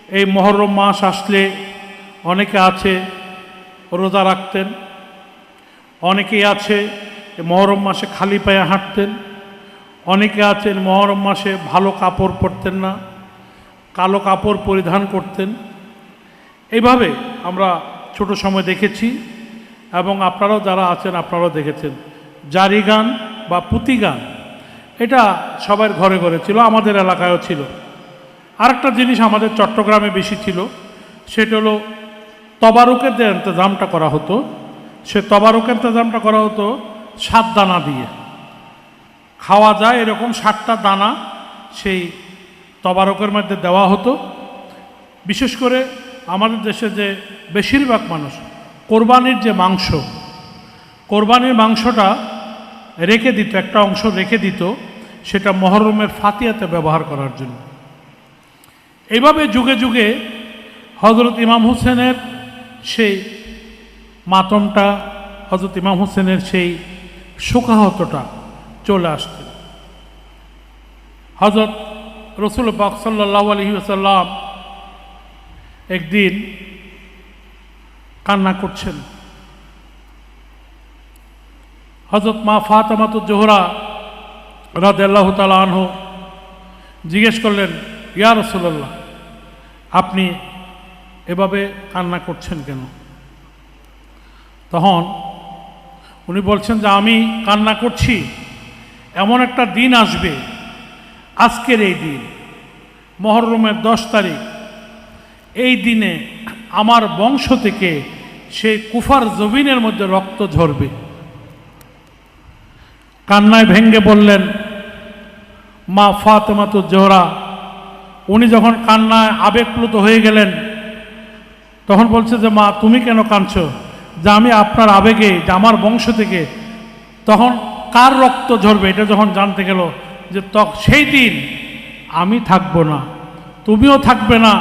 এই মহরম মাস আসলে অনেকে আছে রোজা রাখতেন, অনেকেই আছে মহরম মাসে খালি পায়ে হাঁটতেন, অনেকে আছেন মহরম মাসে ভালো কাপড় পরতেন না, কালো কাপড় পরিধান করতেন। এইভাবে আমরা ছোট সময় দেখেছি এবং আপনারাও যারা আছেন আপনারাও দেখেছেন। জারি গান বা পুঁতি গান এটা সবার ঘরে ঘরে ছিল, আমাদের এলাকায়ও ছিল। আরেকটা জিনিস আমাদের চট্টগ্রামে বেশি ছিল, সেটা হলো তবারুকের যে ইন্তজামটা করা হতো, সে তবারুকের ইন্তজামটা করা হতো 7 দানা দিয়ে। খাওয়া যায় এরকম 7টা দানা সেই তবারকের মধ্যে দেওয়া হতো। বিশেষ করে আমাদের দেশে যে বেশিরভাগ মানুষ কোরবানির যে মাংস, কোরবানির মাংসটা রেখে দিত, একটা অংশ রেখে দিত, সেটা মহরমের ফাতিয়াতে ব্যবহার করার জন্য। এইভাবে যুগে যুগে হজরত ইমাম হোসেনের সেই মাতমটা, হজরত ইমাম হোসেনের সেই শোকাহতটা চলে আসতেন। হজরত রসুল পাক সাল্লাল্লাহু আলাইহি ওয়াসাল্লাম একদিন কান্না করছেন। হজরত মা ফাতেমাতুজ জোহরা রাদিয়াল্লাহু তাআলা আনহু জিজ্ঞেস করলেন, ইয়া রাসূলুল্লাহ, আপনি এভাবে কান্না করছেন কেন? তখন উনি বলছেন যে আমি কান্না করছি, এমন একটা দিন আসবে, আজকের এই দিন মহরমের 10 তারিখ, এই দিনে আমার বংশ থেকে সেই কুফার জমিনের মধ্যে রক্ত ঝরবে। কান্নায় ভেঙ্গে বললেন মা ফাতেমাতুজ জোহরা। উনি যখন কান্নায় আবেগপ্লুত হয়ে গেলেন তখন বলছে যে মা তুমি কেন কাঁদছো? যে আমি আপনার আবেগে, যে আমার বংশ থেকে তখন কার রক্ত ঝরবে এটা যখন জানতে গেল, যে সেই দিন আমি থাকবো না, তুমিও থাকবে না,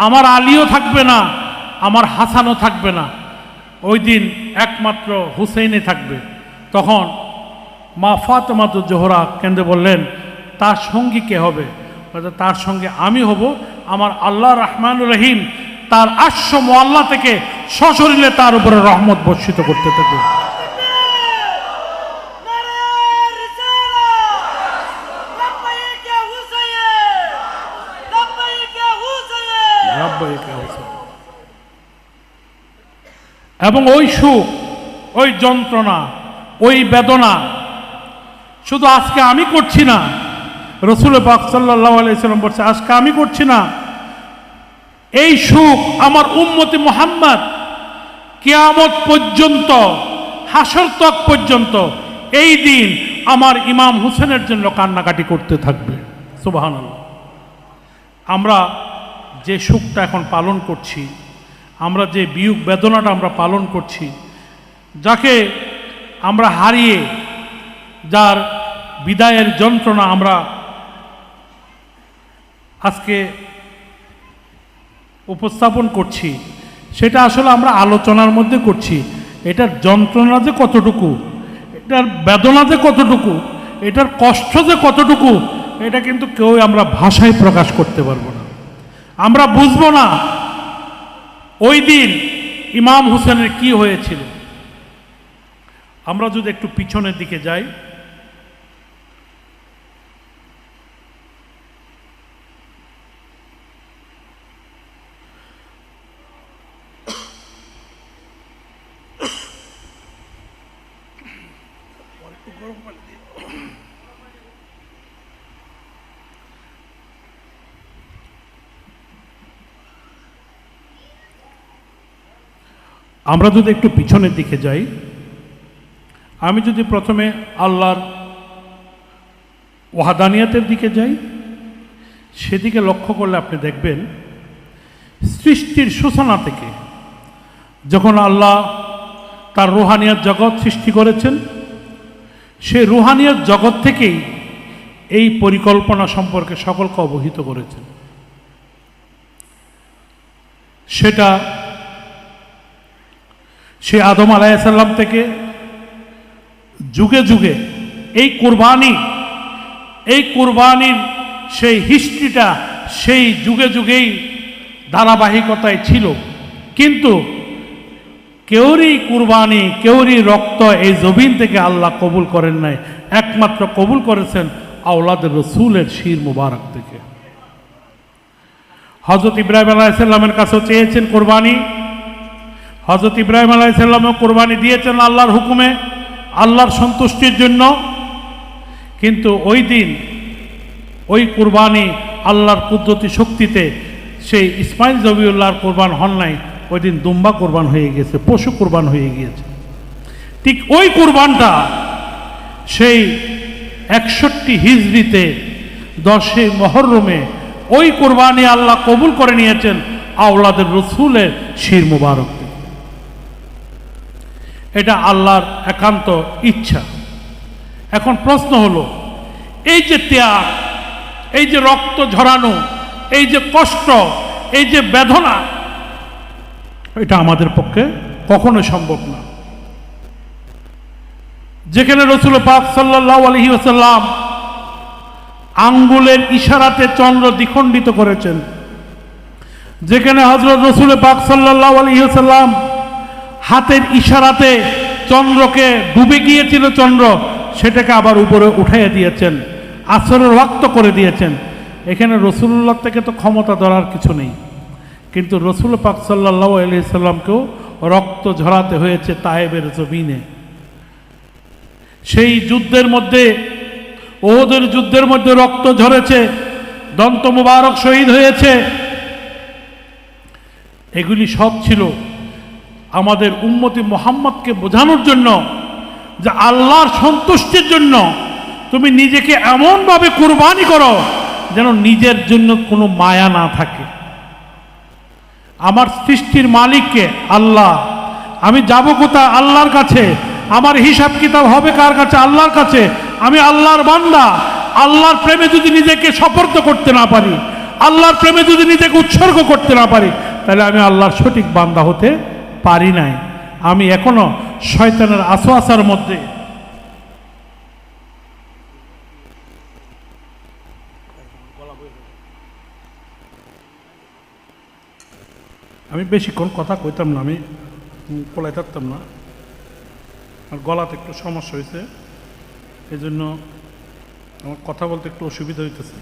আমার আলীও থাকবে না, আমার হাসানও থাকবে না, ওই দিন একমাত্র হুসেইনে থাকবে। তখন মা ফাতেমাতুজ জোহরা কেন্দ্রে বললেন, তার সঙ্গী কে হবে? তার সঙ্গে আমি হব। আমার আল্লাহ রহমানুর রহিম তার আরশ মুআল্লা থেকে সশরীরে তার উপরে রহমত বর্ষিত করতে থাকবে। এবং ওই সুখ, ওই যন্ত্রণা, ওই বেদনা শুধু আজকে আমি করছি না, রসুল পাক সাল্লাল্লাহু আলাইহি সাল্লাম বলছে আজকে আমি করছি না, এই সুখ আমার উম্মতি মুহাম্মদ কিয়ামত পর্যন্ত, হাসর তক পর্যন্ত এই দিন আমার ইমাম হোসেনের জন্য কান্নাকাটি করতে থাকবে। সুবহানাল্লাহ। আমরা যে সুখটা এখন পালন করছি, আমরা যে বিয়োগ বেদনাটা আমরা পালন করছি, যাকে আমরা হারিয়ে, যার বিদায়ের যন্ত্রণা আমরা আজকে উপস্থাপন করছি, সেটা আসলে আমরা আলোচনার মধ্যে করছি। এটার যন্ত্রণা যে কতটুকু, এটার বেদনা যে কতটুকু, এটার কষ্ট যে কতটুকু, এটা কিন্তু কেউ আমরা ভাষায় প্রকাশ করতে পারবো না, আমরা বুঝবো না ওই দিন ইমাম হোসেনের কি হয়েছিল। আমরা যদি একটু পিছনের দিকে যাই, আমরা যদি একটু পিছনের দিকে যাই, আমি যদি প্রথমে আল্লাহর ওয়াহদানিয়াতের দিকে যাই, সেদিকে লক্ষ্য করলে আপনি দেখবেন সৃষ্টির সূচনা থেকে যখন আল্লাহ তার রুহানিয়াত জগৎ সৃষ্টি করেছেন, সেই রুহানিয়াত জগৎ থেকেই এই পরিকল্পনা সম্পর্কে সকলকে অবহিত করেছেন। সেটা সে আদম আলাইহিস সালাম থেকে যুগে যুগে এই কুরবানির সেই হিস্ট্রিটা সেই যুগে যুগেই ধারাবাহিকতায় ছিল, কিন্তু কেউরই কুরবানি, কেউরই রক্ত এই জমিন থেকে আল্লাহ কবুল করেন নাই, একমাত্র কবুল করেছেন আওলাদ রসুলের শির মুবারক থেকে। হযরত ইব্রাহিম আলাইহিসসালামের কাছে চেয়েছেন কোরবানি, হযরত ইব্রাহিম আলাইহিসসালামও কোরবানি দিয়েছেন আল্লাহর হুকুমে, আল্লাহর সন্তুষ্টির জন্য। কিন্তু ওই দিন ওই কোরবানি আল্লাহর কুদরতি শক্তিতে সেই ইসমাইল জবিউল্লাহর কোরবান হন নাই, ওই দিন দুম্বা কোরবান হয়ে গেছে, পশু কোরবান হয়ে গিয়েছে। ঠিক ওই কোরবানটা সেই 61 হিজরিতে 10 মুহররমে ওই কোরবানি আল্লাহ কবুল করে নিয়েছেন আওলাদের রসুলের শির মুবারক। এটা আল্লাহর একান্ত ইচ্ছা। এখন প্রশ্ন হলো, এই যে ত্যাগ, এই যে রক্ত ঝরানো, এই যে কষ্ট, এই যে বেদনা, এটা আমাদের পক্ষে কখনো সম্ভব না। যেখানে রাসূল পাক সাল্লাল্লাহু আলাইহি ওয়াসাল্লাম আঙ্গুলের ইশারাতে চন্দ্র দ্বিখণ্ডিত করেছেন, যেখানে হযরত রাসূল পাক সাল্লাল্লাহু আলাইহি ওয়াসাল্লাম হাতের ইশারাতে চন্দ্রকে ডুবে গিয়েছিল চন্দ্র, সেটাকে আবার উপরে উঠাইয়া দিয়েছেন, আসরের ওয়াক্ত করে দিয়েছেন। এখানে রাসূলুল্লাহ থেকে তো ক্ষমতা ধরার কিছু নেই, কিন্তু রাসূল পাক সাল্লাল্লাহু আলাইহি সাল্লামকেও রক্ত ঝরাতে হয়েছে তায়েবের জমিনে। সেই যুদ্ধের মধ্যে, ওহুদের যুদ্ধের মধ্যে রক্ত ঝরেছে, দন্ত মুবারক শহীদ হয়েছে। এগুলি সব ছিল আমাদের উম্মতি মুহাম্মদকে বোঝানোর জন্য যে আল্লাহর সন্তুষ্টির জন্য তুমি নিজেকে এমনভাবে কুরবানি করো যেন নিজের জন্য কোনো মায়া না থাকে। আমার সৃষ্টির মালিককে আল্লাহ, আমি যাব কোথায়? আল্লাহর কাছে। আমার হিসাব কিতাব হবে কার কাছে? আল্লাহর কাছে। আমি আল্লাহর বান্দা। আল্লাহর প্রেমে যদি নিজেকে সপর্দ করতে না পারি, আল্লাহর প্রেমে যদি নিজেকে উৎসর্গ করতে না পারি, তাহলে আমি আল্লাহর সঠিক বান্দা হতে পারি নাই। আমি এখনো শয়তানের আসওয়াসার মধ্যে। আমি বেশিক্ষণ কথা কইতাম না, আমি কোলায় থাকতাম না, আর গলাতে একটু সমস্যা হয়েছে, এই জন্য আমার কথা বলতে একটু অসুবিধা হইতেছে।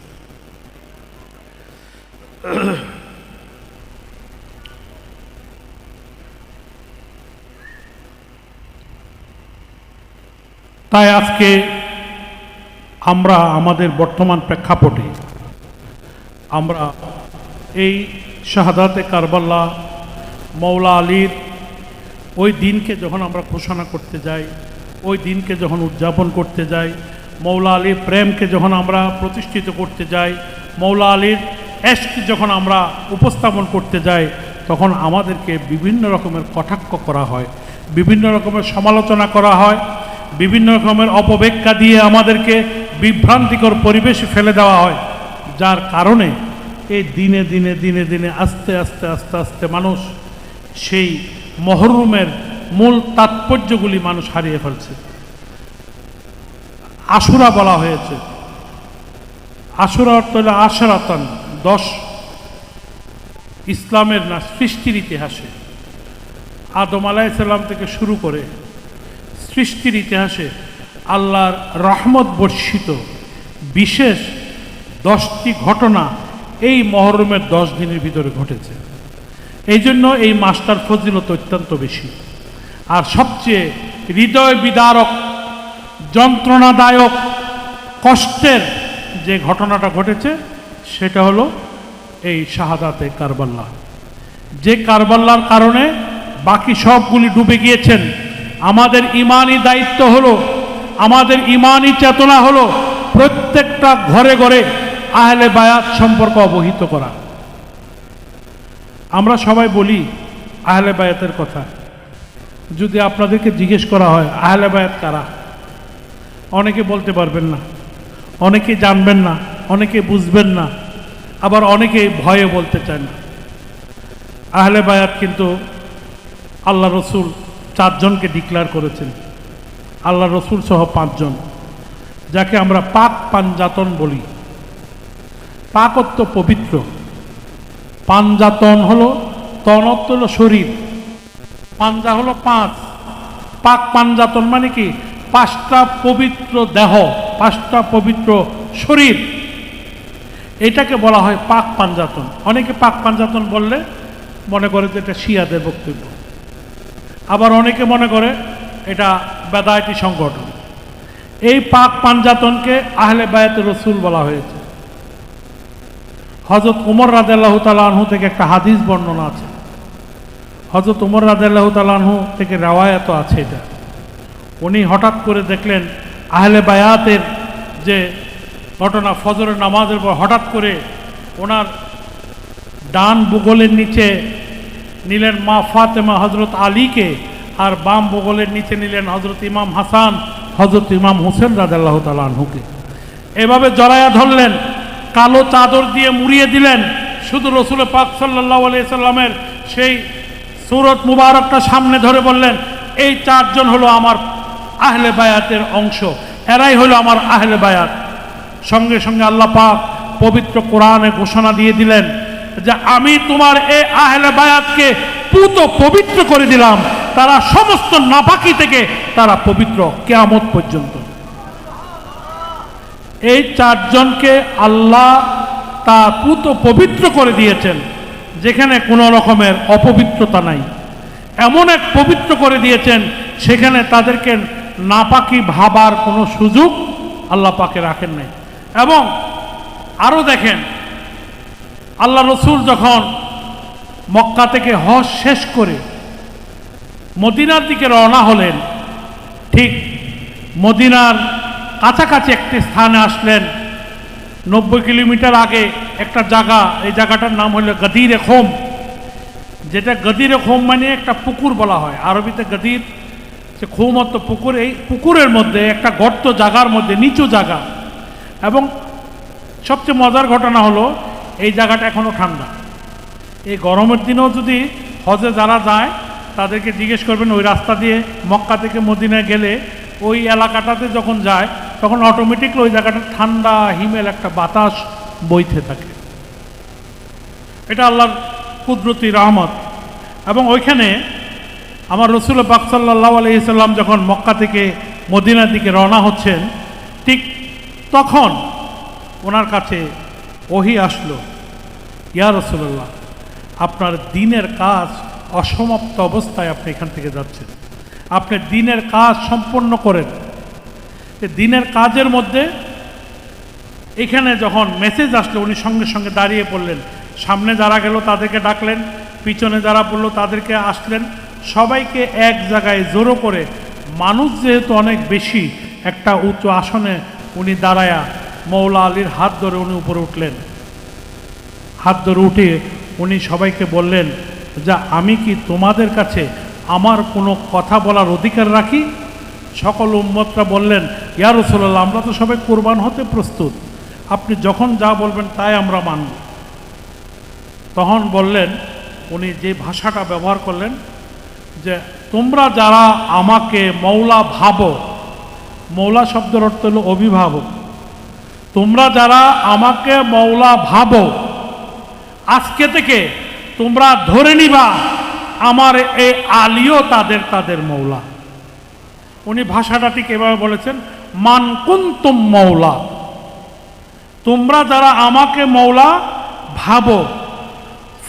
তাই আজকে আমরা আমাদের বর্তমান প্রেক্ষাপটে আমরা এই শাহাদাতে কারবালা মৌলা আলীর ওই দিনকে যখন আমরা ঘোষণা করতে যাই, ওই দিনকে যখন উদযাপন করতে যাই, মৌলা আলীর প্রেমকে যখন আমরা প্রতিষ্ঠিত করতে যাই, মৌলা আলীর এশক যখন আমরা উপস্থাপন করতে যাই, তখন আমাদেরকে বিভিন্ন রকমের কটাক্ষ করা হয়, বিভিন্ন রকমের সমালোচনা করা হয়, বিভিন্ন রকমের অপব্যাখ্যা দিয়ে আমাদেরকে বিভ্রান্তিকর পরিবেশে ফেলে দেওয়া হয়, যার কারণে এই দিনে দিনে দিনে দিনে আস্তে আস্তে আস্তে আস্তে মানুষ সেই মুহররমের মূল তাৎপর্যগুলি মানুষ হারিয়ে ফেলছে। আশুরা বলা হয়েছে, আশুরা অর্থ হল আশরাতান, 10। ইসলামের না, সৃষ্টির ইতিহাসে আদম আলাইহিস সালাম থেকে শুরু করে সৃষ্টির ইতিহাসে আল্লাহর রহমত বর্ষিত বিশেষ 10টি ঘটনা এই মুহররমের 10 দিনের ভিতরে ঘটেছে। এই জন্য এই মাসটার ফজিলত অত্যন্ত বেশি। আর সবচেয়ে হৃদয় বিদারক, যন্ত্রণাদায়ক, কষ্টের যে ঘটনাটা ঘটেছে সেটা হলো এই শাহাদাতে কারবালা, যে কারবালার কারণে বাকি সবগুলি ডুবে গিয়েছেন। আমাদের ইমানি দায়িত্ব হলো, আমাদের ইমানি চেতনা হলো প্রত্যেকটা ঘরে ঘরে আহলে বায়াত সম্পর্ক অবহিত করা। আমরা সবাই বলি আহলে বায়াতের কথা, যদি আপনাদেরকে জিজ্ঞেস করা হয় আহলে বায়াত কারা, অনেকে বলতে পারবেন না, অনেকে জানবেন না, অনেকে বুঝবেন না, আবার অনেকে ভয়ে বলতে চায় না। আহলে বায়াত কিন্তু আল্লাহ রসুল 4 জনকে ডিক্লেয়ার করেছেন, আল্লাহ রসুল সহ 5 জন, যাকে আমরা পাক পাঞ্জাতন বলি। পাকত্ব পবিত্র, পাঞ্জাতন হলো, তনত হলো শরীর, পাঞ্জা হলো পাঁচ, পাক পাঞ্জাতন মানে কি? পাঁচটা পবিত্র দেহ, পাঁচটা পবিত্র শরীর, এটাকে বলা হয় পাক পাঞ্জাতন। অনেকে পাক পাঞ্জাতন বললে মনে করে যে এটা শিয়াদের বক্তব্য, আবার অনেকে মনে করে এটা বেদায়েতি সংগঠন। এই পাক পাঞ্জাতনকে আহলে বায়াতে রসুল বলা হয়েছে। হযরত উমর রাদিয়াল্লাহু তাআলা আনহু থেকে একটা হাদিস বর্ণনা আছে, হযরত উমর রাদিয়াল্লাহু তাআলা আনহু থেকে রিওয়ায়াত আছে এটা। উনি হঠাৎ করে দেখলেন আহলে বায়াতের যে ঘটনা, ফজরের নামাজের পর হঠাৎ করে ওনার ডান বগলের নিচে নিলেন মা ফাতেমা হযরত আলীকে, আর বাম বগলের নিচে নিলেন হযরত ইমাম হাসান, হযরত ইমাম হোসেন রাদিয়াল্লাহু তাআলা আনহুকে। এভাবে জড়ায়া ধরলেন, কালো চাদর দিয়ে মুড়িয়ে দিলেন, শুধু রসুল পাক সাল্লাল্লাহু আলাইহি সাল্লামের সেই সূরত মুবারকটা সামনে ধরে বললেন, এই চারজন হলো আমার আহলে বায়াতের অংশ, এরাই হলো আমার আহলে বায়াত। সঙ্গে সঙ্গে আল্লাহ পাক পবিত্র কোরআনে ঘোষণা দিয়ে দিলেন যে আমি তোমার এই আহলে বায়াতকে পুত পবিত্র করে দিলাম, তারা সমস্ত নাপাকি থেকে তারা পবিত্র কিয়ামত পর্যন্ত। এই চারজনকে আল্লাহ তা পুত পবিত্র করে দিয়েছেন, যেখানে কোনো রকমের অপবিত্রতা নাই। এমন এক পবিত্র করে দিয়েছেন সেখানে তাদেরকে নাপাকি ভাবার কোনো সুযোগ আল্লাহ পাকে রাখেন নাই। এবং আরও দেখেন, আল্লাহ রসুল যখন মক্কা থেকে হজ শেষ করে মদিনার দিকে রওনা হলেন, ঠিক মদিনার কাছাকাছি একটি স্থানে আসলেন, 90 কিলোমিটার আগে একটা জায়গা, এই জায়গাটার নাম হলো গদির খোম, যেটা গদির খোম মানে একটা পুকুর বলা হয় আরবিতে। গদির যে খোম অর্থ পুকুর, এই পুকুরের মধ্যে একটা গর্ত জায়গার মধ্যে, নিচু জায়গা। এবং সবচেয়ে মজার ঘটনা হলো এই জায়গাটা এখনও ঠান্ডা। এই গরমের দিনেও যদি হজে যারা যায় তাদেরকে জিজ্ঞেস করবেন ওই রাস্তা দিয়ে মক্কা থেকে মদিনায় গেলে ওই এলাকাটাতে যখন যায় তখন অটোমেটিকলি ওই জায়গাটা ঠান্ডা হিমেল একটা বাতাস বইতে থাকে। এটা আল্লাহর কুদরতি রহমত। এবং ওইখানে আমার রসুল পাক সাল্লাল্লাহু আলাইহি সাল্লাম যখন মক্কা থেকে মদিনার দিকে রওনা হচ্ছেন, ঠিক তখন ওনার কাছে ওহী আসলো, ইয়া রাসূলুল্লাহ, আপনার দিনের কাজ অসমাপ্ত অবস্থায় আপনি এখান থেকে যাচ্ছেন, আপনি দিনের কাজ সম্পন্ন করেন। দিনের কাজের মধ্যে এখানে যখন মেসেজ আসলো উনি সঙ্গে সঙ্গে দাঁড়িয়ে পড়লেন, সামনে যারা গেল তাদেরকে ডাকলেন, পিছনে যারা পড়লো তাদেরকে আসলেন, সবাইকে এক জায়গায় জড়ো করে, মানুষ যেহেতু অনেক বেশি, একটা উচ্চ আসনে উনি দাঁড়ায়া মৌলা আলীর হাত ধরে উনি উপরে উঠলেন। হাত ধরে উঠে উনি সবাইকে বললেন যে আমি কি তোমাদের কাছে আমার কোনো কথা বলার অধিকার রাখি? সকল উম্মতরা বললেন, ইয়া রাসূলুল্লাহ, আমরা তো সবাই কোরবান হতে প্রস্তুত, আপনি যখন যা বলবেন তাই আমরা মানব। তখন বললেন, উনি যে ভাষাটা ব্যবহার করলেন যে তোমরা যারা আমাকে মৌলা ভাবো, মৌলা শব্দের অর্থ হলো অভিভাবক, তোমরা যারা আমাকে মৌলা ভাবো, আজকে থেকে তোমরা ধরে নিবা আমার এই আলীও তাদের মৌলা। উনি ভাষাটা ঠিক এভাবে বলেছেন, মান কুনতুম মৌলা, তোমরা যারা আমাকে মৌলা ভাবো,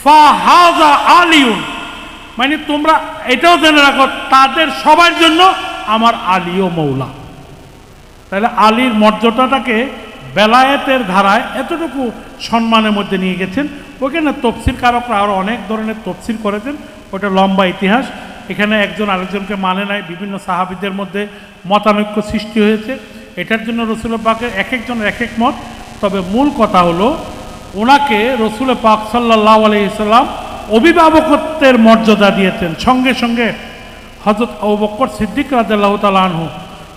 ফাহাযা আলিউন, মানে তোমরা এটাও জেনে রাখো তাদের সবার জন্য আমার আলীও মৌলা। তাহলে আলীর মর্যাদাটাকে বেলায়েতের ধারায় এতটুকু সম্মানের মধ্যে নিয়ে গেছেন। ওখানে তফসির কারকরা আরও অনেক ধরনের তফসির করেছেন, ওটা লম্বা ইতিহাস। এখানে একজন আরেকজনকে মানে নাই, বিভিন্ন সাহাবীদের মধ্যে মতানৈক্য সৃষ্টি হয়েছে। এটার জন্য রসুল পাকের এক একজনের এক এক মত। তবে মূল কথা হলো ওনাকে রসুল পাক সাল্লাল্লাহু আলাইহি সাল্লাম অভিভাবকত্বের মর্যাদা দিয়েছেন। সঙ্গে সঙ্গে হযরত আবু বকর সিদ্দিক রাদিয়াল্লাহু তাআলা আনহু,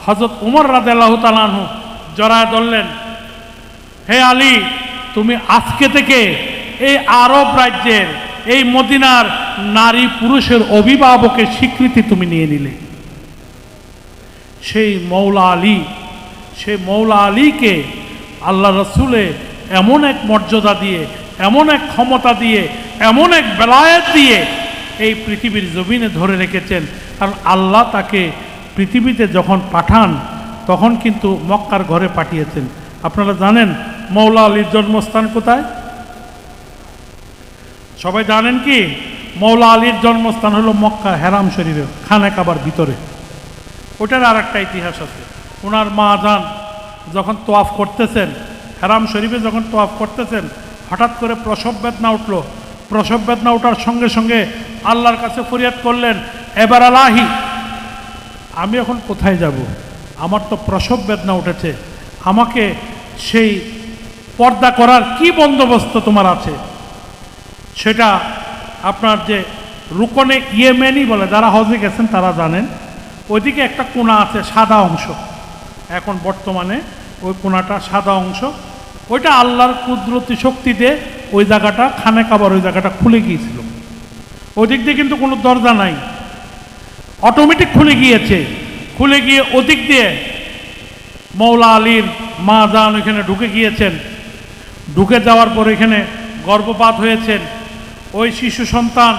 হযরত উমর রাদিয়াল্লাহু তাআলা আনহু জড়ায় ধরলেন, হে আলী, তুমি আজকে থেকে এই আরব রাজ্যের, এই মদিনার নারী পুরুষের অভিভাবকের স্বীকৃতি তুমি নিয়ে নিলে। সেই মৌলা আলীকে আল্লাহ রসুলে এমন এক মর্যাদা দিয়ে এমন এক ক্ষমতা দিয়ে, এমন এক বেলায়েত দিয়ে এই পৃথিবীর জমিনে ধরে রেখেছেন। কারণ আল্লাহ তাকে পৃথিবীতে যখন পাঠান তখন কিন্তু মক্কার ঘরে পাঠিয়েছেন। আপনারা জানেন মৌলা আলীর জন্মস্থান কোথায়? সবাই জানেন কি? মৌলা আলীর জন্মস্থান হলো মক্কা হেরাম শরীফে, খানে কাবার ভিতরে। ওটার আর একটা ইতিহাস আছে। ওনার মা যান যখন তোয়াফ করতেছেন, হেরাম শরীফে যখন তোয়াফ করতেছেন, হঠাৎ করে প্রসব বেদনা উঠল। প্রসব বেদনা ওঠার সঙ্গে সঙ্গে আল্লাহর কাছে ফরিয়াদ করলেন, এবার আলাহি, আমি এখন কোথায় যাব? আমার তো প্রসব বেদনা উঠেছে, আমাকে সেই পর্দা করার কি বন্দোবস্ত তোমার আছে? সেটা আপনার যে রুকনে ইয়েমেনি বলে, যারা হজে গেছেন তারা জানেন, ওইদিকে একটা কোণা আছে সাদা অংশ, এখন বর্তমানে ওই কোণাটা সাদা অংশ, ওইটা আল্লাহর কুদরতি শক্তিতে ওই জায়গাটা খানে কাবার ওই জায়গাটা খুলে গিয়েছিল। ওই দিক দিয়ে কিন্তু কোনো দরজা নাই, অটোমেটিক খুলে গিয়েছে। খুলে গিয়ে ওদিক দিয়ে মৌলা আলীর মা যান ওইখানে ঢুকে গিয়েছেন। ঢুকে যাওয়ার পর এখানে গর্ভপাত হয়েছেন। ওই শিশু সন্তান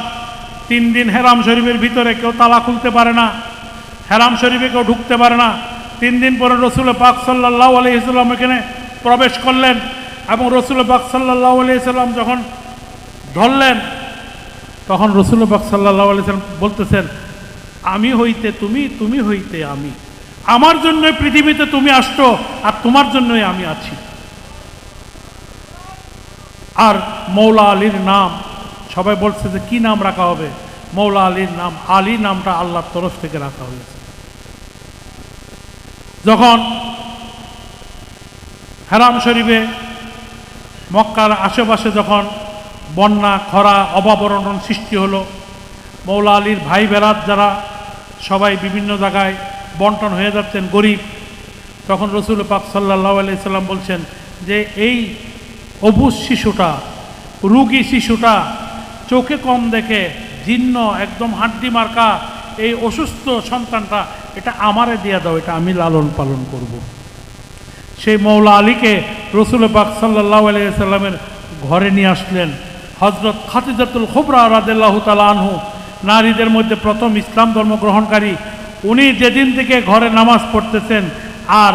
3 দিন হেরাম শরীফের ভিতরে কেউ তালা খুলতে পারে না, হেরাম শরীফে কেউ ঢুকতে পারে না। 3 দিন পরে রসুল পাক সাল্লাল্লাহু আলাইহি সাল্লাম এখানে প্রবেশ করলেন এবং রসুল পাক সাল্লাল্লাহু আলাইহি সাল্লাম যখন ধরলেন তখন রসুল পাক সাল্লাল্লাহু আলাইহি সাল্লাম বলতেছেন, আমি হইতে তুমি, তুমি হইতে আমি, আমার জন্যই পৃথিবীতে তুমি আসছো আর তোমার জন্যই আমি আছি। আর মৌলা আলীর নাম সবাই বলছে যে কি নাম রাখা হবে? মৌলা আলীর নাম, আলী নামটা আল্লাহর তরফ থেকে রাখা হয়েছে। যখন হেরাম শরীফে মক্কার আশেপাশে যখন বন্যা, খরা, অভাবরণন সৃষ্টি হলো, মৌলা আলীর ভাই বেরাত যারা সবাই বিভিন্ন জায়গায় বন্টন হয়ে যাচ্ছেন, গরিব, তখন রসুল পাক সাল্লাল্লাহু আলাইহি সাল্লাম বলছেন যে এই অবুজ শিশুটা, রুগী শিশুটা, চোখে কম দেখে, জীর্ণ, একদম হাড্ডি মার্কা এই অসুস্থ সন্তানটা, এটা আমারে দিয়ে দাও, এটা আমি লালন পালন করব। সেই মৌলা আলীকে রসুল পাক সাল্লাল্লাহু আলাইহি সাল্লামের ঘরে নিয়ে আসলেন। হযরত খাদিজাতুল কুবরা রাদিয়াল্লাহু তাআলা আনহু, নারীদের মধ্যে প্রথম ইসলাম ধর্ম গ্রহণকারী, উনি যেদিন থেকে ঘরে নামাজ পড়তেছেন, আর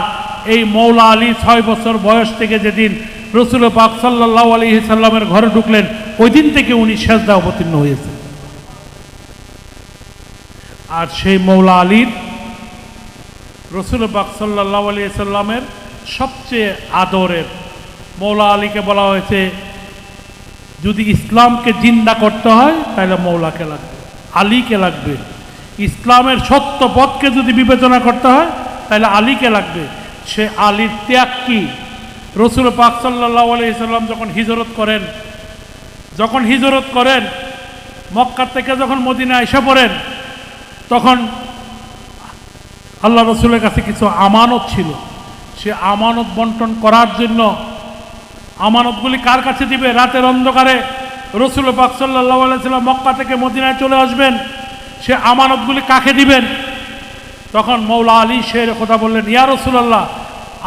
এই মৌলা আলী 6 বছর বয়স থেকে যেদিন রসুল পাক সাল্লাল্লাহু আলাইহি সাল্লামের ঘরে ঢুকলেন, ওই দিন থেকে উনি সেজদা অবতীর্ণ হয়েছেন। আর সেই মৌলা আলীর রসুল পাক সাল্লাল্লাহু আলাইহি সাল্লামের সবচেয়ে আদরের মৌলা আলীকে বলা হয়েছে, যদি ইসলামকে জিন্দা করতে হয় তাহলে মৌলাকে লাগবে, আলীকে লাগবে। ইসলামের সত্য পথকে যদি বিবেচনা করতে হয় তাহলে আলীকে লাগবে। সে আলীর ত্যাগ কি? রসুল পাক সাল্লাল্লাহু আলাইহি সাল্লাম যখন হিজরত করেন, মক্কা থেকে যখন মদিনায় এসে পড়েন, তখন আল্লাহ রসুলের কাছে কিছু আমানত ছিল। সে আমানত বন্টন করার জন্য, আমানতগুলি কার কাছে দিবে? রাতের অন্ধকারে রসুল পাক সাল্লাল্লাহু আলাইহি সাল্লাম মক্কা থেকে মদিনায় চলে আসবেন, সে আমানতগুলি কাকে দিবেন? তখন মৌলা আলী শের কথা বললেন, ইয়া রাসূলুল্লাহ,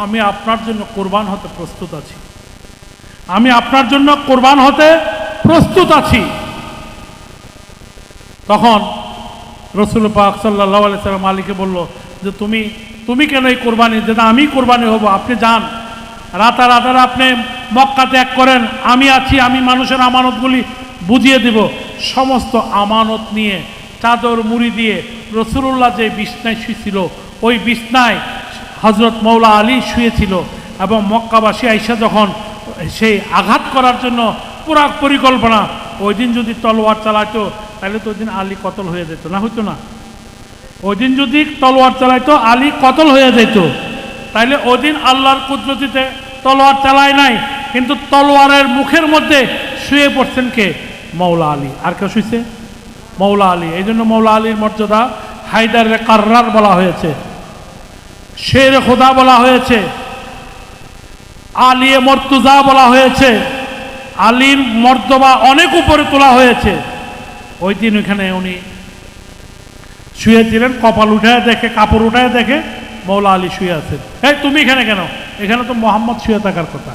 আমি আপনার জন্য কোরবান হতে প্রস্তুত আছি, আমি আপনার জন্য কোরবান হতে প্রস্তুত আছি। তখন রসুল পাক সাল্লাল্লাহু আলাইহি সাল্লাম আলীকে বলল যে তুমি কেন এই কোরবানি? যেটা আমি কোরবানি হব, আপনি যান, রাতারাতারা আপনি মক্কা ত্যাগ করেন, আমি আছি, আমি মানুষের আমানতগুলি বুঝিয়ে দেব। সমস্ত আমানত নিয়ে চাদর মুড়ি দিয়ে রাসূলুল্লাহ যে বিছনায় শুয়েছিল, ওই বিছনায় হযরত মৌলা আলী শুয়েছিল। এবং মক্কাবাসী আইসা যখন সেই আঘাত করার জন্য পুরা পরিকল্পনা, ওই দিন যদি তলোয়ার চালাইতো তাহলে তো ওই দিন আলী কতল হয়ে যেত, না হইতো না? ওই দিন যদি তলোয়ার চালাইতো আলী কতল হয়ে যেত। তাইলে ওই দিন আল্লাহর কুদরতিতে তলোয়ার চালায় নাই, কিন্তু তলোয়ারের মুখের মধ্যে শুয়ে পড়ছেন কে? মৌলা আলী। আর কেউ শুয়েছে? মৌলা আলী। এই জন্য মৌলা আলীর মর্যাদা হায়দারে কাররার বলা হয়েছে, শের খোদা বলা হয়েছে, আলিয়ে মর্তুজা বলা হয়েছে, আলীর মর্তবা অনেক উপরে তোলা হয়েছে। ওই দিন ওইখানে উনি শুয়েছিলেন, কপাল উঠায় দেখে, কাপড় উঠায় দেখে মৌলা আলী শুয়ে আছেন। এই তুমি এখানে কেন? এখানে তো মোহাম্মদ শুয়ে থাকার কথা।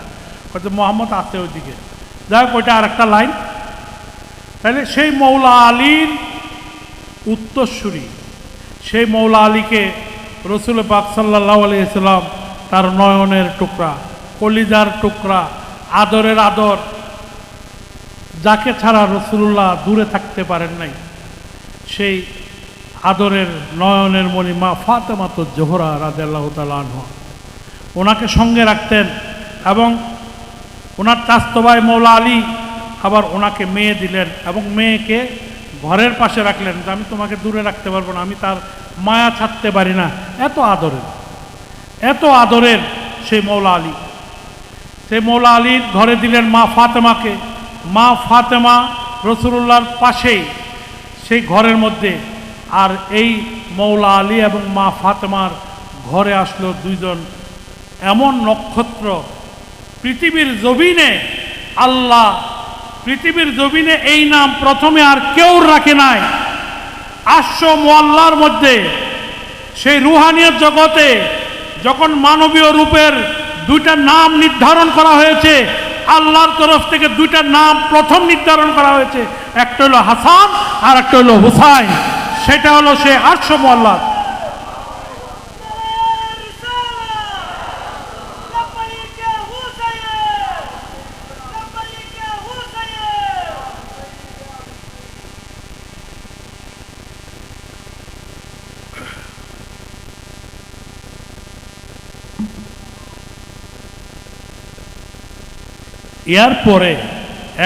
হয়তো মোহাম্মদ আছে ওইদিকে। যাই হোক, ওইটা আর একটা লাইন। তাহলে সেই মৌলা আলীর উত্তরসূরি, সেই মৌলা আলীকে রসুল পাক সাল্লাল্লাহু আলাইহি ওয়াসাল্লাম তার নয়নের টুকরা, কলিজার টুকরা, আদরের আদর, যাকে ছাড়া রসুল্লাহ দূরে থাকতে পারেন নাই, সেই আদরের নয়নের মণি মা ফাতেমা তো জোহরা রাদিয়াল্লাহু তাআলা আনহা, ওনাকে সঙ্গে রাখতেন। এবং ওনার চাচাতো ভাই মৌলা আলী আবার ওনাকে মেয়ে দিলেন এবং মেয়েকে ঘরের পাশে রাখলেন, যে আমি তোমাকে দূরে রাখতে পারবো না, আমি তার মায়া ছাড়তে পারি না। এত আদরের, এত আদরের সেই মৌলা আলী। সেই মৌলা আলীর ঘরে দিলেন মা ফাতেমাকে। মা ফাতেমা রসুলুল্লাহর পাশেই সেই ঘরের মধ্যে। আর এই মৌলা আলী এবং মা ফাতেমার ঘরে আসলো দুইজন এমন নক্ষত্র, পৃথিবীর জমিনে আল্লাহ, পৃথিবীর জমিনে এই নাম প্রথমে আর কেউ রাখে নাই। 800 মুআল্লার মধ্যে সেই রুহানিয়ত জগতে যখন মানবীয় রূপের দুইটা নাম নির্ধারণ করা হয়েছে, আল্লাহর তরফ থেকে দুইটা নাম প্রথম নির্ধারণ করা হয়েছে, একটা হলো হাসান আর একটা হলো হুসাইন। সেটা হলো সে 800 মুআল্লা। এরপরে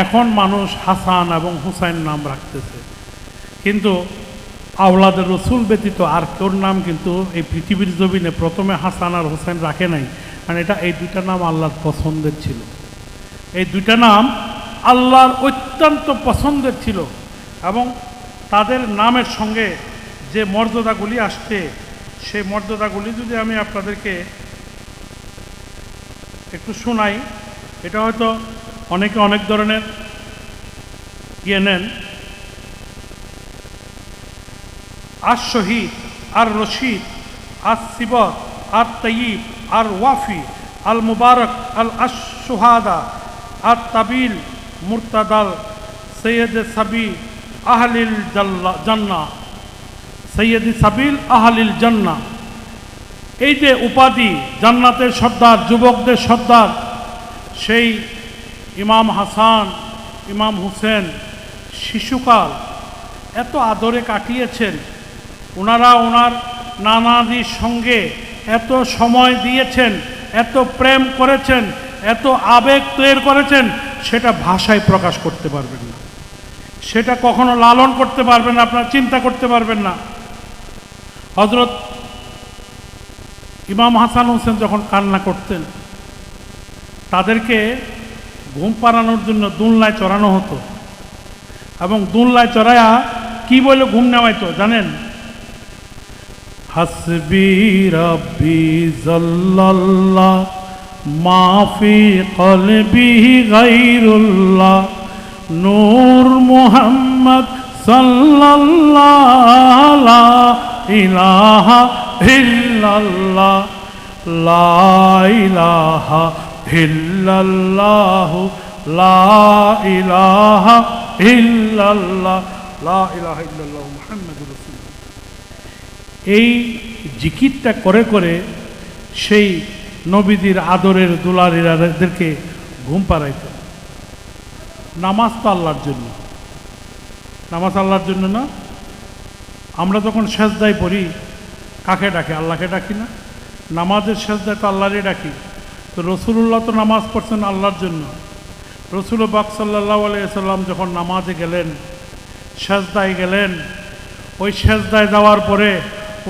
এখন মানুষ হাসান এবং হুসাইন নাম রাখতেছে, কিন্তু আওলাদের রসুল ব্যতীত আর কেউর নাম কিন্তু এই পৃথিবীর জমিনে প্রথমে হাসান আর হুসাইন রাখে নাই। কারণ এটা, এই দুইটা নাম আল্লাহর পছন্দের ছিল, এই দুইটা নাম আল্লাহর অত্যন্ত পছন্দের ছিল। এবং তাদের নামের সঙ্গে যে মর্যাদাগুলি আসছে, সেই মর্যাদাগুলি যদি আমি আপনাদেরকে একটু শোনাই, এটা হয়তো অনেকে অনেক ধরনের নেন। আর শহীদ, আর রশিদ, আর সিবত, আর তয়িব, আর ওয়াফি, আল মুবারক, আল আশ-শুহাদা, আর তাবিল, মুরতাদাল, সৈয়দ সাবি আহলিল জান্নাহ, সৈয়দ সাবিল আহলিল জান্নাহ। এই যে উপাধি, জান্নাতের সর্দার, যুবকদের সর্দার, সেই ইমাম হাসান, ইমাম হুসেন শিশুকাল এত আদরে কাটিয়েছেন। ওনারা ওনার নানাদির সঙ্গে এত সময় দিয়েছেন, এত প্রেম করেছেন, এত আবেগ তৈরি করেছেন, সেটা ভাষায় প্রকাশ করতে পারবেন না, সেটা কখনো লালন করতে পারবেন না, আপনারা চিন্তা করতে পারবেন না। হযরত ইমাম হাসান হোসেন যখন কান্না করতেন, তাদেরকে ঘুম পাড়ানোর জন্য দুলনায় চড়ানো হতো, এবং দুলনায় চড়ায়া কি বলে ঘুম নেওয়াইতো জানেন? হাসবি রাব্বি জাল্লাল্লাহ মা ফি কলবি গায়রুল্লাহ নূর মুহাম্মদ সাল্লাল্লাহু লা ইলাহা ইল্লাল্লাহ লা ইলাহা ইল্লাল্লাহু লা ইলাহা ইল্লাল্লাহ লা ইলাহা ইল্লাল্লাহু মুহাম্মাদুর রাসূলুল্লাহ। এই জিকিরটা করে করে সেই নবীদের আদরের দুলারেরাদেরকে ঘুম পাড়াইত। নামাজ তো আল্লাহর জন্য, নামাজ আল্লাহর জন্য না। আমরা যখন সেজদায় পড়ি কাকে ডাকি? আল্লাহকে ডাকি না? নামাজের সেজদায় তো আল্লাহরই ডাকি। তো রসুলুল্লাহ তো নামাজ পড়ছেন আল্লাহর জন্য। রসুল পাক সাল্লাল্লাহু আলাইহি ওয়াসাল্লাম যখন নামাজে গেলেন, সেজদায় গেলেন, ওই সেজদায় যাওয়ার পরে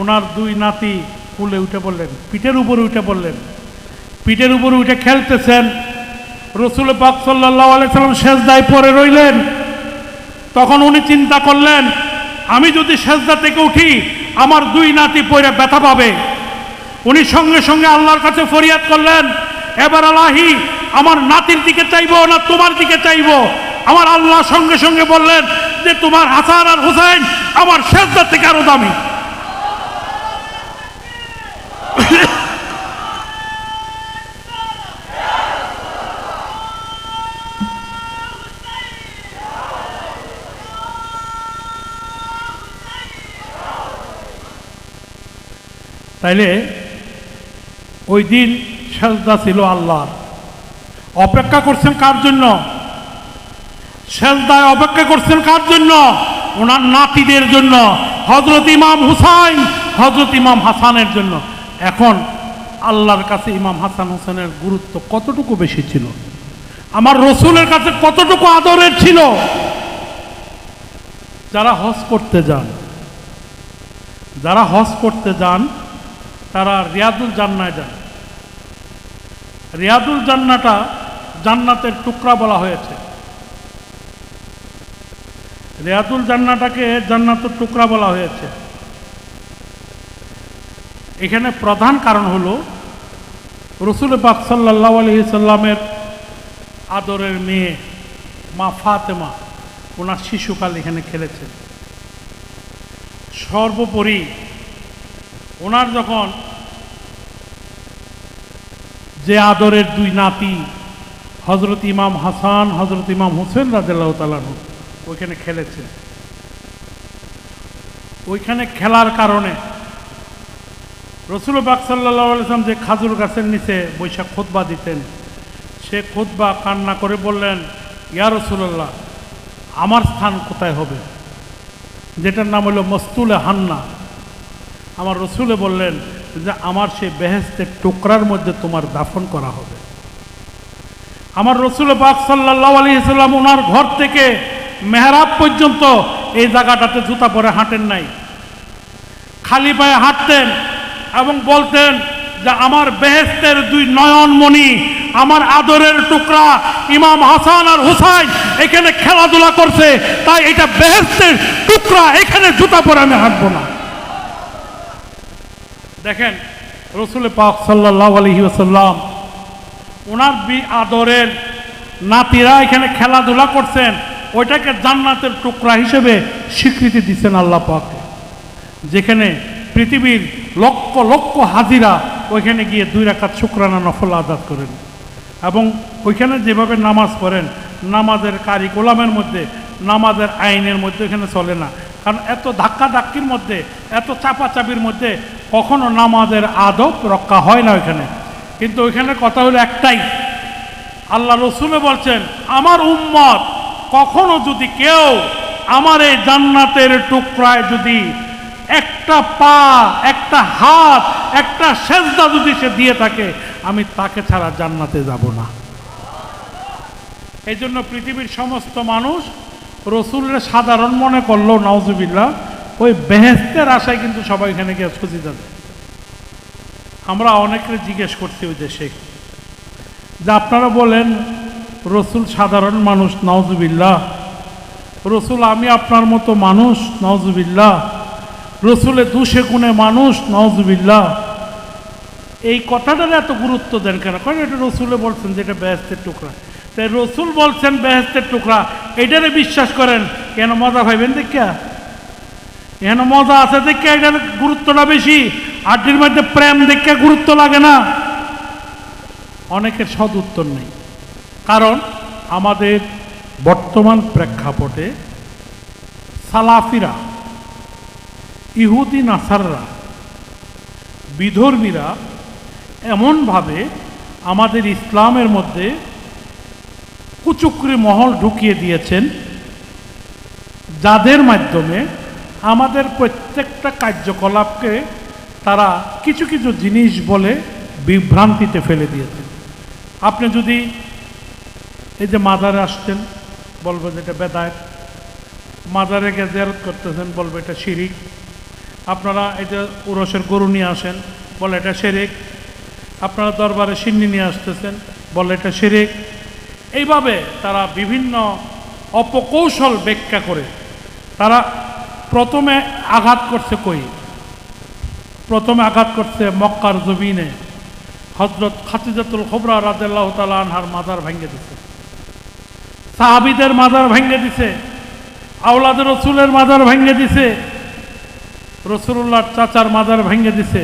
ওনার দুই নাতি কুলে উঠে পড়লেন, পিঠের উপরে উঠে পড়লেন, পিঠের উপরে উঠে খেলতেছেন। রসুল পাক সাল্লাল্লাহু আলাইহি ওয়াসাল্লাম সেজদায় পড়ে রইলেন। তখন উনি চিন্তা করলেন, আমি যদি সেজদা থেকে উঠি আমার দুই নাতি পড়ে ব্যথা পাবে। উনি সঙ্গে সঙ্গে আল্লাহর কাছে ফরিয়াদ করলেন, এবার আল্লাহি আমার নাতির দিকে চাইবো না তোমার দিকে চাইবো? আমার আল্লাহ সঙ্গে সঙ্গে বললেন যে তোমার হাসান আর হুসাইন আমার সেজদা থেকে আরো দামি। তাইলে ওই দিন সেজদা ছিল আল্লাহর। অপেক্ষা করছেন কার জন্য? সেজদায় অপেক্ষা করছেন কার জন্য? ওনার নাতিদের জন্য, হযরত ইমাম হুসাইন, হযরত ইমাম হাসানের জন্য। এখন আল্লাহর কাছে ইমাম হাসান হোসেনের গুরুত্ব কতটুকু বেশি ছিল, আমার রসুলের কাছে কতটুকু আদরের ছিল। যারা হজ করতে যান, যারা হজ করতে যান তারা রিয়াদুল জান্নায় যান। রিয়াদুল জান্নাটা জান্নাতের টুকরা বলা হয়েছে। রিয়াদুল জান্নাটাকে জান্নাতের টুকরা বলা হয়েছে। এখানে প্রধান কারণ হলো রসুল পাক সাল্লাল্লাহু আলাইহি সাল্লামের আদরের মেয়ে মা ফাতেমা, ওনার শিশুকাল এখানে খেলেছেন। সর্বোপরি ওনার যখন যে আদরের দুই নাতি হযরত ইমাম হাসান, হযরত ইমাম হোসেন রাদিয়াল্লাহু তাআলা আনহু ওইখানে খেলেছেন। ওইখানে খেলার কারণে রসুল পাক সাল্লাল্লাহু আলাইহি ওয়াসাল্লাম যে খাজুর গাছের নিচে বৈশাখ খুতবা দিতেন, সে খুতবা কান্না করে বললেন, ইয়া রাসূলুল্লাহ, আমার স্থান কোথায় হবে? যেটার নাম হলো মস্তুলে হান্না। আমার রসুলে বললেন যে আমার সেই বেহেশতের টুকরার মধ্যে তোমার দাফন করা হবে। আমার রসুল পাক সাল্লাল্লাহু আলাইহি ওয়াসাল্লাম ওনার ঘর থেকে মেহরাব পর্যন্ত এই জায়গাটাতে জুতা পরে হাঁটেন নাই, খালি পায়ে হাঁটতেন এবং বলতেন যে আমার বেহেশতের দুই নয়নমণি, আমার আদরের টুকরা ইমাম হাসান আর হুসাইন এখানে খেলাধুলা করছে, তাই এটা বেহেশতের টুকরা, এখানে জুতা পরে আমি হাঁটবো না। দেখেন রসুল পাক সাল্লাল্লাহু আলাইহি ওয়াসাল্লাম ওনার আদরের নাতিরা এখানে খেলাধুলা করছেন, ওইটাকে জান্নাতের টুকরা হিসেবে স্বীকৃতি দিচ্ছেন আল্লাহ পাক। যেখানে পৃথিবীর লক্ষ লক্ষ হাজিরা ওইখানে গিয়ে 2 রাকাত শুকরানা নফল আদাত করেন এবং ওইখানে যেভাবে নামাজ পড়েন, নামাজের কারিকুলামের মধ্যে, নামাজের আইনের মধ্যে এখানে চলে না। কারণ এত ধাক্কাধাক্কির মধ্যে, এত চাপাচাপির মধ্যে কখনো নামাজের আদব রক্ষা হয় না ওইখানে। কিন্তু ওইখানে কথা হলো একটাই, আল্লাহ রসুলে বলছেন আমার উম্মত কখনো যদি কেউ আমার এই জান্নাতের টুকরায় যদি একটা পা, একটা হাত, একটা সেজদা যদি সে দিয়ে থাকে, আমি তাকে ছাড়া জান্নাতে যাব না। এই জন্য পৃথিবীর সমস্ত মানুষ রসুলের সাধারণ মনে করলো, নাউজুবিল্লাহ, ওই বেহেশতের আশায় কিন্তু সবাই এখানে গিয়ে ছুটি যাবে। আমরা অনেকে জিজ্ঞেস করছি ওই দেশে যে আপনারা বলেন রসুল সাধারণ মানুষ, নাউজুবিল্লাহ, রসুল আমি আপনার মতো মানুষ, নাউজুবিল্লাহ, রসুলের 200 গুণে মানুষ, নাউজুবিল্লাহ, এই কথাটার এত গুরুত্ব দেন কেন? কারণ এটা রসুলে বলছেন যে এটা বেহেশতের টুকরা। তাই রসুল বলছেন বেহেশতের টুকরা, এটারে বিশ্বাস করেন কেন? মজা পাইবেন দেখা, এখানে মজা আছে দেখে এটার গুরুত্বটা বেশি, আড্ডির মধ্যে প্রেম দেখে গুরুত্ব লাগে না। অনেকের সদ উত্তর নেই, কারণ আমাদের বর্তমান প্রেক্ষাপটে সালাফিরা, ইহুদি নাসাররা, বিধর্মীরা এমনভাবে আমাদের ইসলামের মধ্যে কুচুকরি মহল ঢুকিয়ে দিয়েছেন, যাদের মাধ্যমে আমাদের প্রত্যেকটা কার্যকলাপকে তারা কিছু কিছু জিনিস বলে বিভ্রান্তিতে ফেলে দিয়েছেন। আপনি যদি এই যে মাজারে আসছেন, বলবো যে এটা বেদায়েত, মাজারে গিয়ে জিয়ারত করতেছেন, বলবো এটা শিরিক। আপনারা এই যে উরসের গরু নিয়ে আসেন, বলে এটা শিরিক। আপনারা দরবারে সিন্নি নিয়ে আসতেছেন, বলে এটা শিরিক। এইভাবে তারা বিভিন্ন অপকৌশল ব্যাখ্যা করে তারা প্রথমে আঘাত করছে কই? প্রথমে আঘাত করছে মক্কার জমিনে হযরত খাদিজাতুল কুবরা রাদিয়াল্লাহু তাআলা আনহার মাজার ভেঙে দিছে, সাহাবীদের মাজার ভেঙে দিছে, আওলাদের রসুলের মাজার ভেঙে দিছে, রসুলুল্লাহর চাচার মাজার ভেঙে দিছে।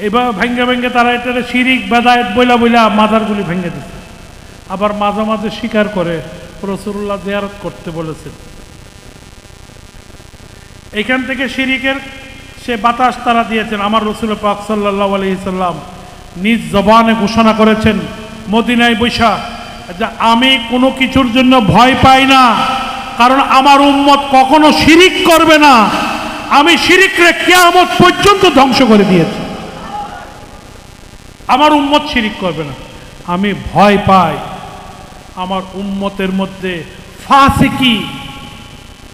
এইভাবে ভেঙে ভেঙে তারা এটারে শিরিক বেদায়েত বইলা বইলা মাজারগুলি ভেঙে দিছে। আবার মাঝে মাঝে স্বীকার করে রসুলুল্লাহ জিয়ারত করতে বলেছেন। এখান থেকে সে বাতাস তারা দিয়েছেন। আমার রাসূল পাক সাল্লাল্লাহু আলাইহি সাল্লাম নিজ জবানে ঘোষণা করেছেন মদিনায় বৈশা যে আমি কোনো কিছুর জন্য ভয় পাই না, কারণ আমার উম্মত কখনো শিরিক করবে না। আমি শিরিকরে কিয়ামত পর্যন্ত ধ্বংস করে দিয়েছি। আমার উম্মত শিরিক করবে না। আমি ভয় পাই আমার উম্মতের মধ্যে ফাসিকি,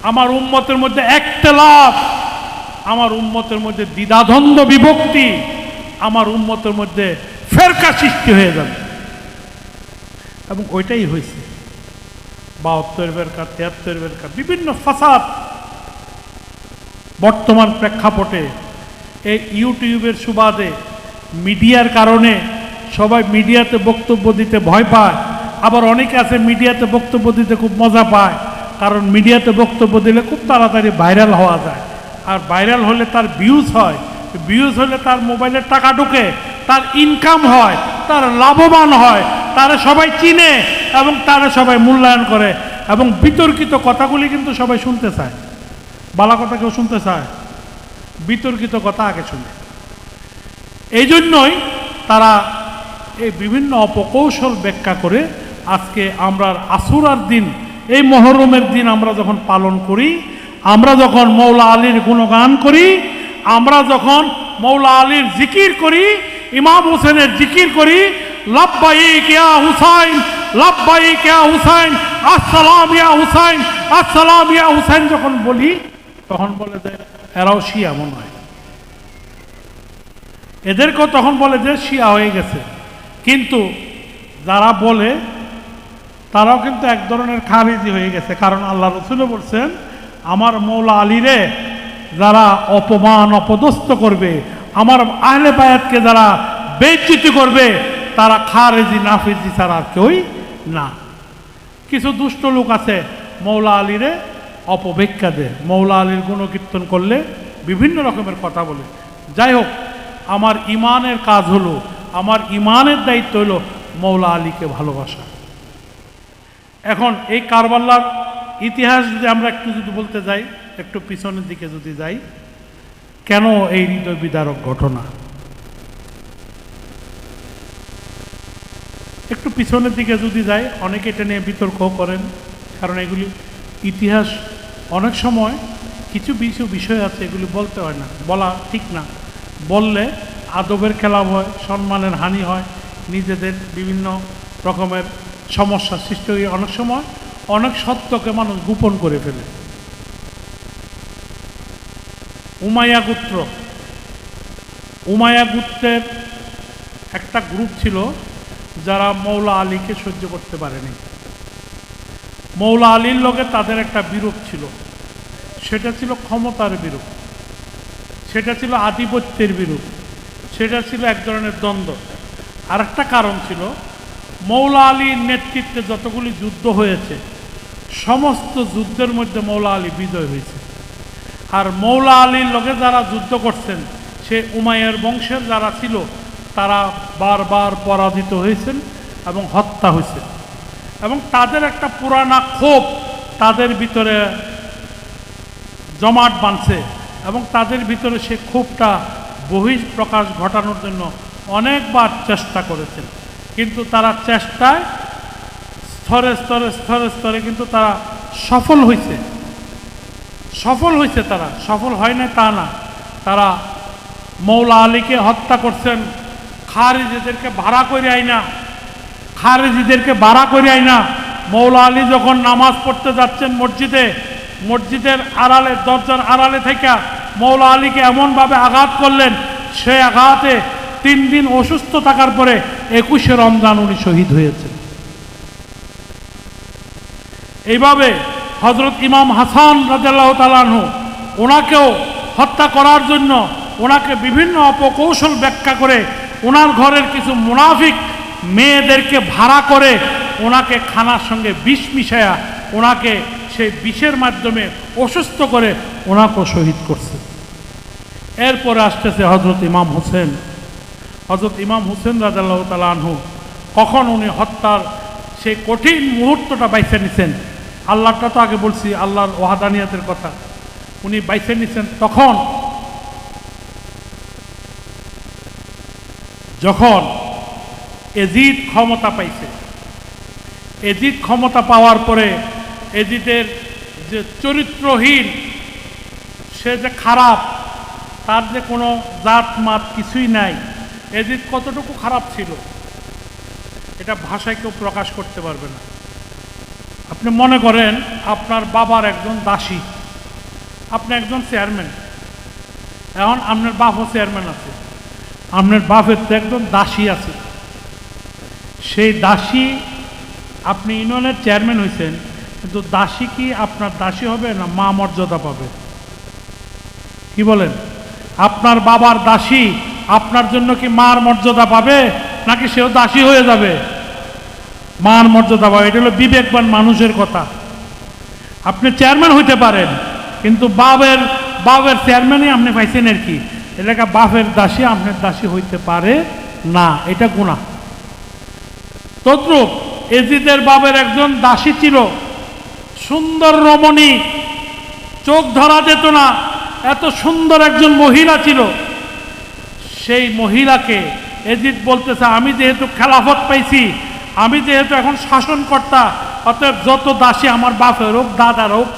আমার উম্মতের মধ্যে ইখতিলাফ, আমার উম্মতের মধ্যে দ্বিধাদ্বন্দ্ব বিভক্তি, আমার উম্মতের মধ্যে ফেরকা সৃষ্টি হয়ে যাবে। এবং ওইটাই হয়েছে। 72 ফেরকা, 73 ফেরকা, বিভিন্ন ফাসাদ বর্তমান প্রেক্ষাপটে এই ইউটিউবের সুবাদে মিডিয়ার কারণে সবাই মিডিয়াতে বক্তব্য দিতে ভয় পায়। আবার অনেকে আছে মিডিয়াতে বক্তব্য দিতে খুব মজা পায়, কারণ মিডিয়াতে বক্তব্য দিলে খুব তাড়াতাড়ি ভাইরাল হওয়া যায়। আর ভাইরাল হলে তার ভিউজ হয়, ভিউজ হলে তার মোবাইলে টাকা ঢোকে, তার ইনকাম হয়, তার লাভবান হয়, তারা সবাই চিনে এবং তারা সবাই মূল্যায়ন করে। এবং বিতর্কিত কথাগুলি কিন্তু সবাই শুনতে চায়, বালা কথা কেউ শুনতে চায়, বিতর্কিত কথা আগে শুনে। এই জন্যই তারা এই বিভিন্ন অপকৌশল ব্যাখ্যা করে আজকে আমরা আশুরার দিন, এই মহরমের দিন আমরা যখন পালন করি, আমরা যখন মৌলা আলীর গুণগান করি, আমরা যখন মৌলা আলীর জিকির করি, ইমাম হোসেনের জিকির করি, লাব্বাইক ইয়া হুসাইন, লাব্বাইক ইয়া হুসাইন, আসসালাম ইয়া হুসাইন, আসসালাম ইয়া হুসাইন যখন বলি, তখন বলে যে এরাও শিয়া মনে হয়। এদেরকেও তখন বলে যে শিয়া হয়ে গেছে। কিন্তু যারা বলে তারাও কিন্তু এক ধরনের খারিজি হয়ে গেছে, কারণ আল্লাহ রাসূলও বলছেন আমার মৌলা আলীরে যারা অপমান অপদস্থ করবে, আমার আহলে বায়াতকে যারা বেইজ্জতি করবে, তারা খারেজি নাফিজি ছাড়া আর কেউই না। কিছু দুষ্ট লোক আছে মৌলা আলীরে অপব্যাখ্যা দেয়, মৌলা আলীর গুণকীর্তন করলে বিভিন্ন রকমের কথা বলে। যাই হোক, আমার ইমানের কাজ হলো, আমার ইমানের দায়িত্ব হলো মৌলা আলীকে ভালোবাসা। এখন এই কারবালার ইতিহাস যদি আমরা একটু যদি বলতে যাই, একটু পিছনের দিকে যদি যাই, কেন এই হৃদয় বিদারক ঘটনা, একটু পিছনের দিকে যদি যাই, অনেকে এটা নিয়ে বিতর্ক করেন, কারণ এগুলি ইতিহাস অনেক সময় কিছু বিষয় আছে এগুলি বলতে হয় না, বলা ঠিক না। বললে আদবের খেলাপ হয়, সম্মানের হানি হয়, নিজেদের বিভিন্ন রকমের সমস্যা সৃষ্টি হয়ে অনেক সময় অনেক সত্যকে মানুষ গোপন করে ফেলে। উমাইয়া গোত্র, উমাইয়া গোত্রের একটা গ্রুপ ছিল যারা মৌলা আলীকে সহ্য করতে পারেনি। মৌলা আলীর লগে তাদের একটা বিরোধ ছিল, সেটা ছিল ক্ষমতার বিরোধ, সেটা ছিল আধিপত্যের বিরোধ, সেটা ছিল এক ধরনের দ্বন্দ্ব। আর একটা কারণ ছিল মৌলা আলীর নেতৃত্বে যতগুলি যুদ্ধ হয়েছে সমস্ত যুদ্ধের মধ্যে মৌলা আলী বিজয় হয়েছে। আর মৌলা আলীর লগে যারা যুদ্ধ করছেন, সে উমাইয়ার বংশের যারা ছিল, তারা বারবার পরাজিত হয়েছেন এবং হত্যা হয়েছে। এবং তাদের একটা পুরানা ক্ষোভ তাদের ভিতরে জমাট বাঁধছে এবং তাদের ভিতরে সে ক্ষোভটা বহিঃপ্রকাশ ঘটানোর জন্য অনেকবার চেষ্টা করেছেন। কিন্তু তারা চেষ্টায় স্তরে স্তরে স্তরে স্তরে কিন্তু তারা সফল হয়েছে, তারা সফল হয় না তা না। তারা মৌলা আলীকে হত্যা করছেন, খারিজিদেরকে ভাড়া করে আইনা, মৌলা আলী যখন নামাজ পড়তে যাচ্ছেন মসজিদের আড়ালে, দরজার আড়ালে থেকে মৌলা আলীকে এমনভাবে আঘাত করলেন, সে আঘাতে 3 দিন অসুস্থ থাকার পরে 21শে রমজান উনি শহীদ হয়েছেন। এইভাবে হযরত ইমাম হাসান রাদিয়াল্লাহু তাআলা আনহু, ওনাকেও হত্যা করার জন্য ওনাকে বিভিন্ন অপকৌশল ব্যাখ্যা করে ওনার ঘরের কিছু মুনাফিক মেয়েদেরকে ভাড়া করে ওনাকে খানার সঙ্গে বিষ মিশায়া ওনাকে সেই বিষের মাধ্যমে অসুস্থ করে ওনাকেও শহীদ করছে। এরপরে আসতেছে হযরত ইমাম হোসেন রাদিয়াল্লাহু তাআলা আনহু। কখন উনি হত্যার সেই কঠিন মুহূর্তটা বাইছে নিছেন, আল্লাহটা তো আগে বলছি, আল্লাহর ওয়াহদানিয়াতের কথা, উনি বাইছে নিছেন তখন যখন এজিদ ক্ষমতা পাইছে, এজিদ ক্ষমতা পাওয়ার পরে এজিদের যে চরিত্রহীন, সে যে খারাপ, তার যে কোনো জাত মাত কিছুই নাই, এজিদ কতটুকু খারাপ ছিল এটা ভাষায় কেউ প্রকাশ করতে পারবে না। আপনি মনে করেন আপনার বাবার একজন দাসী, আপনি একজন চেয়ারম্যান, এখন আপনার বাপও চেয়ারম্যান আছে, আপনার বাপের তো একজন দাসী আছে, সেই দাসী, আপনি ইউনিয়নের চেয়ারম্যান হয়েছেন, কিন্তু দাসী কি আপনার দাসী হবে না মা মর্যাদা পাবে? কি বলেন? আপনার বাবার দাসী আপনার জন্য কি মার মর্যাদা পাবে, নাকি সেও দাসী হয়ে যাবে? মার মর্যাদা পাবে। এটা হলো বিবেকবান মানুষের কথা। আপনি চেয়ারম্যান হইতে পারেন, কিন্তু বাবের চেয়ারম্যানই আপনি পাইছেন আর কি, এলাকা বাপের দাসী আপনার দাসী হইতে পারে না, এটা গুনাহ। তদ্রূপ এজিদের বাবের একজন দাসী ছিল, সুন্দর রমণী, চোখ ধরা যেত না, এত সুন্দর একজন মহিলা ছিল। সেই মহিলাকে এজিদ বলতেছে, আমি যেহেতু খেলাফত পাইছি, আমি যেহেতু এখন শাসনকর্তা, অতএব যত দাসী আমার বাপের হোক, দাদার হোক,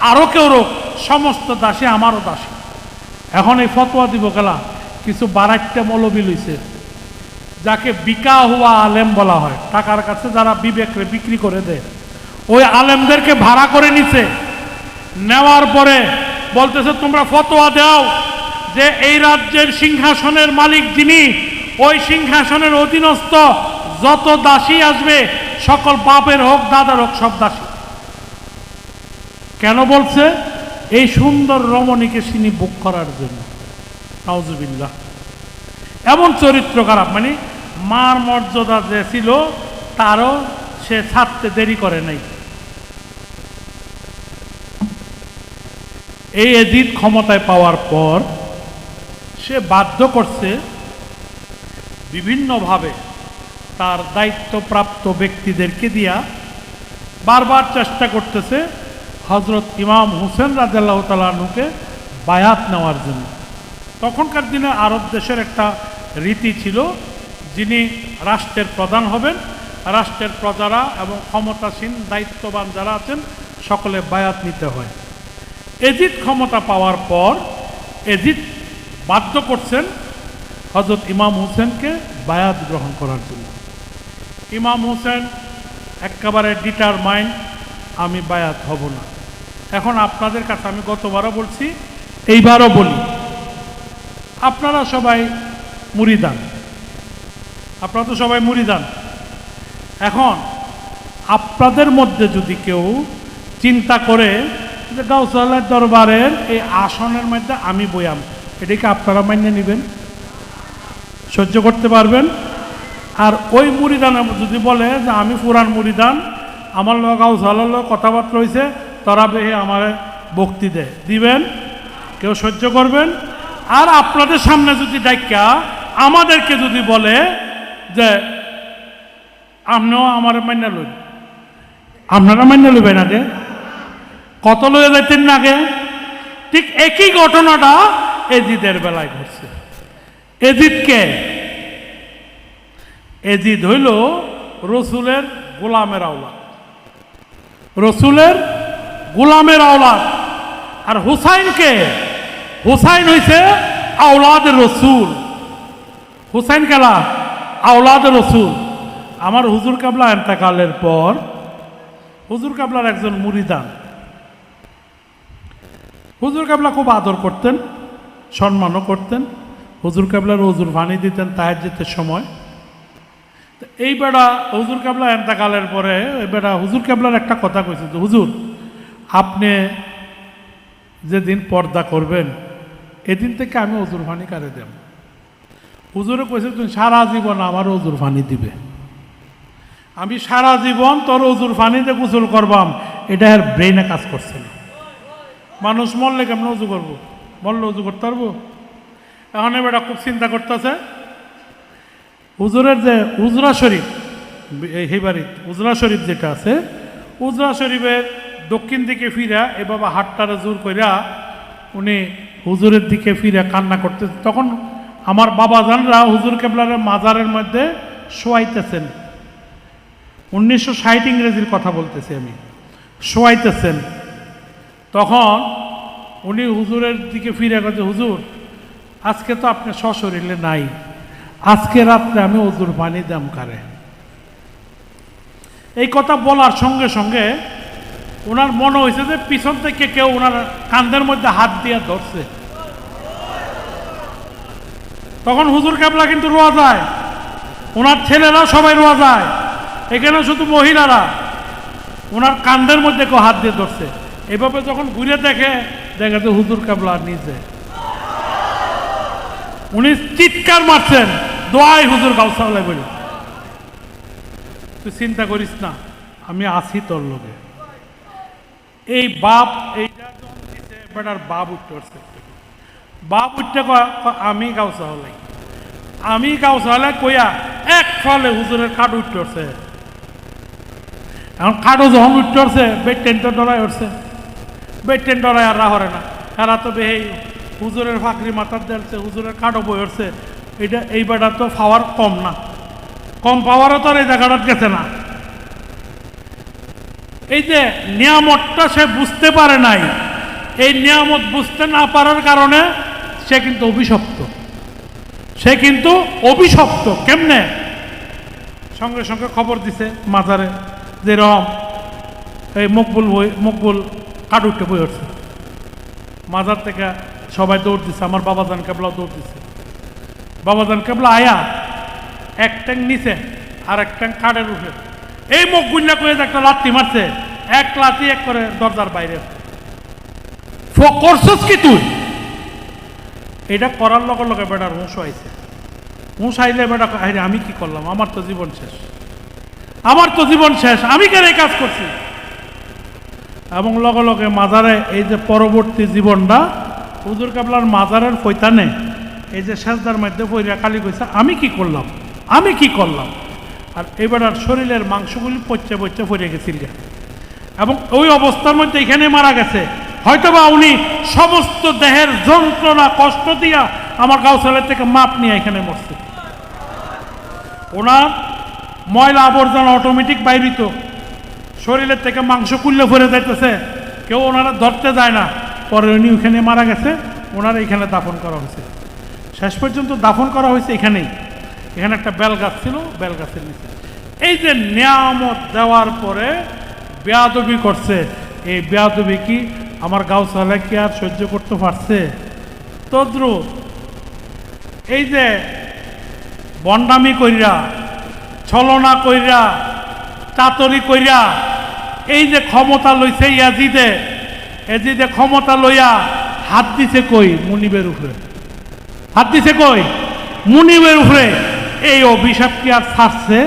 আরও কেউ হোক, সমস্ত দাসী আমারও দাসী। এখন এই ফতোয়া দিব গেলা, কিছু বারাইট্টা মৌলবি লইছে, যাকে বিকা হুয়া আলেম বলা হয়, টাকার কাছে যারা বিবেকরে বিক্রি করে দেয়, ওই আলেমদেরকে ভাড়া করে নিছে। নেওয়ার পরে বলতেছে, তোমরা ফতোয়া দাও যে এই রাজ্যের সিংহাসনের মালিক যিনি, ওই সিংহাসনের অধীনস্থ যত দাসী আসবে সকল বাপের হোক, দাদার হোক, সব দাসী। কেন বলছে? এই সুন্দর রমণীকে সিনি বুক করার জন্য। নাউজুবিল্লাহ। এমন চরিত্র খারাপ, মানে মার মর্যাদা যে ছিল তারও সে ছাড়তে দেরি করে নাই। এই এজিদ ক্ষমতায় পাওয়ার পর সে বাধ্য করছে বিভিন্নভাবে তার দায়িত্বপ্রাপ্ত ব্যক্তিদেরকে দিয়া বারবার চেষ্টা করতেছে হজরত ইমাম হুসেন রাদিয়াল্লাহু তাআলা আনহুকে বায়াত নেওয়ার জন্য। তখনকার দিনে আরব দেশের একটা রীতি ছিল, যিনি রাষ্ট্রের প্রধান হবেন, রাষ্ট্রের প্রজারা এবং ক্ষমতাসীন দায়িত্ববান যারা আছেন সকলে বায়াত নিতে হয়। এজিদ ক্ষমতা পাওয়ার পর এজিদ বাধ্য করছেন হজরত ইমাম হুসেনকে বায়াত গ্রহণ করার জন্য। ইমাম হুসেন একেবারে ডিটারমাইন্ড, আমি বায়াত হব না। এখন আপনাদের কাছে আমি গতবারও বলছি, এইবারও বলি, আপনারা সবাই মুরিদান, আপনারা তো সবাই মুরিদান। এখন আপনাদের মধ্যে যদি কেউ চিন্তা করে যে গাউসুল দরবারের এই আসনের মধ্যে আমি বয়াম, এটাকে আপনারা মান্য নেবেন, সহ্য করতে পারবেন? আর ওই মুরিদান যদি বলে যে আমি পুরান মুরিদান, আমার লোক গাউসুল কথাবার্তা হয়েছে, তারা বেহে আমার বক্তি দেয়, দিবেন? কেউ সহ্য করবেন? আর আপনাদের সামনে যদি ডাইকা আমাদেরকে যদি বলে যে আপনিও আমার মান্য লইন, আপনারা মান্য লইবেন আগে? কত লয়ে যাইতেন না আগে? ঠিক একই ঘটনাটা এজিদের বেলায় ঘটছে। এজিদকে, এজিদ হইল রসুলের গোলামের আওলাদ, রসুলের গোলামের আওলাদ। আর হুসাইনকে, হুসাইন হইছে আওলাদের রসুল। হুসাইন কেলা আওলাদের রসুল। আমার হুজুর কাবলা এন্তেকালের পর হুজুর কাবলার একজন মুরিদান, হুজুর কাবলা খুব আদর করতেন, সম্মানও করতেন। হুজুর কাবলার হুজুর পানি দিতেন তাহাজ্জুদের সময়। এই বেড়া হুজুর কাবলা এন্তেকালের পরে এই বেড়া হুজুর কাবলার একটা কথা কইছে যে, হুজুর আপনি যেদিন পর্দা করবেন এদিন থেকে আমি হুজুর পানি কারে দেব। হুজুরে কইছে, তুমি সারা জীবন আমার হুজুর পানি দিবে, আমি সারা জীবন তোর হুজুর পানিতে গোসল করবাম। এটা আর ব্রেইনে কাজ করছে না। মানুষ মরলে কেমন উজু করবো? মরলে উজু করতে পারবো? এখন এবার খুব চিন্তা করতেছে, হুজুরের যে উজরা শরীফ, এই বাড়ি উজরা শরীফ যেটা আছে, উজরা শরীফের দক্ষিণ দিকে ফিরা এ বাবা হাতটারে জোর কইরা উনি হুজুরের দিকে ফিরে কান্না করতে। তখন আমার বাবাজানরা হুজুর কেবলার মাজারের মধ্যে শোয়াইতেছেন, 1960 ইংরেজির কথা বলতেছি আমি, শোয়াইতেছেন। তখন উনি হুজুরের দিকে ফিরে গেছে, হুজুর আজকে তো আপনি সশরীরে নাই, আজকে রাত্রে আমি হুজুর পানি দাম কারে। এই কথা বলার সঙ্গে সঙ্গে ওনার মনে হয়েছে যে পিছন থেকে কেউ ওনার কাঁধের মধ্যে হাত দিয়ে ধরছে। তখন হুজুর কেবলা কিন্তু রোয়া যায়, ওনার ছেলেরা সবাই রোয়া যায়, এখানে শুধু মহিলারা, ওনার কাঁধের মধ্যে কেউ হাত দিয়ে ধরছে। এভাবে যখন ঘুরে দেখে যে হুজুর কেবলা নিজে, উনি চিৎকার মারছেন, দোয়াই হুজুর গাউসাউলাই বলি, তুই চিন্তা করিস না, আমি আছি তোর লোকে। এই বাপ, এইটা যখন দিছে বেটার বাপ উঠতে পারছে, বাপ উঠতে আমি গাউসাউলাই, আমি গাউসাউলাই কইয়া এক ফলে হুজুরের কাঠ উঠতে পারছে। এখন কাঠও যখন উঠতে পারছে, বেড টেন্টর ডরাই উঠছে, বেড টেন্ট ডরাই আর রাহরে না, এরা তো বেহেই হুজুরের ফাঁকরি মাথার দেলছে, হুজুরের কাঠও বই উঠছে। এটা এই বেটা তো পাওয়ার কম না, কম পাওয়ারও তো আর এই জায়গাটা গেছে না। এই যে নিয়ামতটা সে বুঝতে পারে নাই, এই নিয়ামত বুঝতে না পারার কারণে সে কিন্তু অভিশপ্ত, সে কিন্তু অভিশপ্ত। কেমনে? সঙ্গে সঙ্গে খবর দিছে মাজারে, যেরকম এই মকবুল কাঠ উঠতে বই উঠছে, মাজার থেকে সবাই দৌড় দিছে, আমার বাবাজান কেবলাও দৌড় দিছে। বাবাজান কেবলা আয়া এক ট্যাং নিচে আর এক ট্যাং কাঠের উঠে, এই মকবুল্লা করে একটা লাথি মারছে, এক লাথি এক করে দরজার বাইরে। করছস কি তুই? এটা করার লগে লগে বেটার হুঁশ আইছে, হুঁশ আইলে বেটা আমি কি করলাম, আমার তো জীবন শেষ, আমার তো জীবন শেষ, আমি কেন এই কাজ করছি। এবং লগে লগে মাজারে এই যে পরবর্তী জীবনটা হুজুর কেবলার মাজারের ফৈতানে এই যে সেজদার মধ্যে পইরা খালি কইছে আমি কি করলাম, আমি কি করলাম। আর এবার শরীরের মাংসগুলি পচে পচে পড়ে গেছিল, এবং ওই অবস্থার মধ্যে এখানে মারা গেছে। হয়তোবা উনি সমস্ত দেহের যন্ত্রণা কষ্ট দিয়া আমার গাউসালের থেকে মাপ নিয়ে এখানে মরছে। ওনার ময়লা আবর্জনা অটোমেটিক বাইরিত, শরীরের থেকে মাংস কুল্লে ভরে যাইতেছে, কেউ ওনারা ধরতে যায় না। পরে উনি ওখানে মারা গেছে, ওনারা এখানে দাফন করা হয়েছে। শেষ পর্যন্ত দাফন করা হয়েছে এখানেই, এখানে একটা বেল গাছ ছিল, বেল গাছের নিচে। এই যে নিয়ামত দেওয়ার পরে বেয়াদবি করছে, এই বেয়াদবি কি আমার গাউসালা কি আর সহ্য করতে পারছে? তদ্রুপ এই যে বন্ডামি কইরা, ছলনা কইরা, চাতরি কইরা এই যে ক্ষমতা লইছে ইয়াজিদে, এজিদে ক্ষমতা লইয়া হাত দিছে কই? মুনিবের উপরে হাত দিছে কই? মুনিবের উপরে। এই অভিশাপ কি আর ছাড়ছে?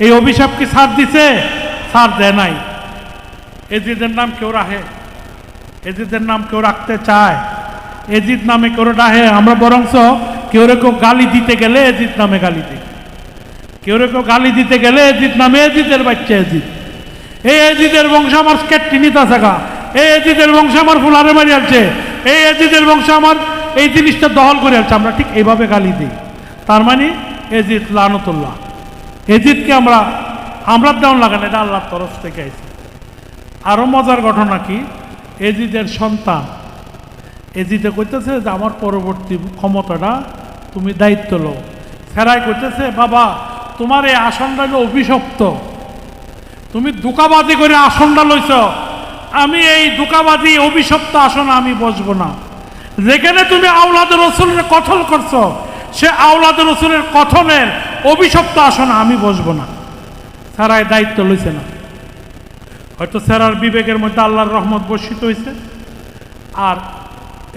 এই অভিশাপ কি ছাড় দিছে? ছাড় দেয় নাই। এজিদের নাম কেউ রাখে? এজিদের নাম কেউ রাখতে চায়? এজিদ নামে কেউ ডাহে? আমরা বরংস কেউ কেউ গালি দিতে গেলে এজিদ নামে গালি দিই, কেউ কেউ গালি দিতে গেলে এজিদ নামে, এজিদের বাচ্চা এজিদ, এই এজিদের বংশ আমার স্কেটটি নিতে থাকা, এই এজিদের বংশ আমার ফুলারে মারি আছে, এই এজিদের বংশ আমার এই জিনিসটা দখল করে আছে। আমরা ঠিক এইভাবে গালি দিই। তার মানে এজিদ লানতুল্লাহ। এজিদকে আমরা দেওয়ান লাগে না, এটা আল্লাহর তরফ থেকে আইছে। আরো মজার ঘটনা কি, এজিদের সন্তান এজিদে কইতেছে যে আমার পরবর্তী ক্ষমতাটা তুমি দায়িত্ব লো। ফেরাই কইতেছে বাবা তোমার এই আসনটা হলো অভিশপ্ত, তুমি দুকাবাজি করে আসনটা লইছ, আমি এই দুকাবাজি অভিশপ্ত আসন আমি বসবো না। যেখানে তুমি আওলাদ রসুলের কথন করছো, সে আওলাদ রসুলের কথনের অভিশপ্ত আসন আমি বসবো না। সারাই দায়িত্ব লইছে না, হয়তো স্যারার বিবেকের মধ্যে আল্লাহর রহমত বর্ষিত হয়েছে। আর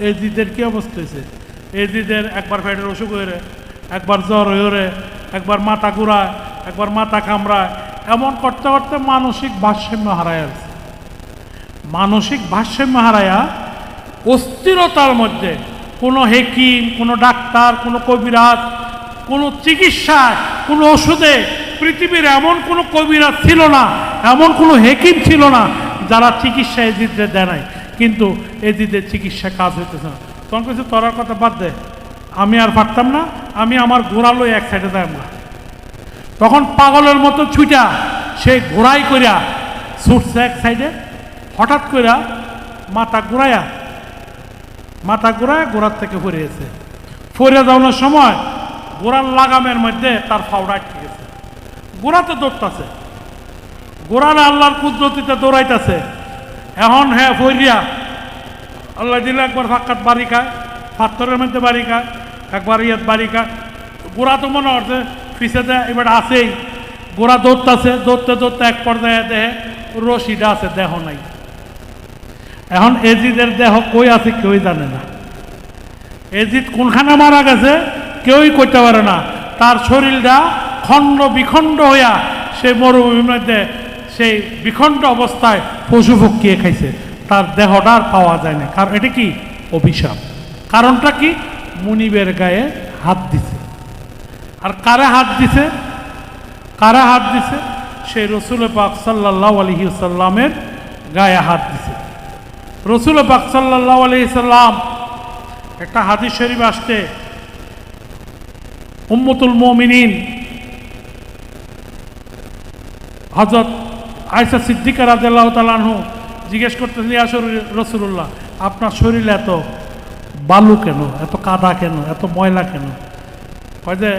এজিদের কি অবস্থা হয়েছে? এজিদের একবার পেটের অসুখ হয়ে, একবার জ্বর হয়ে, একবার মাথা ঘুরায়, একবার মাথা কামড়ায়, এমন করতে করতে মানসিক ভারসাম্য হারায় আছে। মানসিক ভারসাম্য হারায়া অস্থিরতার মধ্যে কোনো হেকিম, কোনো ডাক্তার, কোনো কবিরাজ, কোনো চিকিৎসা, কোনো ওষুধে পৃথিবীর এমন কোনো কবিরাজ ছিল না, এমন কোনো হেকিম ছিল না যারা চিকিৎসা এজিদে দেয় নাই। কিন্তু এজিদের চিকিৎসা কাজ হইতেছে না। তখন কিছু তোরার কথা বাদ দে, আমি আর পারতাম না, আমি আমার ঘোড়া লই এক সাইডে যাই না। তখন পাগলের মতো ছুটা সেই ঘোড়াই করিয়া ছুটছে এক সাইডে, হঠাৎ করিয়া মাথা ঘুরাইয়া ঘোড়ার থেকে ফরিয়েছে। ফরিয়ে যাওয়ার সময় ঘোড়ার লাগামের মধ্যে তার ফাউডা আটকে গেছে। ঘোড়া তো দৌড়তেছে, ঘোড়ারা আল্লাহর কুদরতিতে দৌড়াইতেছে। এখন হ্যাঁ ফরিয়া আল্লাহ দিলে একবার ফাঁকাত বাড়ি খায়, পাথরের মধ্যে বাড়ি খায়, একবার ইয়াত বাড়ি খায়। ঘোড়া তো মনে হচ্ছে পিছেতে এবার আছেই, ঘোড়া দৌড়তেছে, দৌড়তে দৌড়তে এক পর্যায়ে দেহে রশিটা আছে, দেহ নাই। এখন এজিদের দেহ কই আছে কেউই জানে না। এজিদ কোনখানে মারা গেছে কেউই কইতে পারে না। তার শরীরটা খণ্ড বিখণ্ড হইয়া সেই মরুভূমির মধ্যে সেই বিখণ্ড অবস্থায় পশু পক্ষিয়ে খাইছে, তার দেহটা আর পাওয়া যায় না। কারণ এটা কি অভিশাপ। কারণটা কি? মুনিবের গায়ে হাত দিছে। আর কারে হাত দিছে? কারা হাত দিছে? সেই রসুল পাক সাল্লাল্লাহু আলাইহি ওয়াসাল্লামের গায়ে হাত দিছে। রসুল পাক সাল্লাল্লাহু আলাইহি ওয়াসাল্লাম একটা হাদিস শরীফ আসছে, উম্মতুল মুমিনিন হযরত আয়েশা সিদ্দিকা রাদিয়াল্লাহু তাআলা আনহু জিজ্ঞেস করতেছেন, ইয়া রাসূলুল্লাহ, আপনার শরীরে এত বালু কেন, এত কাদা কেন, এত ময়লা কেন? কয় যে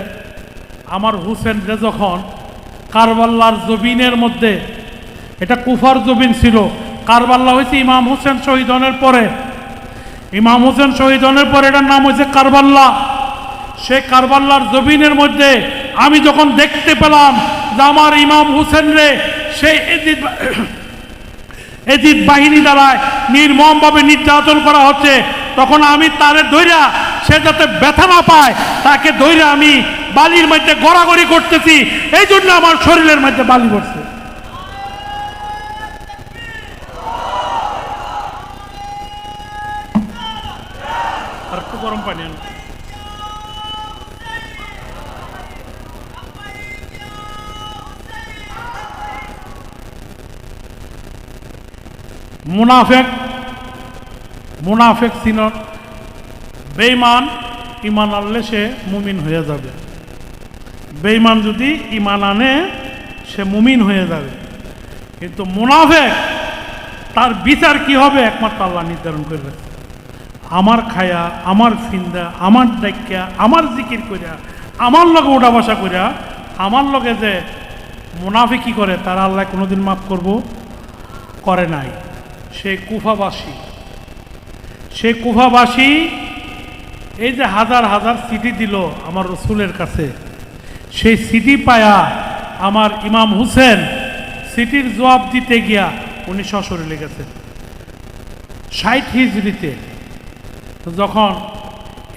আমার হুসেন যে যখন কারবাল্লার জবিনের মধ্যে, এটা কুফার জবিন ছিল, কারবাল্লা হয়েছে ইমাম হুসেন শহীদ হনের পরে। ইমাম হুসেন শহীদ হনের পরে এটার নাম হয়েছে কারবাল্লা। সে কারবাল্লার জবিনের মধ্যে আমি যখন দেখতে পেলাম যে আমার ইমাম হুসেন রে সেই এজিদ বাহিনী দ্বারায় নির্মমভাবে নির্যাতন করা হচ্ছে, তখন আমি তারে ধইরা, সে যাতে ব্যথা না পায় তাকে ধইরা আমি বালির মধ্যে গড়াগড়ি করতেছি, এই জন্য আমার শরীরের মধ্যে বালি পড়ছে। আর একটু গরম পানি আনো। মুনাফেক সিনর বেঈমান ইমান আনলে সে মুমিন হয়ে যাবে। বেঈমান যদি ইমান আনে সে মুমিন হয়ে যাবে। কিন্তু মুনাফেক তার বিচার কি হবে একমাত্র আল্লাহ নির্ধারণ করে রাখছে। আমার খায়া, আমার ফিন্দা, আমার ডাক্যা, আমার জিকির করিয়া, আমার লগে ওঠা বসা করিয়া, আমার লগে যে মুনাফিকি করে তার আল্লাহ কোনোদিন মাফ করব করে নাই। সেই কুফাবাসী এই যে হাজার হাজার সিটি দিল আমার রসুলের কাছে, সেই সিটি পায়া আমার ইমাম হুসেন সিটির জবাব দিতে গিয়া উনি সশরীরে গেছেন 60 হিজরিতে। যখন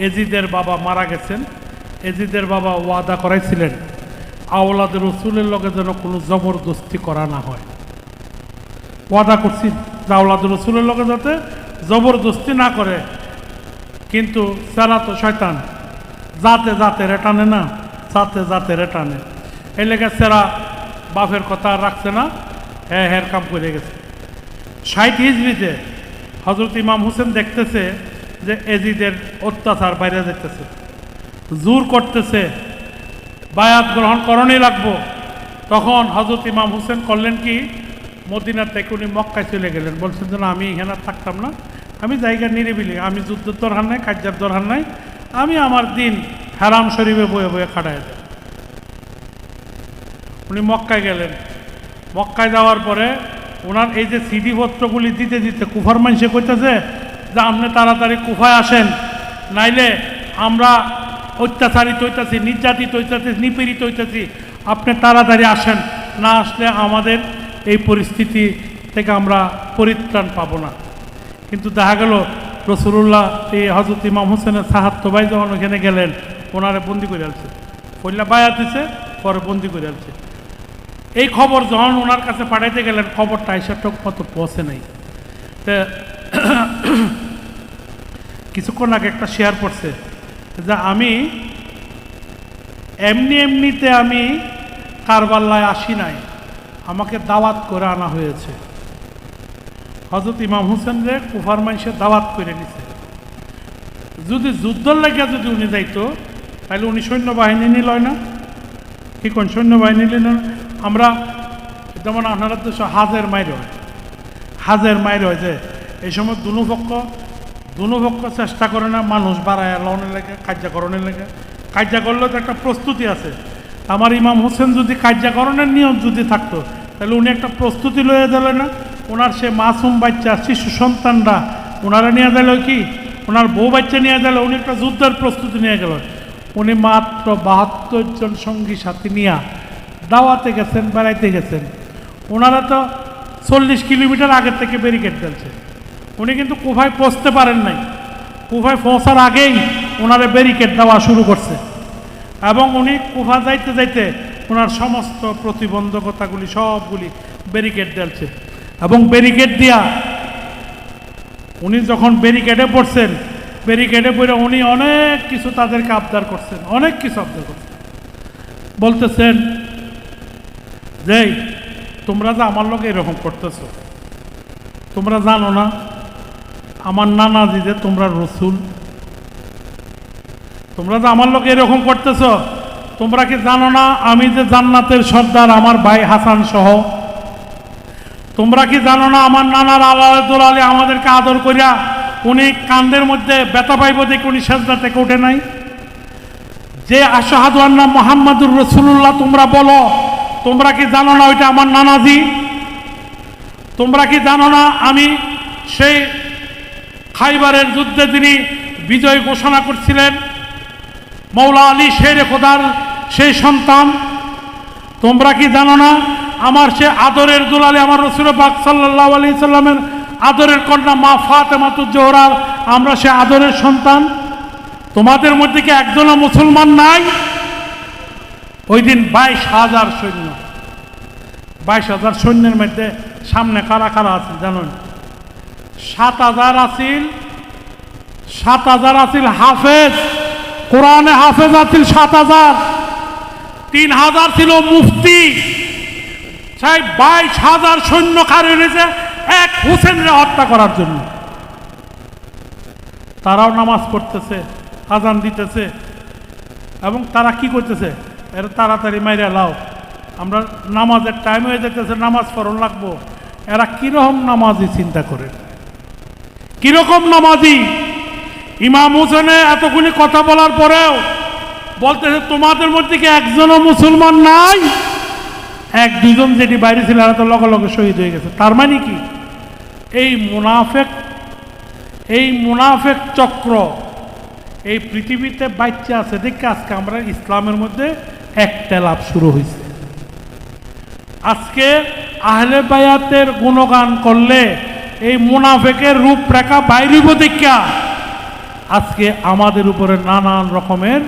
এজিদের বাবা মারা গেছেন, এজিদের বাবা ওয়াদা করাইছিলেন আওলাদের রসুলের লগে যেন কোনো জবরদস্তি করা না হয়। ওয়াদা করছি যে আওলাদের রসুলের লগে যাতে জবরদস্তি না করে। কিন্তু সেরা তো শয়তান, যাতে যাতে রেটানে না, যাতে যাতে রেটানে। এই লেগে সেরা বাপের কথা রাখছে না, হের কাম করে গেছে। 60 হিজরিতে হজরত ইমাম হুসেন দেখতেছে যে এজিদের অত্যাচার বাইরে যেতেছে, জোর করতেছে, বায়াত গ্রহণ করণই লাগবো। তখন হজরত ইমাম হুসেন করলেন কি, মদিনার থেকে উনি মক্কায় চলে গেলেন। বলছেন যে না, আমি এখানে থাকতাম না, আমি জায়গা নিরিবিলি, আমি যুদ্ধের দরকার নাই, কার্যের দরকার নাই, আমি আমার দিন হারাম শরীফে বয়ে বয়ে কাটাই দেয়। উনি মক্কায় গেলেন। মক্কায় যাওয়ার পরে ওনার এই যে সিডি পত্রগুলি দিতে দিতে কুফার মানুষে কইতেছে যে আপনি তাড়াতাড়ি কুফায় আসেন, নাইলে আমরা অত্যাচারিত হইতেছি, নির্যাতিত হইতেছি, নিপীড়িত হইতেছি, আপনি তাড়াতাড়ি আসেন, না আসলে আমাদের এই পরিস্থিতি থেকে আমরা পরিত্রাণ পাব না। কিন্তু দেখা গেল রসুল্লাহ এই হজরত ইমাম হোসেনের সাহাত্ত ভাই যখন ওখানে গেলেন, ওনারে বন্দি করে আনছে, পয়লা বায়াত দিছে, পরে বন্দি করে আনছে। এই খবর যখন ওনার কাছে পাঠাইতে গেলেন, খবরটা আইসা টোক মতো পৌঁছে নাই। কিছুক্ষণ আগে একটা শেয়ার করছে যে আমি এমনিতে আমি কারবাল্লায় আসি নাই, আমাকে দাওয়াত করে আনা হয়েছে। হযরত ইমাম হোসেন রে কুফার মানুষে দাওয়াত করে নিছে। যদি যুদ্ধর লেগে যদি উনি যাইতো তাহলে উনি সৈন্যবাহিনী নিলয় না, কি কোন সৈন্যবাহিনী নিল না? আমরা যেমন আপনারা তো হাজের মাইর হয়, হাজের মাইর হয় যে এই সময় দুপক্ষ চেষ্টা করে না মানুষ বাড়ায় লওয়ানোর লেগে, কার্যকরণের লেগে। কার্য করলেও তো একটা প্রস্তুতি আছে। আমার ইমাম হোসেন যদি কার্যকরণের নিয়ম যদি থাকতো তাহলে উনি একটা প্রস্তুতি লয়ে দিল না। ওনার সে মাসুম বাচ্চা শিশু সন্তানরা ওনারা নিয়ে দিল, কি ওনার বউ বাচ্চা নিয়ে দিল, উনি একটা যুদ্ধের প্রস্তুতি নিয়ে গেল। উনি মাত্র ৭২ জন সঙ্গী সাথী নিয়ে দাওয়াতে গেছেন, বেড়াইতে গেছেন। ওনারা তো ৪০ কিলোমিটার আগের থেকে ব্যারিকেড ফেলছে। উনি কিন্তু কুফায় পৌঁছতে পারেন নাই। কুফায় পৌঁছার আগেই ওনারা ব্যারিকেড দেওয়া শুরু করছে এবং উনি কুফা যাইতে যাইতে ওনার সমস্ত প্রতিবন্ধকতাগুলি সবগুলি ব্যারিকেড দিয়েছে এবং ব্যারিকেড দিয়া উনি যখন ব্যারিকেডে পড়ছেন, ব্যারিকেডে পড়ে উনি অনেক কিছু তাদেরকে আবদার করছেন, অনেক কিছু আবদার করছেন। বলতেছেন যে তোমরা যে আমার লোক এরকম করতেছ, তোমরা জানো না আমার নানাজি যে তোমরা রসুল, তোমরা যে আমার লোক এরকম করতেছ, তোমরা কি জানো না আমি যে জান্নাতের সর্দার আমার ভাই হাসান সহ? তোমরা কি জানো না আমার নানার আলাদুল আলী আমাদেরকে আদর করিয়া উনি কান্দের মধ্যে ব্যথা পাইব দেখে উনি সেজদা থেকে ওঠে নাই? যে আশহাদু আন্না মুহাম্মাদুর রাসূলুল্লাহ তোমরা বলো, তোমরা কি জানো না ওইটা আমার নানাজি? তোমরা কি জানো না আমি সেই খাইবারের যুদ্ধে যিনি বিজয় ঘোষণা করছিলেন মৌলা আলী শের খোদার সেই সন্তান? তোমরা কি জানো না আমার সে আদরের দুলালে আমার রাসূল পাক সাল্লাল্লাহু আলাইহি সাল্লামের আদরের কন্যা মা ফাতেমাতুজ জোহরা, আমরা সে আদরের সন্তান? তোমাদের মধ্যে কি একজনও মুসলমান নাই? ওই দিন ২২,০০০ সৈন্য, ২২,০০০ সৈন্যের মধ্যে সামনে কারা কারা আছে জানেন? ৭,০০০ আছিল হাফেজ, কোরআনে হাফেজ আছিল ৭,০০০, ৩,০০০ ছিল মুফতি। ২২,০০০ সৈন্য কার হয়েছে এক হুসেনরে হত্যা করার জন্য। তারাও নামাজ পড়তেছে, আজান দিতেছে এবং তারা কি করতেছে? এর তাড়াতাড়ি মাইরা লাও, আমরা নামাজের টাইম হয়ে যেতেছে, নামাজ পড়ন লাগবো। এরা কিরকম নামাজি চিন্তা করে, কিরকম নামাজি? ইমাম হোসেনে এতগুলি কথা বলার পরেও বলতেছে তোমাদের মধ্যে কি একজনও মুসলমান নাই? এক দুজন যেটি বাইরে ছিল এরা তো লগে লগে শহীদ হয়ে গেছে। তার মানে কি এই মুনাফেক চক্র এই পৃথিবীতে বাচ্চা আছে দেখে আজকে আমরা ইসলামের মধ্যে একটা লাভ শুরু হয়েছে। আজকে আহলে বায়াতের গুণগান করলে এই মুনাফেকের রূপরেখা বাইরিব দেখা আজকে আমাদের উপরে নানান রকমের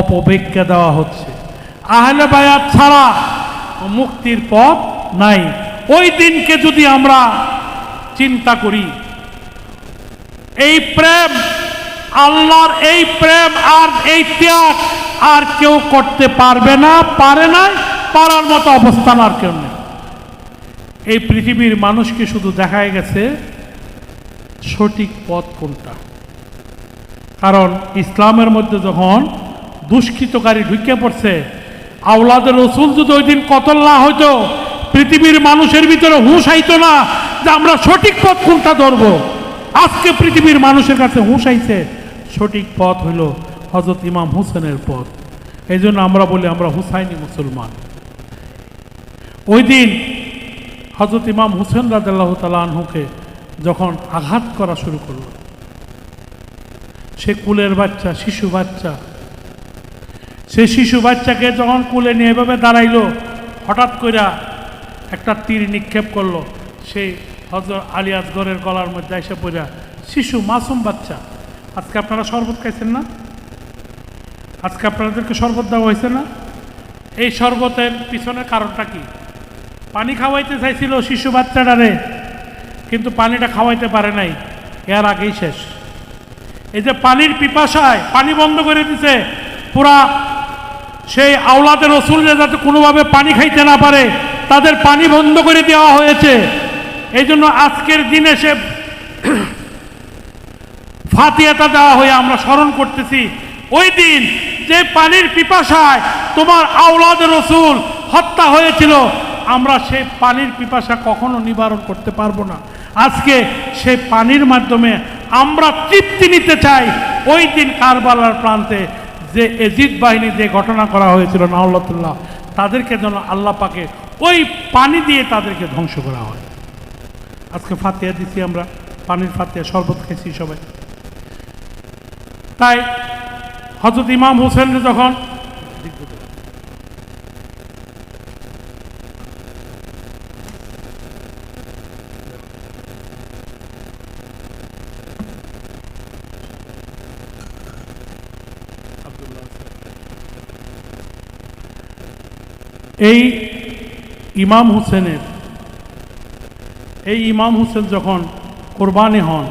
অপব্যাখ্যা দেওয়া হচ্ছে। আহলে বায়াত ছাড়া মুক্তির পথ নাই। ওই দিনকে যদি আমরা চিন্তা করি, এই প্রেম, আল্লাহর এই প্রেম আর এই ত্যাগ আর কেউ করতে পারবে না, পারে না, পারার মতো অবস্থান আর কেউ নেই। এই পৃথিবীর মানুষকে শুধু দেখায় গেছে সঠিক পথ কোনটা। কারণ ইসলামের মধ্যে যখন দুষ্কৃতকারী ঢুকে পড়ছে, আওলাদের রসুল যদি ওই দিন কতল না হইতো, পৃথিবীর মানুষের ভিতরে হুঁশ আইতো না যে আমরা সঠিক পথ কোনটা ধরবো। আজকে পৃথিবীর মানুষের কাছে হুঁশ আইছে, সঠিক পথ হইল হযরত ইমাম হোসেনের পথ। এই জন্য আমরা বলি আমরা হুসাইনি মুসলমান। ওই দিন হযরত ইমাম হোসেন রাদিয়াল্লাহু তাআলা আনহুকে যখন আঘাত করা শুরু করলো, সে কুলের বাচ্চা, শিশু বাচ্চা, সে শিশু বাচ্চাকে যখন কুলে নিয়ে এভাবে দাঁড়াইলো, হঠাৎ করে একটা তীর নিক্ষেপ করলো, সেই হযরত আলী আসগরের গলার মধ্যে এসে পড়া। শিশু মাসুম বাচ্চা। আজকে আপনারা শরবত খাইছেন না? আজকে আপনাদেরকে শরবত দেওয়া হয়েছে না? এই শরবতের পিছনে কারণটা কি? পানি খাওয়াইতে চাইছিল শিশু বাচ্চাটারে, কিন্তু পানিটা খাওয়াইতে পারে নাই, এর আগেই শেষ। এই যে পানির পিপাসায় পানি বন্ধ করে দিছে, পুরা সেই আওলাদের রসুলরা যাতে কোনোভাবে পানি খাইতে না পারে তাদের পানি বন্ধ করে দেওয়া হয়েছে। এই জন্য আজকের দিনে সে ফাতিহাটা দেওয়া হয়ে আমরা স্মরণ করতেছি ওই দিন যে পানির পিপাসায় তোমার আওলাদে রসুল হত্যা হয়েছিল, আমরা সেই পানির পিপাসা কখনো নিবারণ করতে পারবো না। আজকে সেই পানির মাধ্যমে আমরা তৃপ্তি নিতে চাই ওই দিন কারবালার প্রান্তে যে এজিদ বাহিনী যে ঘটনা করা হয়েছিল নাউল্লাতুল্লাহ, তাদেরকে যেন আল্লাহ পাকে ওই পানি দিয়ে তাদেরকে ধ্বংস করা হয়। আজকে ফাতিহা দিচ্ছি আমরা, পানির ফাতিহা, শরবত খেয়েছি সবাই। তাই হযরত ইমাম হোসেন যখন এই ইমাম হোসেন যখন কোরবানি হন,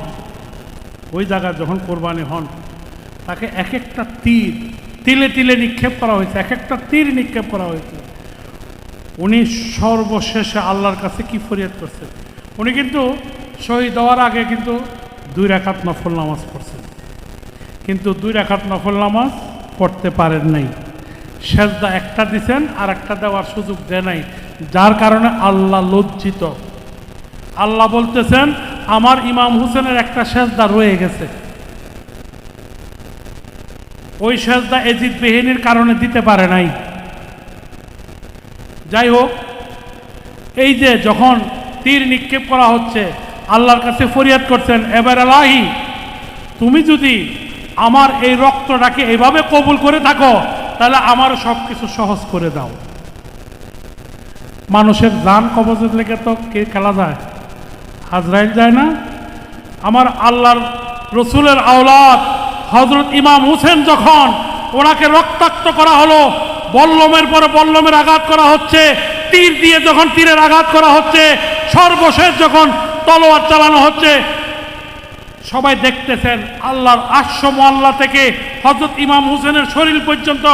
ওই জায়গায় যখন কোরবানি হন, তাকে এক একটা তীর তিলে তিলে নিক্ষেপ করা হয়েছে, এক একটা তীর নিক্ষেপ করা হয়েছে। উনি সর্বশেষে আল্লাহর কাছে কি ফরিয়াদ করছেন? উনি কিন্তু শহীদ হওয়ার আগে কিন্তু 2 রাকাত নফল নামাজ পড়ছেন, কিন্তু 2 রাকাত নফল নামাজ পড়তে পারেন নাই। সেজদা একটা দিছেন, আর একটা দেওয়ার সুযোগ দেয় নাই, যার কারণে আল্লাহ লজ্জিত। আল্লাহ বলতেছেন আমার ইমাম হোসেনের একটা সেজদা রয়ে গেছে, ওই সেজদা এজিদ বাহিনীর কারণে দিতে পারে নাই। যাই হোক, এই যে যখন তীর নিক্ষেপ করা হচ্ছে, আল্লাহর কাছে ফরিয়াদ করছেন, এবার এলাহি তুমি যদি আমার এই রক্তটাকে এভাবে কবুল করে থাকো, তাহলে আমার সব কিছু সহজ করে দাও। মানুষের জান কবজের লেগে তো কে খেলা যায়? আজরাইল যায় না? আমার আল্লাহর রসুলের আওলাদ হযরত ইমাম হোসেন যখন ওনাকে রক্তাক্ত করা হলো, বল্লমের পরে বল্লমের আঘাত করা হচ্ছে, তীর দিয়ে যখন তীরের আঘাত করা হচ্ছে, সর্বশেষ যখন তলোয়ার চালানো হচ্ছে, সবাই দেখতেছেন আল্লাহর আরশ মোয়াল্লা থেকে হযরত ইমাম হোসেনের শরীর পর্যন্ত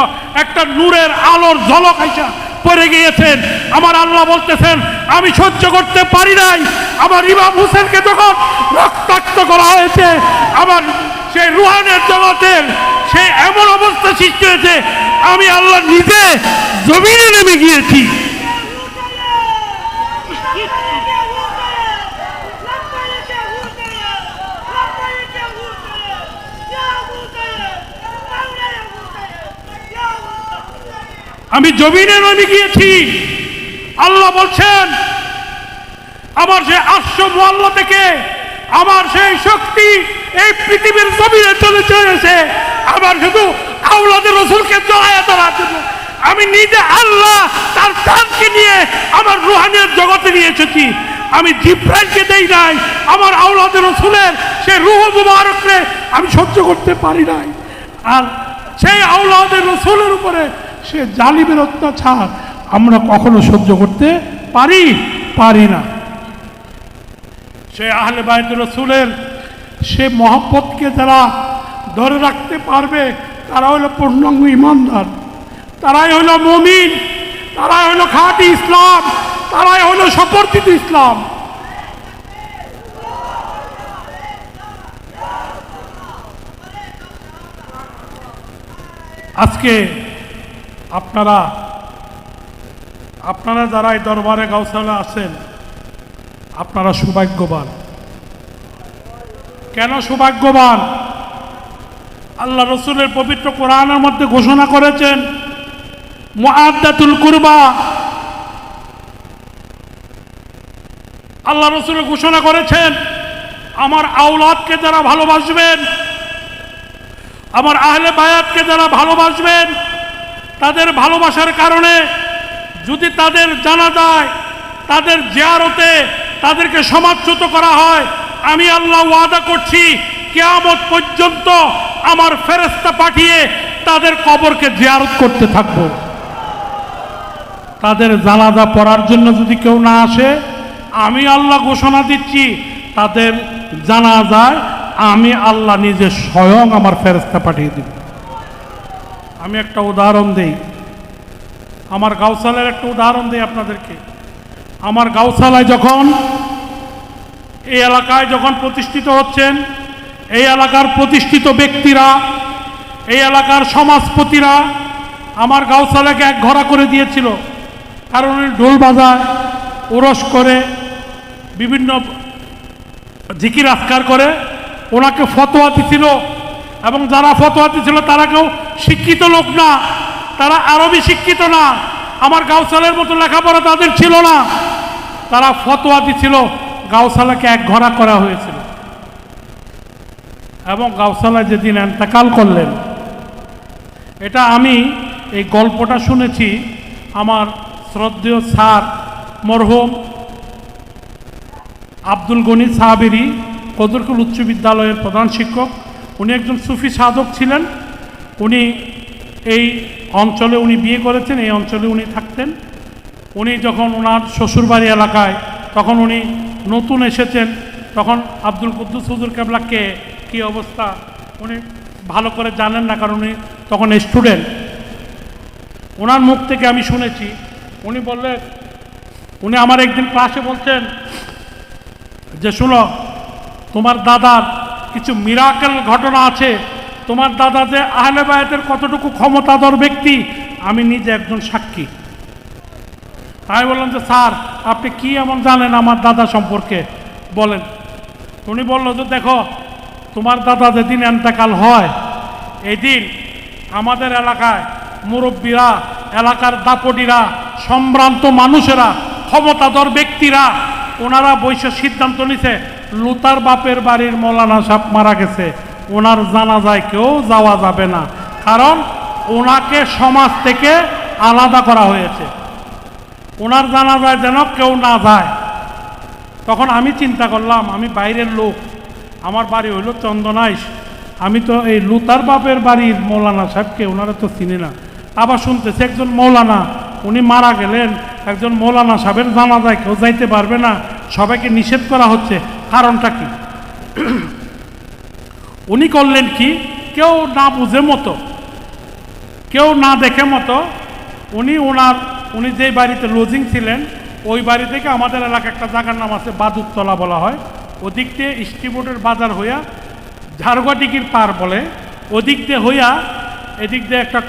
একটা নূরের আলোর ঝলক আইসা পড়ে গিয়েছেন। আমার আল্লাহ বলতেছেন আমি সহ্য করতে পারি নাই, আমার ইমাম হোসেনকে যখন রক্তাক্ত করা হয়েছে, আমার সেই রুহানের জগতের সেই এমন অবস্থা সৃষ্টি হয়েছে, আমি আল্লাহ নিজে জমিনে নেমে গিয়েছি। আমি জমিনে নেমে গিয়েছি। আল্লাহ বলছেন আমার সেই আরশ মোয়াল্লা থেকে আমার সেই শক্তি এই পৃথিবীর জমিনে চলে চলেছে, আমার শুধু আওলাদে রসুলকে জড়ায় ধরার জন্য। আমি নিজে আল্লাহ তার প্রাণকে নিয়ে আমার রুহানিয়ত জগতে নিয়ে এসেছি। আমি জিব্রাইলকে দেই নাই, আমার আওলাদে রসুলের সেই রূহ মুবারককে আমি সহ্য করতে পারি নাই। আর সেই আওলাদে রসুলের উপরে সে জালিমের অত্যাচার আমরা কখনো সহ্য করতে পারি না। সে আহলে বাইত রসুলের সে মহব্বতকে যারা ধরে রাখতে পারবে, তারা হলো পূর্ণাঙ্গ ইমানদার, তারাই হলো মুমিন, তারাই হলো খাঁটি ইসলাম, তারাই হলো সমর্থিত ইসলাম। আজকে আপনারা যারা এই দরবারে গাউসালে আছেন, আপনারা সৌভাগ্যবান। কেন সৌভাগ্যবান? আল্লাহ রসুলের পবিত্র কোরআনের মধ্যে ঘোষণা করেছেন মুআদ্দাতুল কুরবা। আল্লাহ রসুল ঘোষণা করেছেন আমার আওলাদকে যারা ভালোবাসবেন, আমার আহলে বায়াতকে যারা ভালোবাসবেন, তাদের ভালোবাসার কারণে যদি তাদের জানা যায়, তাদের জিয়ারতে তাদেরকে সমাদচ্যুত করা হয়, আমি আল্লাহ ওয়াদা করছি কিয়ামত পর্যন্ত আমার ফেরেশতা পাঠিয়ে তাদের কবরকে জিয়ারত করতে থাকব। তাদের জানাজা পড়ার জন্য যদি কেউ না আসে, আমি আল্লাহ ঘোষণা দিচ্ছি তাদের জানাজায় আমি আল্লাহ নিজে স্বয়ং আমার ফেরেশতা পাঠিয়ে দিব। আমি একটা উদাহরণ দেই, আমার গাউসালের একটা উদাহরণ দেই আপনাদেরকে। আমার গাউসালায় যখন এই এলাকায় যখন প্রতিষ্ঠিত হচ্ছেন, এই এলাকার প্রতিষ্ঠিত ব্যক্তিরা, এই এলাকার সমাজপতিরা আমার গাউসালাকে এক ঘোড়া করে দিয়েছিল। কারণ উনি ঢোল বাজায়, ওরস করে, বিভিন্ন জিকির আজকার করে ওনাকে ফতোয়া দিছিল। এবং যারা ফতোয়া দিছিল তারা কেউ শিক্ষিত লোক না, তারা আরবি শিক্ষিত না, আমার গাউসালের মতো লেখাপড়া তাদের ছিল না। তারা ফতোয়া দিছিল, গাউসালাকে এক ঘোড়া করা হয়েছিল। এবং গাউসালা যেদিন ইন্তেকাল করলেন, এটা আমি এই গল্পটা শুনেছি আমার শ্রদ্ধেয় স্যার মরহুম আব্দুল গনি সাহাবেরি, কদরকুল উচ্চ বিদ্যালয়ের প্রধান শিক্ষক। উনি একজন সুফি সাধক ছিলেন। উনি এই অঞ্চলে উনি বিয়ে করেছেন, এই অঞ্চলে উনি থাকতেন। উনি যখন ওনার শ্বশুরবাড়ি এলাকায়, তখন উনি নতুন এসেছেন, তখন আব্দুল কুদ্দুস হুজুর কেবলাকে কী অবস্থা উনি ভালো করে জানেন না, কারণ উনি তখন স্টুডেন্ট। ওনার মুখ থেকে আমি শুনেছি, উনি বললেন, উনি আমার একদিন ক্লাসে বলছেন যে শুনো, তোমার দাদার কিছু মিরাকেল ঘটনা আছে। তোমার দাদা যে আহলে বায়াতের কতটুকু ক্ষমতাধর ব্যক্তি, আমি নিজে একজন সাক্ষী। আমি বললাম যে স্যার, আপনি কি এমন জানেন আমার দাদা সম্পর্কে, বলেন। উনি বলল যে দেখো, তোমার দাদা যেদিন ইন্তেকাল হয়, এই দিন আমাদের এলাকায় মুরব্বীরা, এলাকার দাপটিরা, সম্ভ্রান্ত মানুষেরা, ক্ষমতাধর ব্যক্তিরা, ওনারা বৈশ্য সিদ্ধান্ত নিছে লুতার বাপের বাড়ির মৌলানা সাহেব মারা গেছে, ওনার জানাজায় কেউ যাওয়া যাবে না, কারণ ওনাকে সমাজ থেকে আলাদা করা হয়েছে, ওনার জানাজায় যেন কেউ না যায়। তখন আমি চিন্তা করলাম, আমি বাইরের লোক, আমার বাড়ি হইল চন্দনাইশ, আমি তো এই লুতার বাপের বাড়ির মৌলানা সাহেবকে ওনারা তো চিনি না। আবার শুনতেছে একজন মৌলানা, উনি মারা গেলেন, একজন মৌলানা সাহেবের জানাজায় কেউ যাইতে পারবে না, সবাইকে নিষেধ করা হচ্ছে, কারণটা কি? উনি করলেন কি, কেউ না বুঝে মতো, কেউ না দেখে মতো, উনি যেই বাড়িতে লজিং ছিলেন, ওই বাড়ি থেকে আমাদের এলাকায় একটা জায়গার নাম আছে বাদুরতলা বলা হয়, ওদিক দিয়ে স্টিবোর্ডের বাজার হইয়া ঝাড়ুয়াটিকির পার বলে, ওদিক দিয়ে হইয়া এদিক দিয়ে একটা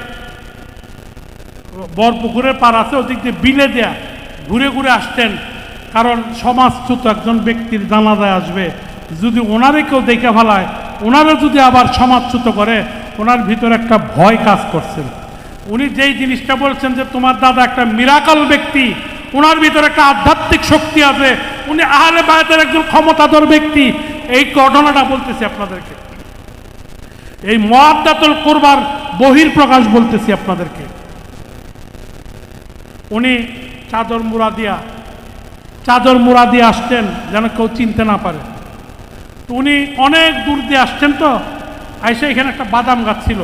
বরপুকুরের পার আছে, ওদিক দিয়ে বিলে দেয়া ঘুরে ঘুরে আসতেন। কারণ সমাজচ্যুত একজন ব্যক্তির জানাজায় আসবে, যদি ওনারে কেউ দেখে ফেলায়, ওনারা যদি আবার সমাজচ্যুত করে, ওনার ভিতরে একটা ভয় কাজ করছেন। উনি যেই জিনিসটা বলছেন যে তোমার দাদা একটা মিরাকল ব্যক্তি, ওনার ভিতরে একটা আধ্যাত্মিক শক্তি আছে, উনি আহলে বায়াতের একজন ক্ষমতাধর ব্যক্তি, এই ঘটনাটা বলতেছি আপনাদেরকে, এই মুআদ্দাতুল কুরবার বহির প্রকাশ বলতেছি আপনাদেরকে। উনি চাদর মুড়া দিয়ে আসতেন যেন কেউ চিনতে না পারে। তো উনি অনেক দূর দিয়ে আসতেন, তো আইসা এখানে একটা বাদাম গাছ ছিল।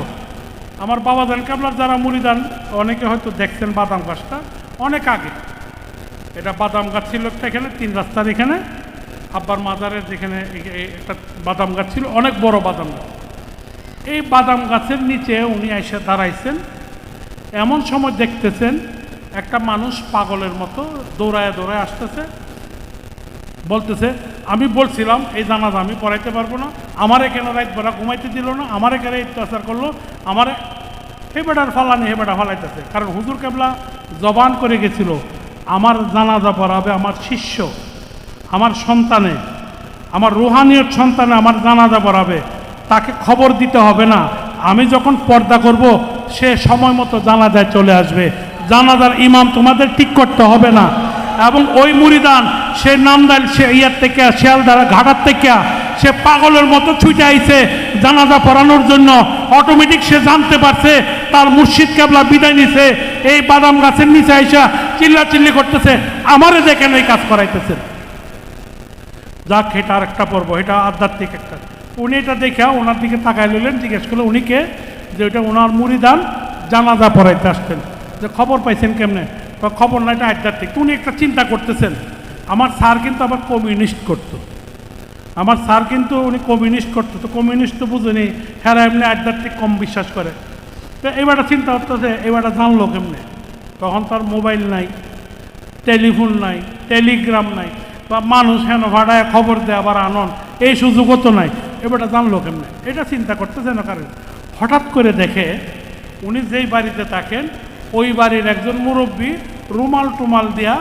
আমার বাবা জান কেবলার যারা মুরিদান অনেকে হয়তো দেখছেন বাদাম গাছটা, অনেক আগে এটা বাদাম গাছ ছিল একটা, এখানে 3 রাস্তার এখানে আব্বার মাজারের যেখানে একটা বাদাম গাছ ছিল, অনেক বড় বাদাম গাছ। এই বাদাম গাছের নিচে উনি এসে দাঁড়াইছেন। এমন সময় দেখতেছেন একটা মানুষ পাগলের মতো দৌড়ায় আসতেছে, বলতেছে আমি বলছিলাম এই জানাজা আমি পড়াইতে পারবো না, আমার এখানে রাত বেড়া ঘুমাইতে দিল না, আমার এখানে অত্যাচার করলো, আমার হে বেটার ফালানি হে বেটা ফালাইতেছে। কারণ হুজুর কেবলা জবান করে গেছিল, আমার জানাজা পড়াবে আমার শিষ্য, আমার সন্তানে, আমার রুহানিয়ত সন্তানে আমার জানাজা পড়াবে, তাকে খবর দিতে হবে না, আমি যখন পর্দা করব সে সময় মতো জানাজায় চলে আসবে, জানাজার ইমাম তোমাদের ঠিক করতে হবে না। এবং ওই মুরিদান সে নামদাল সে ইয়ার থেকে শিয়ালদারা ঘাটার থেকে সে পাগলের মতো ছুটে আইছে জানাজা পড়ানোর জন্য। অটোমেটিক সে জানতে পারছে তার মুর্শিদ কেবলা বিদায় নিছে, এই বাদাম গাছের নিচে আইসা চিল্লাচিল্লি করতেছে, আমারে দেখেন এই কাজ করাইতেছে। যাক, এটা আর একটা পর্ব, এটা আধ্যাত্মিক একটা। উনি এটা দেখে ওনার দিকে তাকায় লইলেন, জিজ্ঞেস করলো উনিকে যে ওইটা ওনার মুরিদান জানাজা পড়াইতে আসতেন, যে খবর পাইছেন কেমনে? খবর না, এটা আধ্যাত্মিক। উনি একটা চিন্তা করতেছেন, আমার স্যার কিন্তু আবার কমিউনিস্ট করতো, আমার স্যার কিন্তু উনি কমিউনিস্ট করতো, তো কমিউনিস্ট তো বুঝেনি, হ্যাঁ এমনি আধ্যাত্মিক কম বিশ্বাস করে। তো এবারটা চিন্তা করতেছে এবারটা জানলো কেমনে? তখন তার মোবাইল নাই, টেলিফোন নাই, টেলিগ্রাম নাই, বা মানুষ হেন ভাড়ায় খবর দেয় আবার আনন, এই সুযোগও তো নাই। এবারটা জানলো কেমনে, এটা চিন্তা করতেছে না কারণ হঠাৎ করে দেখে উনি যেই বাড়িতে থাকেন ওই বাড়ির একজন মুরব্বী রুমাল টুমাল দিয়া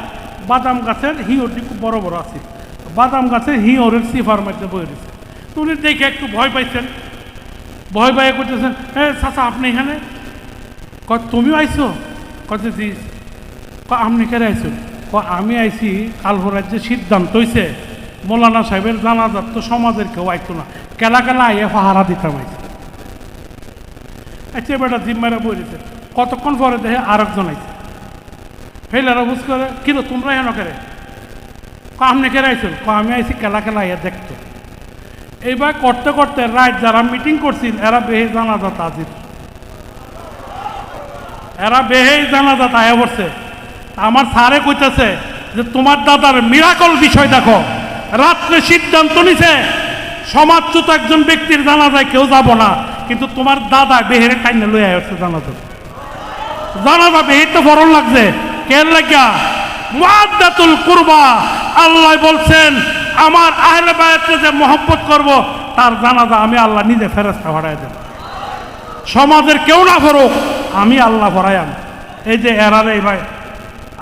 বাদাম গাছের হিওরটি খুব বড় বড় আছে, বাদাম গাছের হিওরের সিফার মধ্যে বয়ে দিচ্ছে। তো উনি দেখে একটু ভয় পাইছেন, ভয় পাইয়ে করতেছেন, হ্যাঁ চাচা আপনি এখানে? তুমিও আইছো? কতে দিস আপনি কেড়ে আইসো? আমি আইছি কালভো রাজ্যে সিদ্ধান্ত হয়েছে মৌলানা সাহেবের জানাজার তো সমাজের কেউ আইতো না, কেলা কেলা আইয়া পাহারা দিতাম আইছে। আচ্ছা এবারটা জিম্মারা বই দিছে। কতক্ষণ পরে দেখে আরেকজন আইছে, ফেলারা বুঝ করে কিলো তোমরা হেন কেড়ে? আপনি কেড়ে আইছো? আমি আইছি কেলা কেলা আইয়া দেখতো। এইবার করতে করতে রাত যারা মিটিং করছিল এরা বেহে জানাজা তাজির, এরা বেহেই জানাজা আয়া পড়ছে। আমার স্যারে কইতেছে যে তোমার দাদার মিরাকল বিষয় দেখো, রাত্রে সিদ্ধান্ত নিছে সমাজচ্যুত একজন ব্যক্তির জানাজায় কেউ যাব না, কিন্তু তোমার দাদা বেহেরে টাইনে লইয়া আসছে জানাজা। জানাজা বেহের তো ফরন লাগছে কেন লাগা? মুআদ্দাতুল কুরবা। আল্লাহ বলছেন আমার আহলে বায়াতকে যে মহব্বত করব তার জানাজা আমি আল্লাহ নিজে ফেরেশতা পাঠায় দেব। সমাজের কেউ না করুক, আমি আল্লাহ ভরায়াম। এই যে এরারে ভাই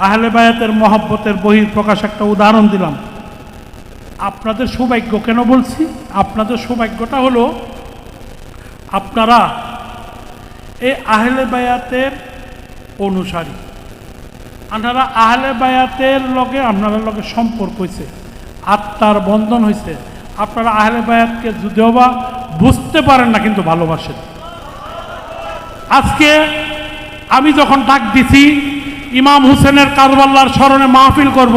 আহলে বায়াতের মহব্বতের বহির প্রকাশ একটা উদাহরণ দিলাম। আপনাদের সৌভাগ্য কেন বলছি? আপনাদের সৌভাগ্যটা হলো আপনারা এই আহলে বায়াতের অনুসারী, আপনারা আহলে বায়াতের লগে আপনাদের লগে সম্পর্ক হয়েছে, আত্মার বন্ধন হয়েছে। আপনারা আহলে বায়াতকে যদিও বা বুঝতে পারেন না কিন্তু ভালোবাসেন। আজকে আমি যখন ডাক দিছি ইমাম হুসেনের কারবালার স্মরণে মাহফিল করব,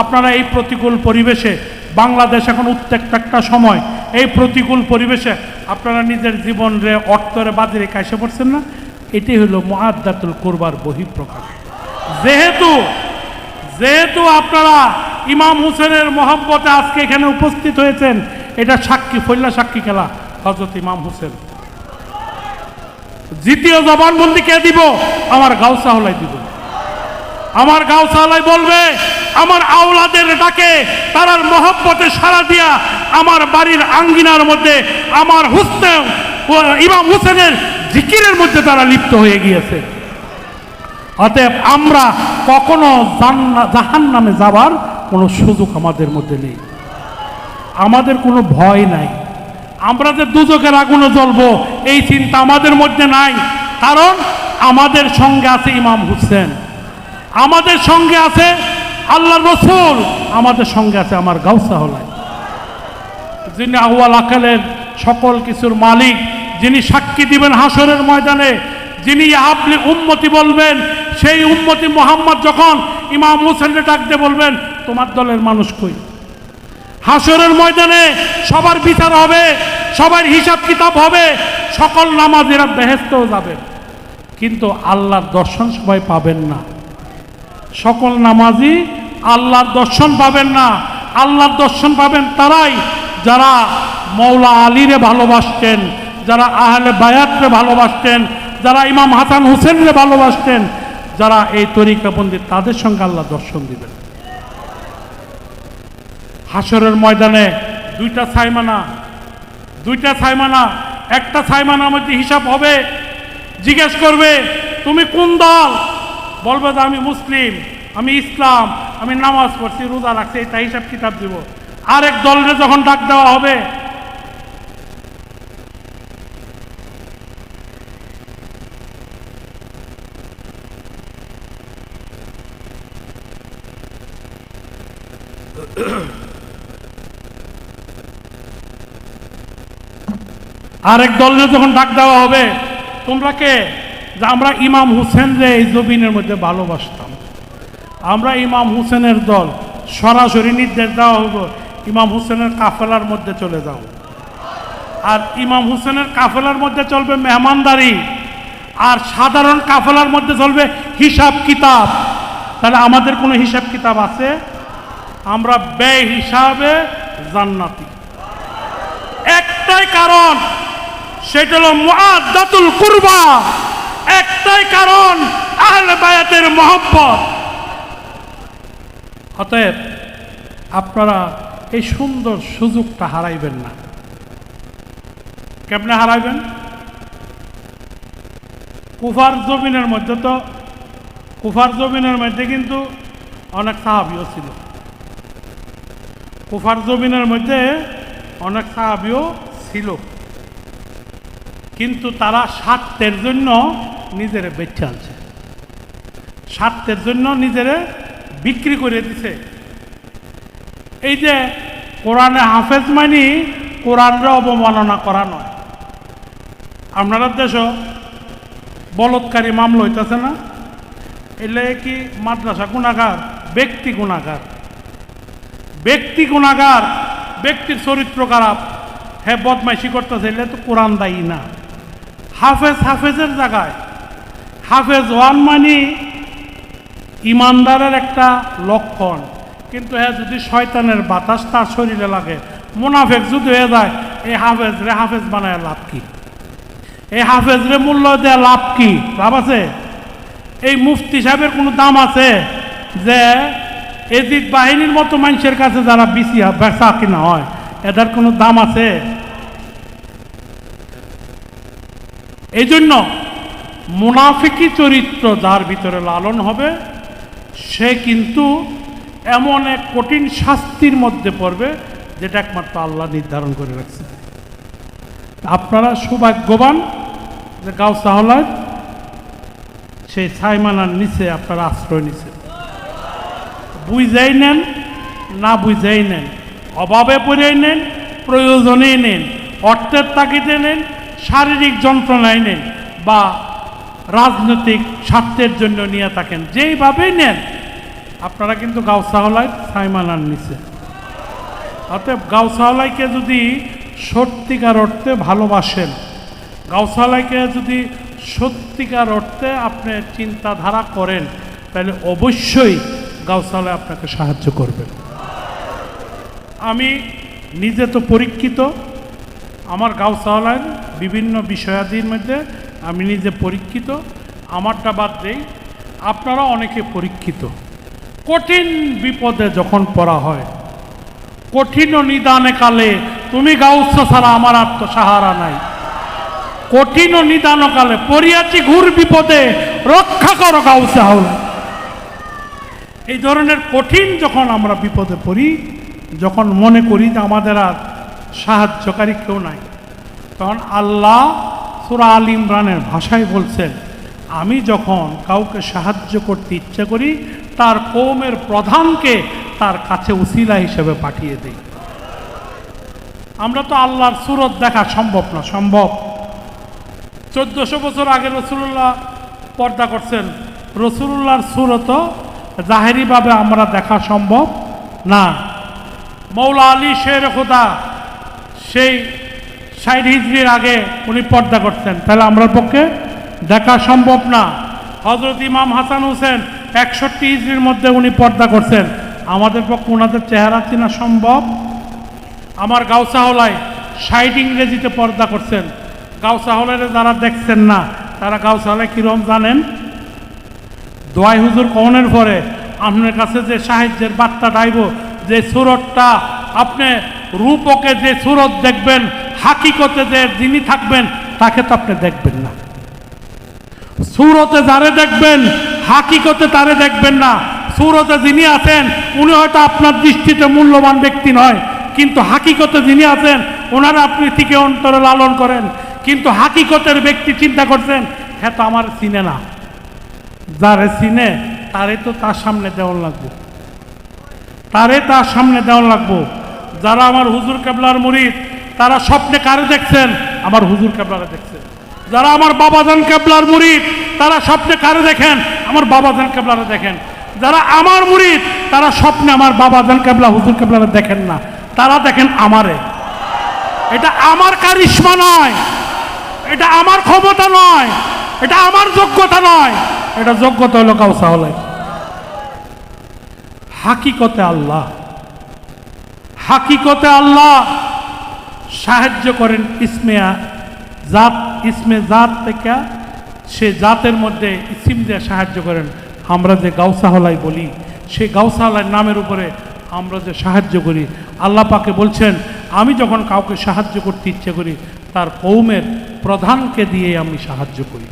আপনারা এই প্রতিকূল পরিবেশে, বাংলাদেশ এখন উত্তেক্ত একটা সময়, এই প্রতিকূল পরিবেশে আপনারা নিজের জীবনরে অর্থরে বাজি রেখে এসে পড়ছেন না, এটি হলো মুআদ্দাতুল কুরবার বহিঃপ্রকাশ। যেহেতু আপনারা ইমাম হুসেনের মহব্বতে আজকে এখানে উপস্থিত হয়েছেন, এটা সাক্ষী ফল্লা সাক্ষী খেলা হযরত ইমাম হুসেন। দ্বিতীয় জবানবন্দি কে দিব? আমার গাউসা হলাই দিব। আমার গাউসা হলাই বলবে আমার আওলাদের ডাকে তারার মহব্বতে সাড়া দিয়া আমার বাড়ির আঙ্গিনার মধ্যে আমার হুসেন ইমাম হুসেনের জিকিরের মধ্যে তারা লিপ্ত হয়ে গিয়েছে। অতএব আমরা কখনো জাহান্নামে যাবার কোনো সুযোগ আমাদের মধ্যে নেই, আমাদের কোনো ভয় নাই। আমরা যে দুজকের আগুনে জ্বলবো এই চিন্তা আমাদের মধ্যে নাই, কারণ আমাদের সঙ্গে আছে ইমাম হুসেন, আমাদের সঙ্গে আছে আল্লাহর রাসূল, আমাদের সঙ্গে আছে আমার গাউসা হলাই, যিনি আউয়াল আকালের সকল কিছুর মালিক, যিনি সাক্ষী দিবেন হাসরের ময়দানে, যিনি আপনি উম্মতি বলবেন। সেই উম্মতি মুহাম্মদ যখন ইমাম হুসেনকে ডাক দিয়ে বলবেন তোমার দলের মানুষ কই? হাসরের ময়দানে সবার বিচার হবে, সবার হিসাব কিতাব হবে, সকল নামাজীরা বেহেশতেও যাবেন, কিন্তু আল্লাহর দর্শন সবাই পাবেন না। সকল নামাজি আল্লাহর দর্শন পাবেন না। আল্লাহর দর্শন পাবেন তারাই যারা মৌলা আলীরে ভালোবাসতেন, যারা আহলে বায়াতরে ভালোবাসতেন, যারা ইমাম হাসান হুসেনরে ভালোবাসতেন, যারা এই তরিকাবন্দি, তাদের সঙ্গে আল্লাহ দর্শন দিবেন। হাসরের ময়দানে দুইটা ছাইমানা, একটা ছাইমানার মধ্যে হিসাব হবে, জিজ্ঞেস করবে তুমি কোন দল? বলবে যে আমি মুসলিম, আমি ইসলাম, আমি নামাজ পড়ছি, রোজা রাখছি, এটা হিসাব কিতাব দিব। আরেক দলের যখন ডাক দেওয়া হবে, তোমরা কে? যে আমরা ইমাম হুসেনরে এই জমিনের মধ্যে ভালোবাসতাম, আমরা ইমাম হুসেনের দল। সরাসরি নির্দেশ দেওয়া হলো ইমাম হুসেনের কাফেলার মধ্যে চলে যাও। আর ইমাম হুসেনের কাফেলার মধ্যে চলবে মেহমানদারি, আর সাধারণ কাফেলার মধ্যে চলবে হিসাব কিতাব। তাহলে আমাদের কোনো হিসাব কিতাব আছে? আমরা ব্যয় হিসাবে জান্নাতি। একটাই কারণ, সেটা হলো মুআদ্দাতুল কুরবা। একটাই কারণ, আহলে বায়াতের মহব্বত। অতএব আপনারা এই সুন্দর সুযোগটা হারাইবেন না। কেমনে হারাইবেন? কুফার জমিনের মধ্যে তো কুফার জমিনের মধ্যে কিন্তু অনেক সাহাবিও ছিল। কুফার জমিনের মধ্যে অনেক সাহাবিও ছিল, কিন্তু তারা স্বার্থের জন্য নিজেরে বেঁচে আনছে, স্বার্থের জন্য নিজেরে বিক্রি করে দিছে। এই যে কোরআনে হাফেজ মানি কোরআনরে অবমাননা করা নয়। আপনারা দেশ বলৎকারী মামলা হইতেছে না, এলে কি মাদ্রাসা গুণাগার? ব্যক্তি গুণাগার, ব্যক্তি গুণাগার, ব্যক্তির চরিত্র খারাপ, হ্যাঁ বদমাইশি করতেছে, এলে তো কোরআন দায়ী না। হাফেজ হাফেজের জায়গায়, হাফেজ ওয়ান মানি ইমানদারের একটা লক্ষণ, কিন্তু হ্যাঁ যদি শয়তানের বাতাস তার শরীরে লাগে, মুনাফেক যদি হয়ে যায়, এই হাফেজ রে হাফেজ বানায় লাভ কি? এই হাফেজ রে মূল্য দেওয়া লাভ কি? লাভ আছে? এই মুফতি সাহেবের কোনো দাম আছে যে এজিদ বাহিনীর মতো মানুষের কাছে যারা বেচা কিনা হয়, এদের কোনো দাম আছে? এই জন্য মুনাফিকি চরিত্র যার ভিতরে লালন হবে, সে কিন্তু এমন এক কঠিন শাস্তির মধ্যে পড়বে যেটা একমাত্র আল্লাহ নির্ধারণ করে রাখছে। আপনারা সৌভাগ্যবান যে গাউসা হলায় সেই ছাইমানার নিচে আপনারা আশ্রয় নিছে। বুঝেই নেন না বুঝেই নেন, অভাবে পড়েই নেন, প্রয়োজনেই নেন, অর্থের তাগিদে নেন, শারীরিক যন্ত্রণায় নেন, বা রাজনৈতিক স্বার্থের জন্য নিয়ে থাকেন, যেইভাবেই নেন, আপনারা কিন্তু গাউসা হলায় ছাইমানার নিচে। অতএব গাউসা হলাইকে যদি সত্যিকার অর্থে ভালোবাসেন, গাউসা হলাইকে যদি সত্যিকার অর্থে আপনি চিন্তাধারা করেন, তাহলে অবশ্যই গাউসা হলাই আপনাকে সাহায্য করবেন। আমি নিজে তো পরীক্ষিত, আমার গাউসা হলাইয়ের বিভিন্ন বিষয়াদির মধ্যে আমি নিজে পরীক্ষিত, আমারটা বাদ দেই, আপনারা অনেকে পরীক্ষিত। কঠিন বিপদে যখন পড়া হয়, কঠিন নিদানে কালে তুমি গাউসা ছাড়া আমার আত্মসাহারা নাই, কঠিন নিদান কালে পড়িয়াছি ঘুর বিপদে রক্ষা করো গাউসা হলাই। এই ধরনের কঠিন যখন আমরা বিপদে পড়ি, যখন মনে করি যে আমাদের আর সাহায্যকারী কেউ নাই, তখন আল্লাহ সূরা আল ইমরানের ভাষায় বলছেন, আমি যখন কাউকে সাহায্য করতে ইচ্ছা করি, তার কওমের প্রধানকে তার কাছে উসিলা হিসেবে পাঠিয়ে দেই। আমরা তো আল্লাহর সুরত দেখা সম্ভব না, সম্ভব? 1400 বছর আগে রসুল্লাহ পর্দা করছেন, রসুল্লাহর সুরতও জাহেরিভাবে আমরা দেখা সম্ভব না। মৌলা আলী শের খোদা সেই 60 হিজরির আগে উনি পর্দা করছেন, তাহলে আমরা পক্ষে দেখা সম্ভব না। হজরত ইমাম হাসান হোসেন 61 হিজরির মধ্যে উনি পর্দা করছেন, আমাদের পক্ষে ওনাদের চেহারা চেনা সম্ভব? আমার গাউসা হলায় 60 ইংরেজিতে পর্দা করছেন। গাউসা হলায় যারা দেখছেন না, তারা গাউসা হলায় কীরকম জানেন? দোয়াই হুজুর কওনের পরে আপনার কাছে যে সাহায্যের বার্তা ডাইব, যে সুরতটা আপনি রূপকে যে সুরত দেখবেন, হাকিকতে যে যিনি থাকবেন তাকে তো আপনি দেখবেন না। সুরতে যারে দেখবেন, হাকিকতে তারে দেখবেন না। সুরতে যিনি আছেন উনি হয়তো আপনার দৃষ্টিতে মূল্যবান ব্যক্তি নয়, কিন্তু হাকিকতে যিনি আছেন ওনারা আপনি থেকে অন্তরে লালন করেন, কিন্তু হাকিকতের ব্যক্তি চিন্তা করছেন, হ্যাঁ তো আমার চিনে না। যারে চিনে তারে তো তার সামনে দেওয়ান লাগবো, তারে তার সামনে দেওয়ান লাগবো। যারা আমার হুজুর কেবলার মুরিদ, তারা স্বপ্নে কারে দেখছেন? আমার হুজুর কেবলারে দেখছেন। যারা আমার বাবাজান কেবলার মুরিদ, তারা স্বপ্নে কারে দেখেন? আমার বাবাজান কেবলারে দেখেন। যারা আমার মুরিদ, তারা স্বপ্নে আমার বাবাজান কেবলা হুজুর কেবলারে দেখেন না, তারা দেখেন আমারে। এটা আমার কারিশমা নয়, এটা আমার ক্ষমতা নয়, এটা আমার যোগ্যতা নয়, এটা যোগ্যতা হলো গাউসা হলাই। হাকিকতে আল্লাহ, হাকিকতে আল্লাহ সাহায্য করেন ইসমে জাত, ইসমে জাত থেকে সে জাতের মধ্যে ইসিম দিয়ে সাহায্য করেন। আমরা যে গাউসা হলাই বলি, সেই গাউসা হলাই নামের উপরে আমরা যে সাহায্য করি, আল্লাহ পাকে বলছেন আমি যখন কাউকে সাহায্য করতে ইচ্ছে করি তার কৌমের প্রধানকে দিয়ে আমি সাহায্য করি।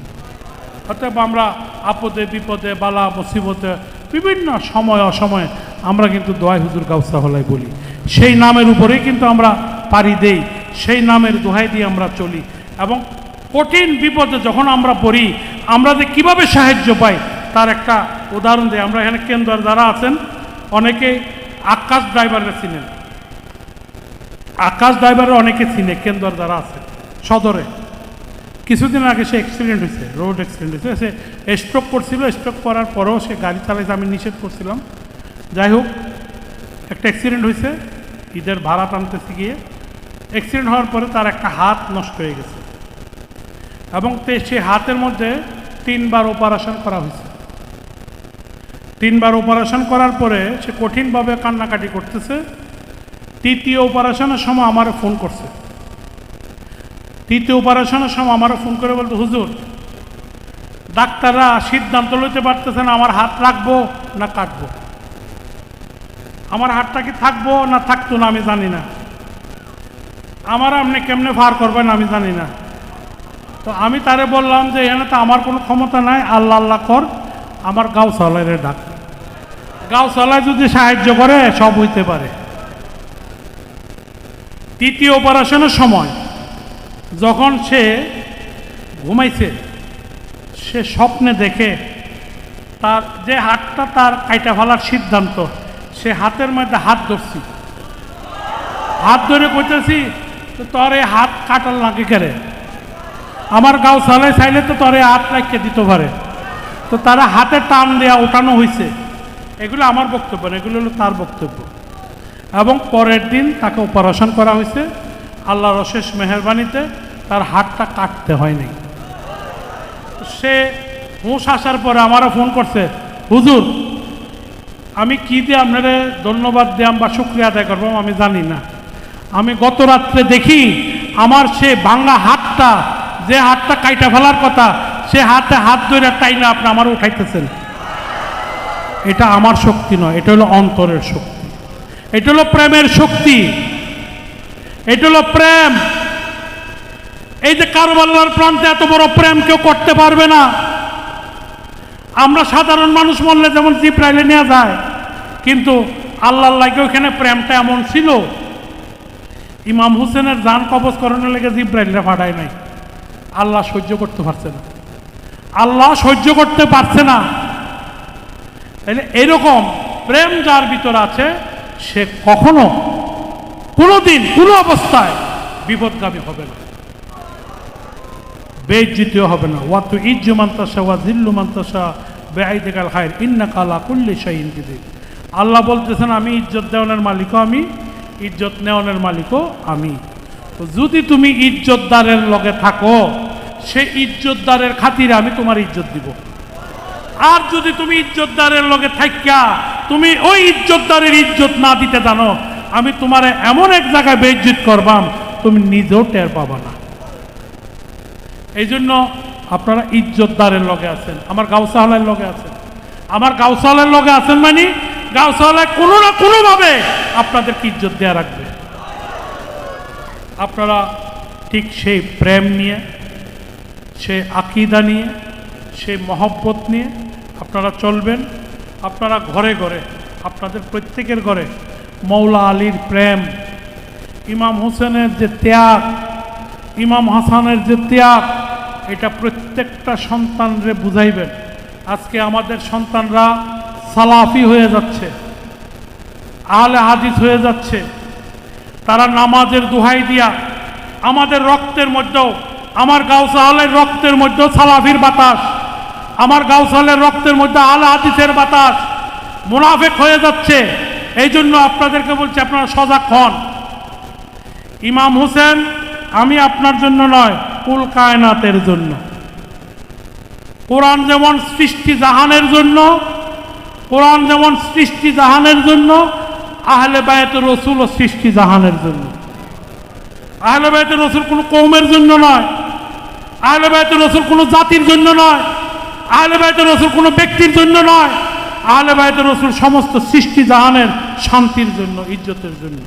অতএব আমরা আপদে বিপদে বালা মুসিবতে বিভিন্ন সময় অসময়ে আমরা কিন্তু দোয়াই হুজুর গাউসা হলাই বলি, সেই নামের উপরেই কিন্তু আমরা পাড়ি দেই, সেই নামের দোহাই দিয়ে আমরা চলি। এবং কঠিন বিপদে যখন আমরা পড়ি আমরা যে কীভাবে সাহায্য পাই তার একটা উদাহরণ দিই। আমরা এখানে কেন্দ্র যারা আছেন অনেকে আকাশ ড্রাইভাররা চিনেন, আকাশ ড্রাইভাররা অনেকে চিনে, কেন্দ্র যারা আছে সদরে। কিছুদিন আগে সে অ্যাক্সিডেন্ট হয়েছে, রোড অ্যাক্সিডেন্ট হয়েছে, সে স্ট্রোক করছিল, স্ট্রোক করার পরেও সে গাড়ি চালাইছে, আমি নিষেধ করছিলাম। যাই হোক, একটা অ্যাক্সিডেন্ট হয়েছে, ঈদের ভাড়া টানতেছে গিয়ে অ্যাক্সিডেন্ট হওয়ার পরে তার একটা হাত নষ্ট হয়ে গেছে এবং সে হাতের মধ্যে 3 বার অপারেশন করা হয়েছে। 3 বার অপারেশন করার পরে সে কঠিনভাবে কান্নাকাটি করতেছে। 3য় অপারেশনের সময় আমারও ফোন করছে, 3য় অপারেশনের সময় আমারও ফোন করে বলতো, হুজুর ডাক্তাররা সিদ্ধান্ত লইতে পারতেছে না আমার হাত রাখবো না কাটবো, আমার হাতটা কি থাকবো না থাকতো না আমি জানি না, আমার আপনি কেমনে ফার করবেন আমি জানি না। তো আমি তারে বললাম যে এখানে তো আমার কোনো ক্ষমতা নাই, আল্লাহ আল্লাহ কর, আমার গাউসালাইয়ের ডাক, গাউসালাই যদি সাহায্য করে সব হইতে পারে। 3য় অপারেশনের সময় যখন সে ঘুমাইছে সে স্বপ্নে দেখে তার যে হাতটা তার কাইটা ফেলার সিদ্ধান্ত, সে হাতের মধ্যে হাত ধরছি, হাত ধরে কইতেছি তোর এই হাত কাটাল নাকি কেড়ে, আমার গাউসালাই চাইলে তো তোর হাত রাখিয়ে দিতে পারে। তো তারা হাতে টান দেওয়া ওঠানো হয়েছে, এগুলো আমার বক্তব্য না, এগুলো হলো তার বক্তব্য। এবং পরের দিন তাকে অপারেশন করা হয়েছে, আল্লাহর অশেষ মেহেরবানিতে তার হাতটা কাটতে হয়নি। সে হুঁশ আসার পরে আমারও ফোন করছে, হুজুর আমি কী দিয়ে আপনারা ধন্যবাদ দিয়াম বা শুক্রিয়া আদায় করবো আমি জানি না, আমি গত রাত্রে দেখি আমার সে ভাঙা হাতটা, যে হাতটা কাইটা ফেলার কথা, সে হাতে হাত ধরে টাইনা আপনি আমার উঠাইতেছেন। এটা আমার শক্তি নয়, এটা হলো অন্তরের শক্তি, এটা হলো প্রেমের শক্তি, এটা হলো প্রেম। এই যে কারবালার প্রান্তে এত বড় প্রেম কেউ করতে পারবে না। আমরা সাধারণ মানুষ মরলে যেমন জিব্রাইলে নিয়ে যায়, কিন্তু আল্লাহর লাগে ওখানে প্রেমটা এমন ছিল, ইমাম হুসেনের জান কবজ করানোর লেগে জিব্রাইলরা পাঠায় নাই, আল্লাহ সহ্য করতে পারছে না, আল্লাহ সহ্য করতে পারছে না। তাহলে এরকম প্রেম যার ভিতর আছে সে কখনো কোনোদিন কোনো অবস্থায় বিপদগামী হবে না, বেইজ্জতিও হবে না। ওয়া তু ইজ্জু মান তাশা ওয়া যিল্লু মান তাশা বিআইদিকাল খায়র ইন্নাকা আলা কুল্লি শাইইন কাদির। আল্লাহ বলতেছেন আমি ইজ্জত দেওয়ানের মালিকও আমি, ইজ্জত নেওয়ানের মালিকও আমি। তো যদি তুমি ইজ্জতদারের লগে থাকো, সেই ইজ্জতদারের খাতিরে আমি তোমার ইজ্জত দিব। আর যদি তুমি ইজ্জতদারের লগে থাকিয়া তুমি ওই ইজ্জতদারের ইজ্জত না দিতে জানো, আমি তোমার এমন এক জায়গায় বেইজ্জত করবাম তুমি নিজেও টের পাবা না। এই জন্য আপনারা ইজ্জতদারের লগে আছেন, আমার গাউসালাইয়ের লগে আছেন, আমার গাউসালাইয়ের লগে আছেন মানে গাউসালাই কোনো না কোনোভাবে আপনাদেরকে ইজ্জত দেওয়া রাখবে। আপনারা ঠিক সেই প্রেম নিয়ে, সেই আকীদা নিয়ে, সেই মহব্বত নিয়ে আপনারা চলবেন। আপনারা ঘরে ঘরে, আপনাদের প্রত্যেকের ঘরে মৌলা আলীর প্রেম, ইমাম হোসেনের যে ত্যাগ, ইমাম হাসানের যে ত্যাগ, এটা প্রত্যেকটা সন্তানরে বুঝাইবেন। আজকে আমাদের সন্তানরা সালাফি হয়ে যাচ্ছে, আহলে হাদিস হয়ে যাচ্ছে, তারা নামাজের দোহাই দিয়া আমাদের রক্তের মধ্যেও, আমার গাউসালের রক্তের মধ্যেও সালাফির বাতাস, আমার গাউসালের রক্তের মধ্যে আহলে হাদিসের বাতাস, মুনাফিক হয়ে যাচ্ছে। এই জন্য আপনাদেরকে বলছি আপনারা সজাগ হন। ইমাম হোসেন আমি আপনার জন্য নয়, কুল কায়নাতের জন্য। কোরআন যেমন সৃষ্টি জাহানের জন্য, কোরআন যেমন সৃষ্টি জাহানের জন্য, আহলে বায়ত রসুল ও সৃষ্টি জাহানের জন্য। আহলে বায়ত রসুল কোনো কওমের জন্য নয়, আহলে বায়ত রসুল কোনো জাতির জন্য নয়, আহলে বায়ত রসুল কোনো ব্যক্তির জন্য নয়, আহলে বায়ত রসুল সমস্ত সৃষ্টি জাহানের শান্তির জন্য, ইজ্জতের জন্য।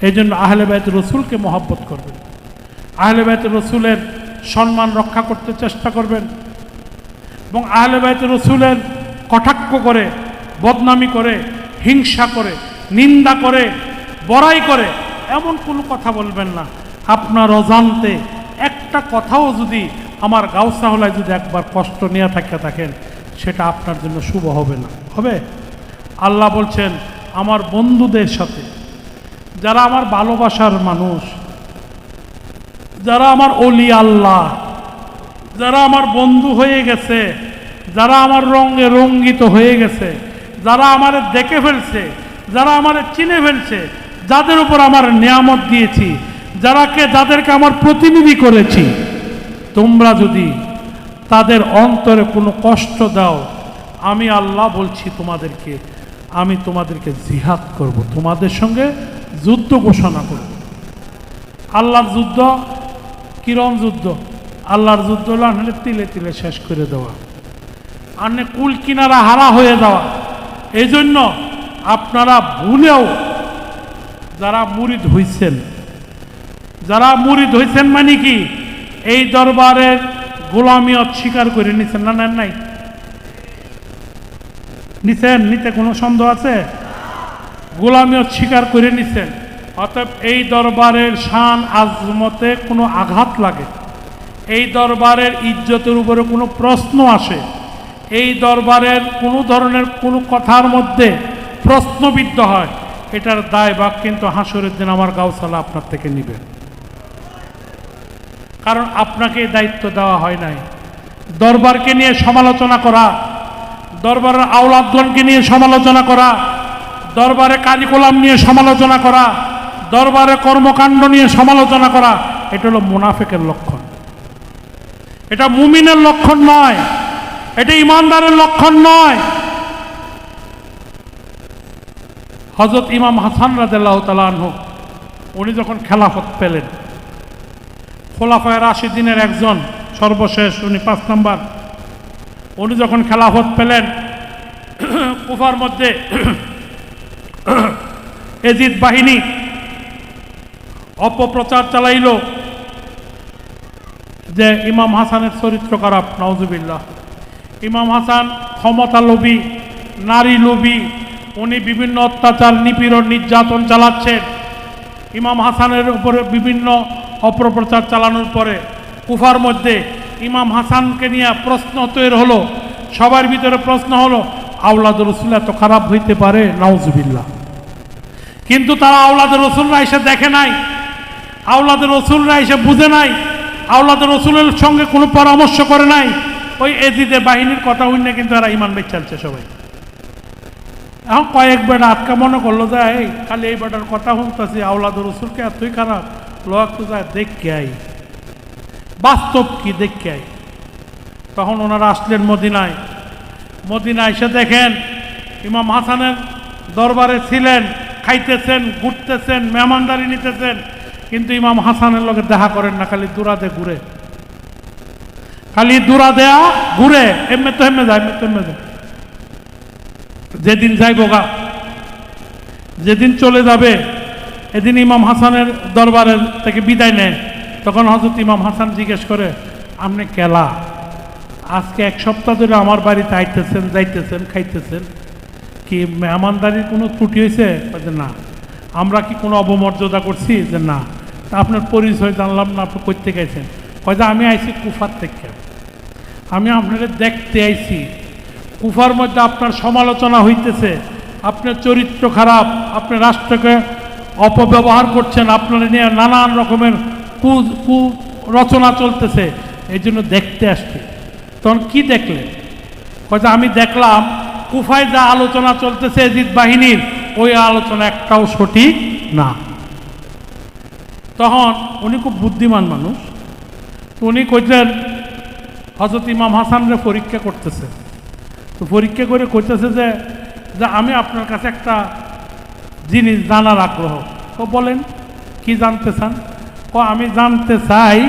এই জন্য আহলে বাইত রসুলকে মহব্বত করবেন, আহলে বাইত রসুলের সম্মান রক্ষা করতে চেষ্টা করবেন এবং আহলে বাইত রসুলের কটাক্ষ করে, বদনামি করে, হিংসা করে, নিন্দা করে, বড়াই করে এমন কোনো কথা বলবেন না। আপনার অজান্তে একটা কথাও যদি আমার গাউসা হলায় যদি একবার কষ্ট নিয়ে থাকেন সেটা আপনার জন্য শুভ হবে না, হবে। আল্লাহ বলছেন আমার বন্ধুদের সাথে, যারা আমার ভালোবাসার মানুষ, যারা আমার অলি আল্লাহ, যারা আমার বন্ধু হয়ে গেছে, যারা আমার রঙে রঙ্গিত হয়ে গেছে, যারা আমার দেখে ফেলছে, যারা আমার চিনে ফেলছে, যাদের উপর আমার নিয়ামত দিয়েছি, যাদেরকে আমার প্রতিনিধি করেছি, তোমরা যদি তাদের অন্তরে কোনো কষ্ট দাও, আমি আল্লাহ বলছি আমি তোমাদেরকে জিহাদ করব, তোমাদের সঙ্গে যুদ্ধ ঘোষণা করব। আল্লাহর যুদ্ধ কিরম যুদ্ধ? আল্লাহর যুদ্ধ হলো আনলে তিলে তিলে শেষ করে দেওয়া, আনে কুল কিনারা হারা হয়ে যাওয়া। এই জন্য আপনারা ভুলেও যারা মুরিদ হইছেন মানে কি এই দরবারের গোলামিয়ত স্বীকার করে নিছেন না? নেন নাই? নিছেন? নিতে কোনো সন্দেহ আছে? গোলামিয়ত স্বীকার করে নিছেন। অতএব এই দরবারের শান আজমতে কোনো আঘাত লাগে, এই দরবারের ইজ্জতের উপরে কোনো প্রশ্ন আসে, এই দরবারের কোনো ধরনের কোনো কথার মধ্যে প্রশ্নবিদ্ধ হয়, এটার দায়ভার কিন্তু হাসরের দিন আমার গাউসালা আপনার থেকে নিবে। কারণ আপনাকে এই দায়িত্ব দেওয়া হয় নাই। দরবারকে নিয়ে সমালোচনা করা, দরবারের আওলাদগণকে নিয়ে সমালোচনা করা, দরবারে কারিকুলাম নিয়ে সমালোচনা করা, দরবারে কর্মকাণ্ড নিয়ে সমালোচনা করা, এটা হলো মুনাফিকের লক্ষণ, এটা মুমিনের লক্ষণ নয়, এটা ইমানদারের লক্ষণ নয়। হযরত ইমাম হাসান রাদিয়াল্লাহু তাআলা আনহু উনি যখন খেলাফত পেলেন, খোলাফায়ে রাশিদিনের একজন সর্বশেষ, উনি 5 নম্বর, উনি যখন খেলাফত পেলেন, কুফার মধ্যে এজিদ বাহিনী অপপ্রচার চালাইল যে ইমাম হাসানের চরিত্র খারাপ, নাউজুবিল্লাহ। ইমাম হাসান ক্ষমতা লোভী, নারী লোভী, উনি বিভিন্ন অত্যাচার, নিপীড়ন, নির্যাতন চালাচ্ছেন। ইমাম হাসানের উপরে বিভিন্ন অপপ্রচার চালানোর পরে কুফার মধ্যে ইমাম হাসানকে নিয়ে প্রশ্ন তৈরি হলো, সবার ভিতরে প্রশ্ন হলো আওলাদ রসুল এত খারাপ হইতে পারে? নাউজুবিল্লাহ। কিন্তু তারা আওলাদ রসুলরা এসে দেখে নাই, আওলাদ রসুলরা এসে বুঝে নাই, আওলাদ রসুলের সঙ্গে কোনো পরামর্শ করে নাই। ওই এজিদের বাহিনীর কথা হইলে কিন্তু এরা ইমান বেচ চালছে সবাই। এখন কয়েক বেটা আটকা মনে করলো যে এই খালি এই বেটার কথা শুনতেছি, আওলাদ রসুলকে এতই খারাপ, লোক তো যায় দেখকে আই, বাস্তব কি দেখকে আই। তখন ওনারা আসলেন মদিনায়। মদিনায় এসে দেখেন ইমাম হাসানের দরবারে ছিলেন, খাইতেছেন, ঘুরতেছেন, মেহমানদারি নিতেছেন, কিন্তু ইমাম হাসানের লগে দেখা করেন না, খালি দুরাদে ঘুরে, খালি দুরা দেয়া ঘুরে, এমনি তো এমনি যায়, এমনি তো এমনি যায়। যেদিন যাইব গা, যেদিন চলে যাবে, এদিন ইমাম হাসানের দরবারের থেকে বিদায় নেয়। তখন হযরত ইমাম হাসান জিজ্ঞেস করে, আপনি কেলা আজকে 1 সপ্তাহ ধরে আমার বাড়িতে আইতেছেন, যাইতেছেন, খাইতেছেন, কি মেহমানদারির কোনো ত্রুটি হয়েছে? না। আমরা কি কোনো অবমর্যাদা করছি? যে না। তা আপনার পরিচয় জানলাম না, আপনি করতে গেছেন? যে আমি আইছি কুফার থেকে, আমি আপনাদের দেখতে আইছি, কুফার মধ্যে আপনার সমালোচনা হইতেছে, আপনার চরিত্র খারাপ, আপনি রাষ্ট্রকে অপব্যবহার করছেন, আপনার নিয়ে নানান রকমের কু রচনা চলতেছে, এই জন্য দেখতে আসছে। তখন কি দেখলেন? যে আমি দেখলাম কুফায় যা আলোচনা চলতেছে এজিদ বাহিনীর, ওই আলোচনা একটাও সঠিক না। তখন উনি খুব বুদ্ধিমান মানুষ, উনি কইতেন হযরত ইমাম হাসানরে পরীক্ষা করতেছে। তো পরীক্ষা করে কইতেছে যে আমি আপনার কাছে একটা জিনিস জানার আগ্রহ। তো বলেন কি জানতে চান? আমি জানতে চাই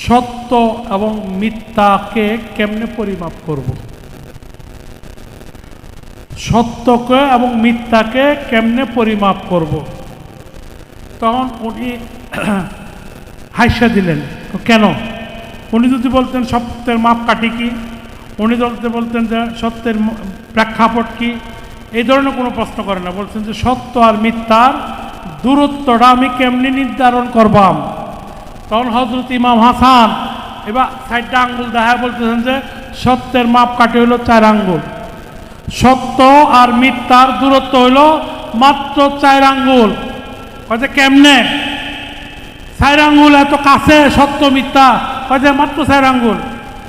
সত্য এবং মিথ্যাকে কেমনে পরিমাপ করব। সত্যকে এবং মিথ্যাকে কেমনে পরিমাপ করব। তখন উনি হাইসা দিলেন, কেন? উনি যদি বলতেন সত্যের মাপকাঠি কি, উনি যদি বলতেন যে সত্যের প্রেক্ষাপট কি, এই ধরনের কোনো প্রশ্ন করে না। বলছেন যে সত্য আর মিথ্যার দূরত্বটা আমি কেমনি নির্ধারণ করবাম। তখন হযরত ইমাম হাসান এবার 4টা আঙ্গুল দেখা বলতেছেন যে সত্যের মাপকাঠি হলো 4 আঙ্গুল, সত্য আর মিথ্যার দূরত্ব হলো মাত্র 4 আঙ্গুল। কয়ে কেমনে 4 আঙ্গুল এত কাছে সত্য মিথ্যা? কয়ে মাত্র 4 আঙ্গুল।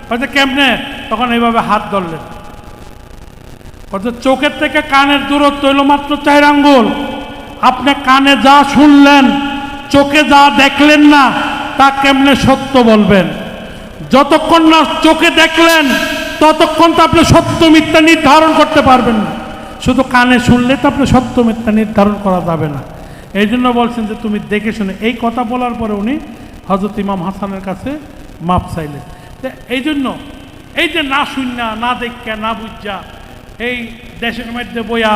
কয়ে কেমনে? তখন এইভাবে হাত ধরলেন। চোখের থেকে কানের দূরত্ব হইল মাত্র 4 আঙ্গুল। আপনি কানে যা শুনলেন, চোখে যা দেখলেন না, তা কেমনে সত্য বলবেন? যতক্ষণ না চোখে দেখলেন ততক্ষণ তো আপনি সত্য মিথ্যা নির্ধারণ করতে পারবেন না। শুধু কানে শুনলে তো আপনি সত্য মিথ্যা নির্ধারণ করা যাবে না। এই জন্য বলছেন যে তুমি দেখে শুনে। এই কথা বলার পরে উনি হযরত ইমাম হাসানের কাছে মাপ চাইলেন। এই জন্য এই যে না শুননা, না দেখা, না বুঝা এই দেশের মধ্যে বইয়া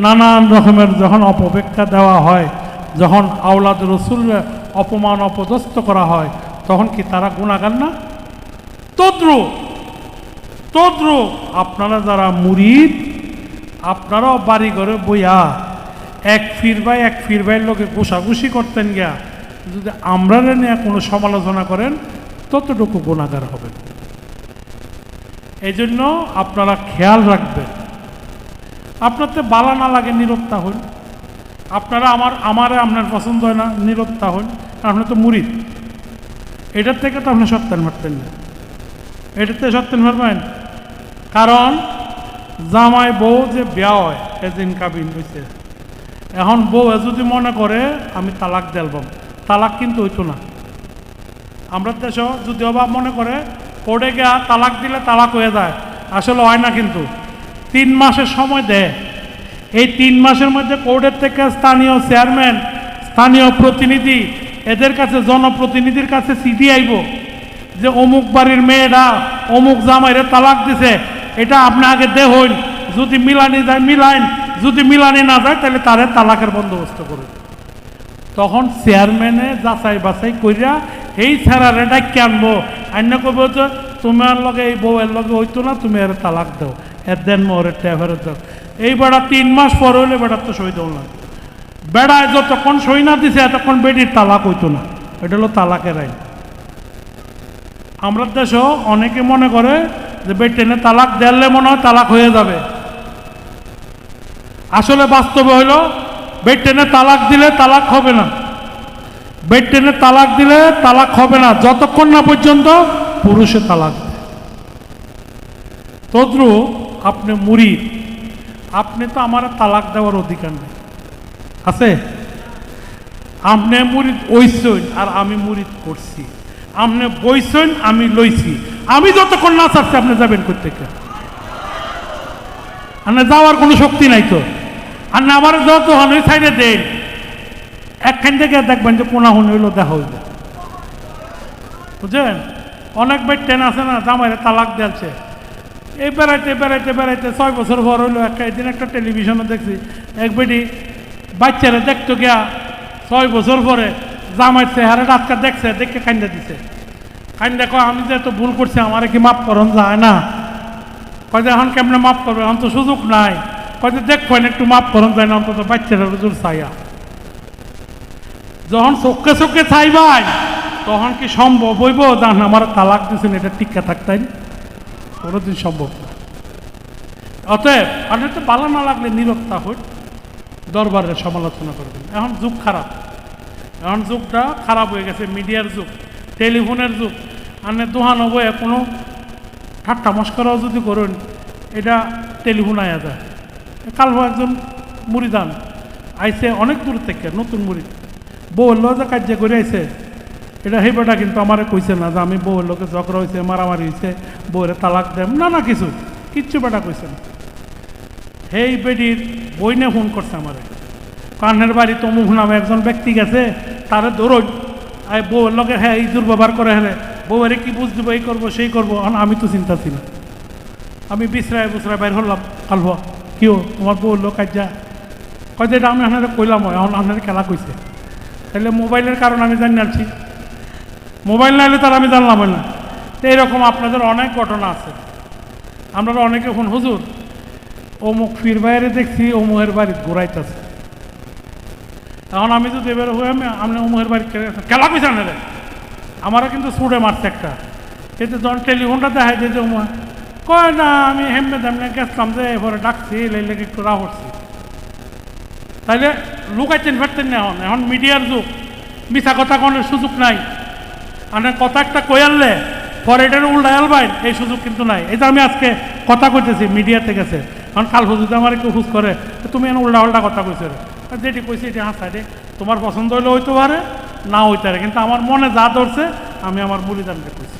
নানান রকমের যখন অপব্যাখ্যা দেওয়া হয়, যখন আওলাদ রসুল অপমান অপদস্থ করা হয়, তখন কি তারা গুনাহগার না? তদ্রূপ আপনারা যারা মুরিদ, আপনারাও বাড়ি ঘরে বইয়া এক ফিরবাই লোকে ঘুষাঘুষি করতেন গিয়া যদি আমরা নিয়ে কোনো সমালোচনা করেন, ততটুকু গুনাহগার হবেন। এই জন্য আপনারা খেয়াল রাখবেন। আপনার বালা না লাগে নিরবতা হন, আপনারা আপনার পছন্দ হয় না নিরবতা হন, আপনার তো মুরিদ। এটার থেকে তো আপনি সত্যান মারতেন না, এটার থেকে সত্যান মারবেন। কারণ জামাই বউ যে বিয়া হয়, এদিন কাবিন হয়েছে, এখন বউ যদি মনে করে আমি তালাক দেলবাম, তালাক কিন্তু হইতো না। আমরা দেশ যদি অভাব মনে করে কোর্টে গিয়া তালাক দিলে তালাক হয়ে যায়, আসলে হয় না। কিন্তু 3 মাসের সময় দেয়। এই 3 মাসের মধ্যে কোর্টের থেকে স্থানীয় চেয়ারম্যান, স্থানীয় প্রতিনিধি, এদের কাছে জনপ্রতিনিধির কাছে চিঠি আইব যে অমুক বাড়ির মেয়েরা অমুক জামাইরে তালাক দিছে, এটা আপনি আগে দেখুন, যদি মিলানি যায় মিলাইন, যদি মিলানি না যায় তাহলে তারে তালাকের বন্দোবস্ত করুন। তখন চেয়ারম্যানে যাচাই বাছাই কইরা এই ছাড়ার এটা আনবো, আন্য কব যে তোমার লগে এই বউয়ের লগে হইতো না, তুমি এর তালাক দাও, এর দেন মোহরের ট্যাফারের দাও। এই বেড়া 3 মাস পর হইলে বেড়ার তো সই দেও না। বেড়ায় যতক্ষণ সই না দিছে এতক্ষণ বেটির তালাক হইতো না। এটা হলো তালাকের আইন। আমরা দেশও অনেকে মনে করে যে বেটেনে তালাক দেলে মনে হয় তালাক হয়ে যাবে। আসলে বাস্তবে হইল বেটেনে তালাক দিলে তালাক হবে না। বেটেনে তালাক দিলে তালাক হবে না যতক্ষণ না পর্যন্ত পুরুষে তালাক দেয়। তদ্রূপ আপনি মুরিদ, আপনি তো আমার তালাক দেওয়ার অধিকার নেই, আছে? আপনি মুরিদ হইছেন আর আমি মুরিদ করছি, আপনি বইছেন আমি লইছি। আমি যতক্ষণ না চাচ্ছি আপনি যাবেন কোথেকে? আপনার যাওয়ার কোনো শক্তি নাই তো। আর না আমার যত হন সাইডে দেন, একখান থেকে দেখবেন যে কোনা হন হইলো দেখা হইবে, বুঝলেন? অনেক বেটেন আছে না, জামাইরে তালাক দিয়েছে। এই বেড়াইতে বেড়াইতে বেড়াইতে 6 বছর পর হইলো একদিন একটা টেলিভিশনে দেখছি, এক বেটি বাচ্চারা দেখতো গিয়া 6 বছর পরে জামাই চেহারা রাতটা দেখছে, দেখে কান্দা দিছে। কান্দা কয় আমি যে এত ভুল করছি আমারে কি মাফ করন যায় না? কয় যে এখন কেমনে মাফ করবে, এখন তো সুযোগ নাই। কয় যে দেখবেন একটু মাফ করন যায় না, অন্তত বাচ্চারা জোর চাইয়া। যখন চোখে চোখে চাইবাই তখন কি সম্ভব হইব জান আমার তালাক দিয়েছেন এটা টিকা থাকতেন? কোনোদিন সম্ভব না। অতএব আপনি তো ভালো না লাগলে নীরবতা হই, দরবারের সমালোচনা করবেন। এখন যুগ খারাপ, এখন যুগটা খারাপ হয়ে গেছে, মিডিয়ার যুগ, টেলিফোনের যুগ। আপনি দোহানো বইয়ে কোনো ঠাট্টা মস্করাও যদি করেন, এটা টেলিফোন আয়া যায়। কালভ একজন মুরিদান আইসে অনেক দূর থেকে, নতুন মুরিদ, বউয়ের লোক যে কার্য করে আইসে, এটা সেই বেটা কিন্তু আমারে কইছে না যে আমি বউয়ের লোকে ঝগড়া হয়েছে, মারামারি হয়েছে, বউয়ের তালাক দেম না, না কিচ্ছু বেটা কইছে না। সেই বেটির বইনে ফোন করছে আমারে, কানের বাড়ি তমুক নামে একজন ব্যক্তি গেছে, তারে ধরুন বউয়ের লোকে হ্যাঁ এই দুর্ব্যবহার করে, হ্যাঁ বউয়ের কি বুঝ দিব, এই করবো সেই করবো। আমি তো চিন্তা ছিল, আমি বিশ্রায় বুসরায় বাইর হলাম কালভ কিও তোমার বউ লোক আজ যা কয় যে এটা আমি আপনারা কইলাম এখন আপনারা খেলা কইছে, তাহলে মোবাইলের কারণ আমি জানি আছি, মোবাইল না হলে তার আমি জানলাম না। তো এইরকম আপনাদের অনেক ঘটনা আছে। আপনারা অনেকে ফোন হুজুর অমুক ফির বাইরে দেখছি অমুকের বাড়ি ঘুরাইতেছে, এখন আমি যদি এবার হয়ে আপনি অমুকের বাড়ি খেলা কইছেন রে, আমারও কিন্তু ছুটে মারছে একটা, কিন্তু যখন টেলিফোনটা দেখাই দিয়ে যে অমুক কয় না আমি হেমে তেমনি গেছিলাম যে এবারে ডাকছি লেগে একটু রাহ করছি, তাইলে লুকাইতেন ফেরতেন না। এখন মিডিয়ার যুগ, মিথ্যা কথা কোনের সুযোগ নাই। মানে কথা একটা কই আনলে পরে এটার উল্টায় আলবাই এই সুযোগ কিন্তু নাই। এই যে আমি আজকে কথা কইতেছি মিডিয়াতে গেছে, কারণ কাল যদি আমার একটু হুজ করে তুমি এখন উল্টা উল্টা কথা কইছো রে, যেটি কইছি এটি হাসাই রে, তোমার পছন্দ হইলে হইতে পারে না হইতে পারে, কিন্তু আমার মনে যা ধরছে আমি আমার মুরিদানকে কইছি।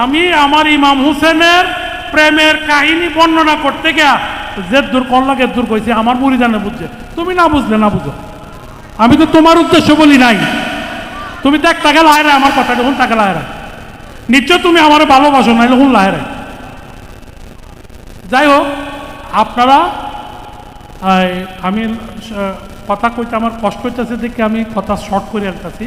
আমি আমার ইমাম হুসেনের প্রেমের কাহিনী বর্ণনা করতে গিয়া যে দূর কল্লাকে দূর কইছি আমার মুরিদানে বুঝছে, তুমি না বুঝলে না বুঝো, আমি তো তোমার উদ্দেশ্য বলি নাই। তুমি দেখ তাকে লাহেরা আমার কথা দেখুন, তাকে লাহেরা নিশ্চয় তুমি আমার ভালোবাসো না দেখুন লাহেরা। যাই হোক আপনারা, আমি কথা কইতে আমার কষ্ট হইতেছে দেখে আমি কথা শর্ট করে আনতেছি।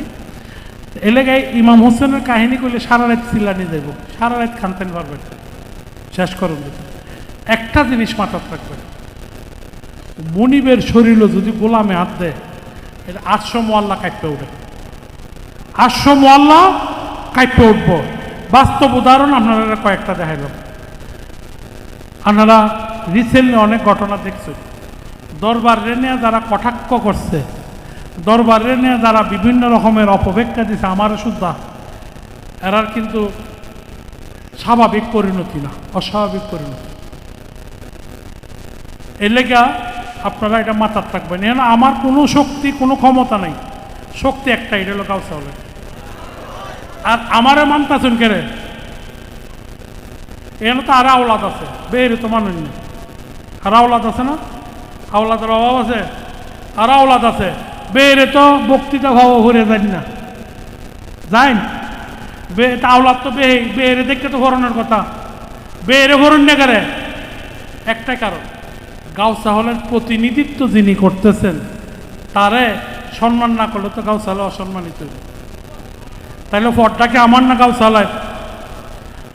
এলাকায় ইমাম হোসেনের কাহিনী করলে সারা রাত চিল্লানি যাইব, সারা রাত খানতেন পারবেন, শেষ করুন। একটা জিনিস মাথায় রাখবেন, মনিবের শরীরও যদি গোলামে হাত দেয় এটা 800 মোয়াল্লা কাঁপতে উঠে, 800 মোয়াল্লা কাঁপতে উঠবো। বাস্তব উদাহরণ আপনারা কয়েকটা দেখাইলাম। আপনারা রিসেন্টলি অনেক ঘটনা দেখছেন, দরবার নিয়ে যারা কটাক্ষ করছে, দরবারে নিয়ে যারা বিভিন্ন রকমের অপব্যাখ্যা দিছে আমার শুদ্ধা, এরার কিন্তু স্বাভাবিক পরিণতি না, অস্বাভাবিক পরিণতি। এর লেগা আপনারা এটা মাথার রাখবেন। এখানে আমার কোনো শক্তি কোনো ক্ষমতা নাই, শক্তি একটাই, এটা হলো কাউসাউলের। আর আমারে মানতেছেন কেরে, এখানে তো আর আওলাদ আছে, বের তো মানুষ নেই, আর আওলাদ আছে না, আওলাদের অভাব আছে, আর আওলাদ আছে, বেরে তো বক্তৃতা ভাব ঘুরে যান না, যাই আওলাদ তো বেরে দেখতে তো ভরণের কথা, বেরে ভরণ না করে একটাই কারণ, গাউসা হলের প্রতিনিধিত্ব যিনি করতেছেন তারে সম্মান না করলে তো গাউসা হলে অসম্মানিত। তাইলে পদটাকে আমার না গাউসা হলের,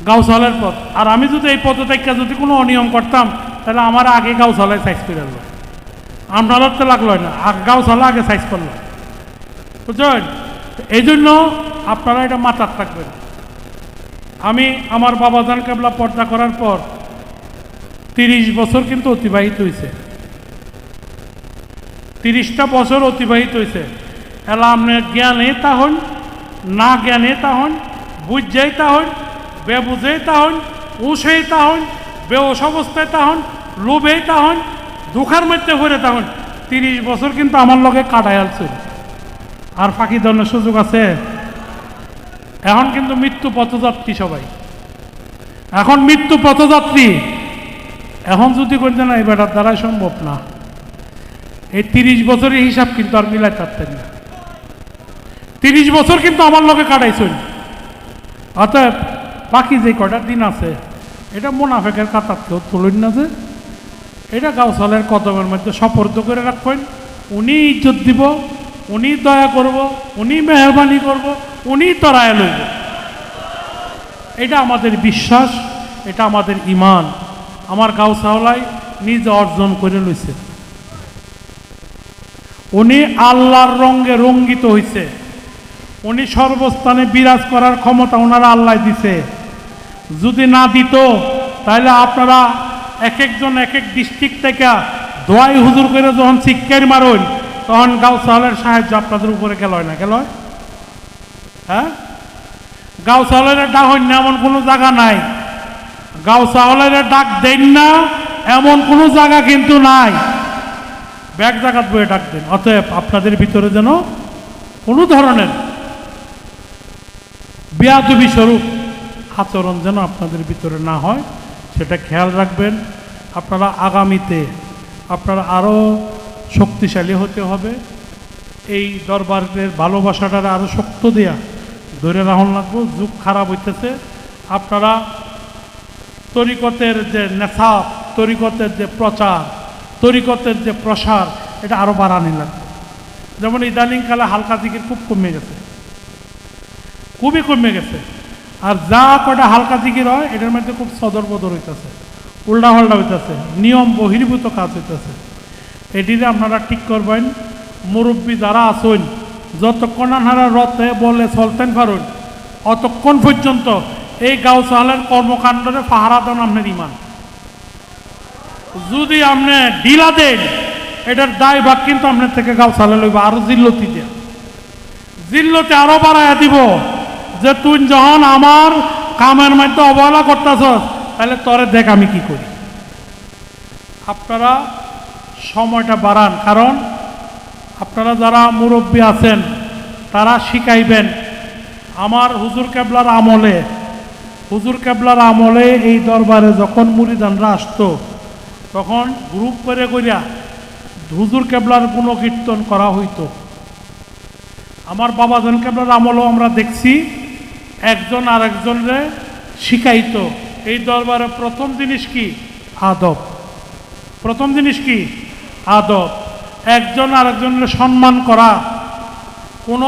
গাউসা হলের পদ। আর আমি যদি এই পদ থেকে যদি কোনো অনিয়ম করতাম তাহলে আমার আগে গাউসা হলে সাইজ করে আনলো, আপনার তো লাগলো না, আর গাউসালা আগে সাইজ করলো, বুঝলেন? এই জন্য আপনারা এটা মাথার রাখবেন। আমি আমার বাবাজান কেবলা পর্দা করার পর 30 বছর কিন্তু অতিবাহিত হয়েছে, 30টা বছর অতিবাহিত হয়েছে। এলা আপনি জ্ঞানে তা হন, না জ্ঞানে তা হন, বুঝেই তা হন, বেবুঝেই তা হন, উষেই তা হন, বেওস অবস্থায় তা হন, লোভেই তা হন, দুঃখার মধ্যে ভরে তা হন, 30 বছর কিন্তু আমার লগে কাটাই আলছে। আর ফাঁকি ধরনের সুযোগ আছে? এখন কিন্তু মৃত্যু পথযাত্রী সবাই, এখন মৃত্যু পথযাত্রী। এখন যদি করতে না এই বেটার দ্বারাই সম্ভব না। এই 30 বছরের হিসাব কিন্তু আর মিলাই পারতেন না, 30 বছর কিন্তু আমার লগে কাটাইছেন। অতএব বাকি যে কয়টা দিন আছে এটা মুনাফেকের কাতার কেউ তুলেন না, যে এটা গাউসালের কদমের মধ্যে সপর্দ করে রাখবেন। উনি ইজ্জত দিব, উনি দয়া করব, উনি মেহরবানি করব, উনি তরায় লইব। এটা আমাদের বিশ্বাস, এটা আমাদের ইমান। আমার গাউসাওয়ালাই নিজে অর্জন করে লইছে, উনি আল্লাহর রঙে রঙ্গিত হইছে, উনি সর্বস্থানে বিরাজ করার ক্ষমতা ওনারা আল্লাহ দিছে। যদি না দিত তাহলে আপনারা এক একজন এক এক ডিস্ট্রিক্ট থেকে দোয়াই হুজুর করে যখন শিক্ষার মারুন তখন গাউসালের সাহায্য আপনাদের উপরে গেল না, গেল? হ্যাঁ, গাউসালের ডাক হইন না এমন কোনো জায়গা নাই, গাউসালের ডাক দেন না এমন কোনো জায়গা কিন্তু নাই, ব্যাগ জায়গাত বয়ে ডাক দেন। অতএব আপনাদের ভিতরে যেন কোনো ধরনের বেয়াদবি স্বরূপ আচরণ যেন আপনাদের ভিতরে না হয়, সেটা খেয়াল রাখবেন। আপনারা আগামীতে আপনারা আরও শক্তিশালী হতে হবে, এই দরবারের ভালোবাসাটা আরও শক্ত দেয়া ধরে রাখুন লাগবো। যুগ খারাপ হইতেছে, আপনারা তরিকতের যে নেশাব, তরিকতের যে প্রচার, তরিকতের যে প্রসার, এটা আরও বাড়ানি লাগবে। যেমন ইদানিংকালে হালকা জিকির খুব কমে গেছে, খুবই কমে গেছে। আর যা কটা হালকা জিকির হয় এটার মধ্যে খুব সদর বদর হইতেছে, উল্টা পাল্টা হইতেছে, নিয়ম বহির্ভূত কাজ হইতেছে। এটিতে আপনারা ঠিক করবেন। মুরব্বী যারা আসুন, যতক্ষণ আপনারা রথে বলে চলতেন পারুন, অতক্ষণ পর্যন্ত এই গাউসালের কর্মকাণ্ডে পাহারা দেন আপনার ইমান। যদি আপনি ঢিলা দেন, এটার দায় ভাগ কিন্তু আপনার থেকে গাউসালে লইব আরো জিল্লতি দেন, জিল্লতে আরো বাড়াইয়া দিব যে তুই যখন আমার কামের মধ্যে অবহেলা করতেছ, তাহলে তরে দেখ আমি কি করি। আপনারা সময়টা বাড়ান, কারণ আপনারা যারা মুরব্বী আছেন তারা শিখাইবেন। আমার হুজুর কেবলার আমলে, হুজুর কেবলার আমলে এই দরবারে যখন মুরিদানরা আসতো, তখন গ্রুপ করে করিয়া হুজুর কেবলার গুণকীর্তন করা হইতো। আমার বাবাজান কেবলার আমলেও আমরা দেখছি একজন আরেকজনরে শিখাইতো। এই দরবারে প্রথম জিনিস কি? আদব। প্রথম জিনিস কি? আদব। একজন আরেকজনের সম্মান করা, কোনো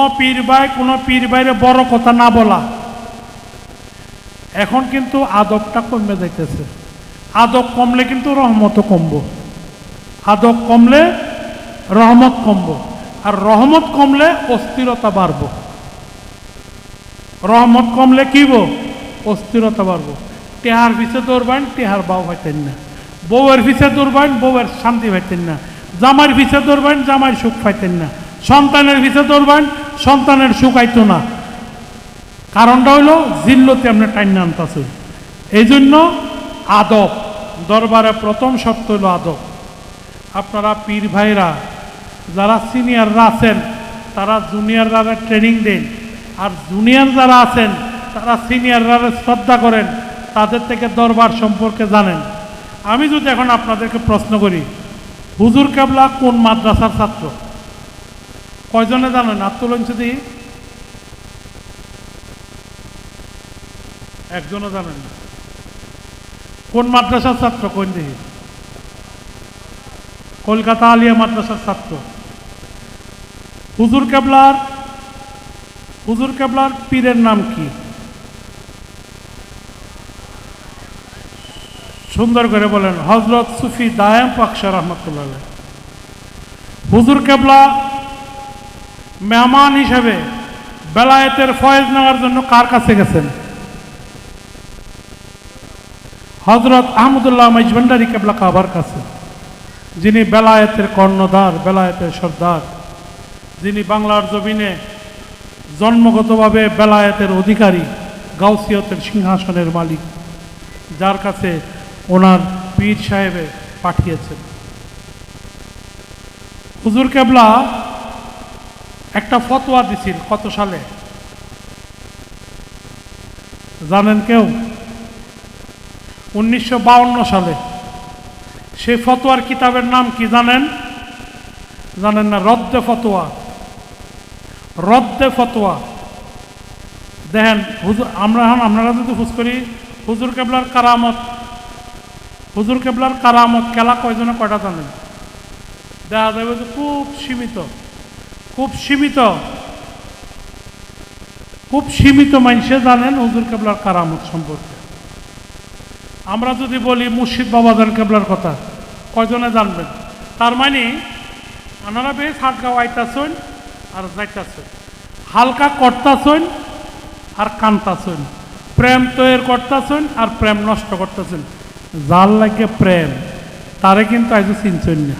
পীর ভাইরে বড় কথা না বলা। এখন কিন্তু আদবটা কমে যাইতেছে। আদব কমলে কিন্তু রহমতও কমব, আদব কমলে রহমত কমব, আর রহমত কমলে অস্থিরতা বাড়ব। রহমত কমলে কিব? অস্থিরতা বাড়ব। টেহার পিছে দৌড়বেন, টেহার বাও পাইতেন না। বউয়ের পিছে দৌড়বেন, বউয়ের শান্তি পাইতেন না। জামাইয়ের পিছে দৌড়বেন, জামাইয়ের সুখ পাইতেন না। সন্তানের পিছে দৌড়বেন, সন্তানের সুখ আইতো না। কারণটা হইল জিল্লতে আপনি টাইন আনতেছে। এই জন্য আদব, দরবারে প্রথম শর্ত হইল আদব। আপনারা পীর ভাইরা যারা সিনিয়ররা আছেন, তারা জুনিয়ররা ট্রেনিং দেন, আর জুনিয়র যারা আছেন তারা সিনিয়ররা শ্রদ্ধা করেন, তাদের থেকে দরবার সম্পর্কে জানেন। আমি যদি এখন আপনাদেরকে প্রশ্ন করি, হুজুর কেবলা কোন মাদ্রাসার ছাত্র? কয়জনে জানেন? আত্মলন যদি একজনও জানেন না। কোন মাদ্রাসার ছাত্র? কোন দিকে? কলকাতা আলিয়া মাদ্রাসার ছাত্র। হুজুর কেবলার পীরের নাম কি? সুন্দর করে বলেন। হজরত সুফি দায়াম পাকশা রহমতুল্লাহ। হুজুর কেবলা মেহমান হিসেবে বেলায়েতের ফয়েজ নেওয়ার জন্য কার কাছে গেছেন? হজরত আহমদুল্লাহ মাইজভান্ডারী কেবলা কাবার কাছে, যিনি বেলায়েতের কর্ণধার, বেলায়েতের সর্দার, যিনি বাংলার জমিনে জন্মগতভাবে বেলায়েতের অধিকারী, গাউসিয়তের সিংহাসনের মালিক, যার কাছে ওনার পীর সাহেবে পাঠিয়েছেন। হুজুর কেবলা একটা ফতোয়া দিছিল কত সালে জানেন কেউ? 1952 সালে। সেই ফতোয়ার কিতাবের নাম কি জানেন? জানেন না? রদ্দে ফতোয়া। রদ্দে ফতোয়া। দেখেন হুজুর, আপনারা যদি হুজ করি হুজুর কেবলার কারামত, হুজুর কেবলার কারামত খেলা কয়জনে কয়টা জানেন? দেখা যাবে যে খুব সীমিত, খুব সীমিত, খুব সীমিত মানুষে জানেন হুজুর কেবলার কারামত সম্পর্কে। আমরা যদি বলি মুর্শিদ বাবাজান কেবলার কথা, কয়জনে জানবেন? তার মানে আপনারা বেশ হাটগাঁও আইতাছেন আর যাইতাছেন, হালকা করতাছেন আর কানতাছেন, প্রেম তৈরি করতেছেন আর প্রেম নষ্ট করতেছেন। যার লাগে প্রেম তারে কিন্তু আজ চিনছেন না,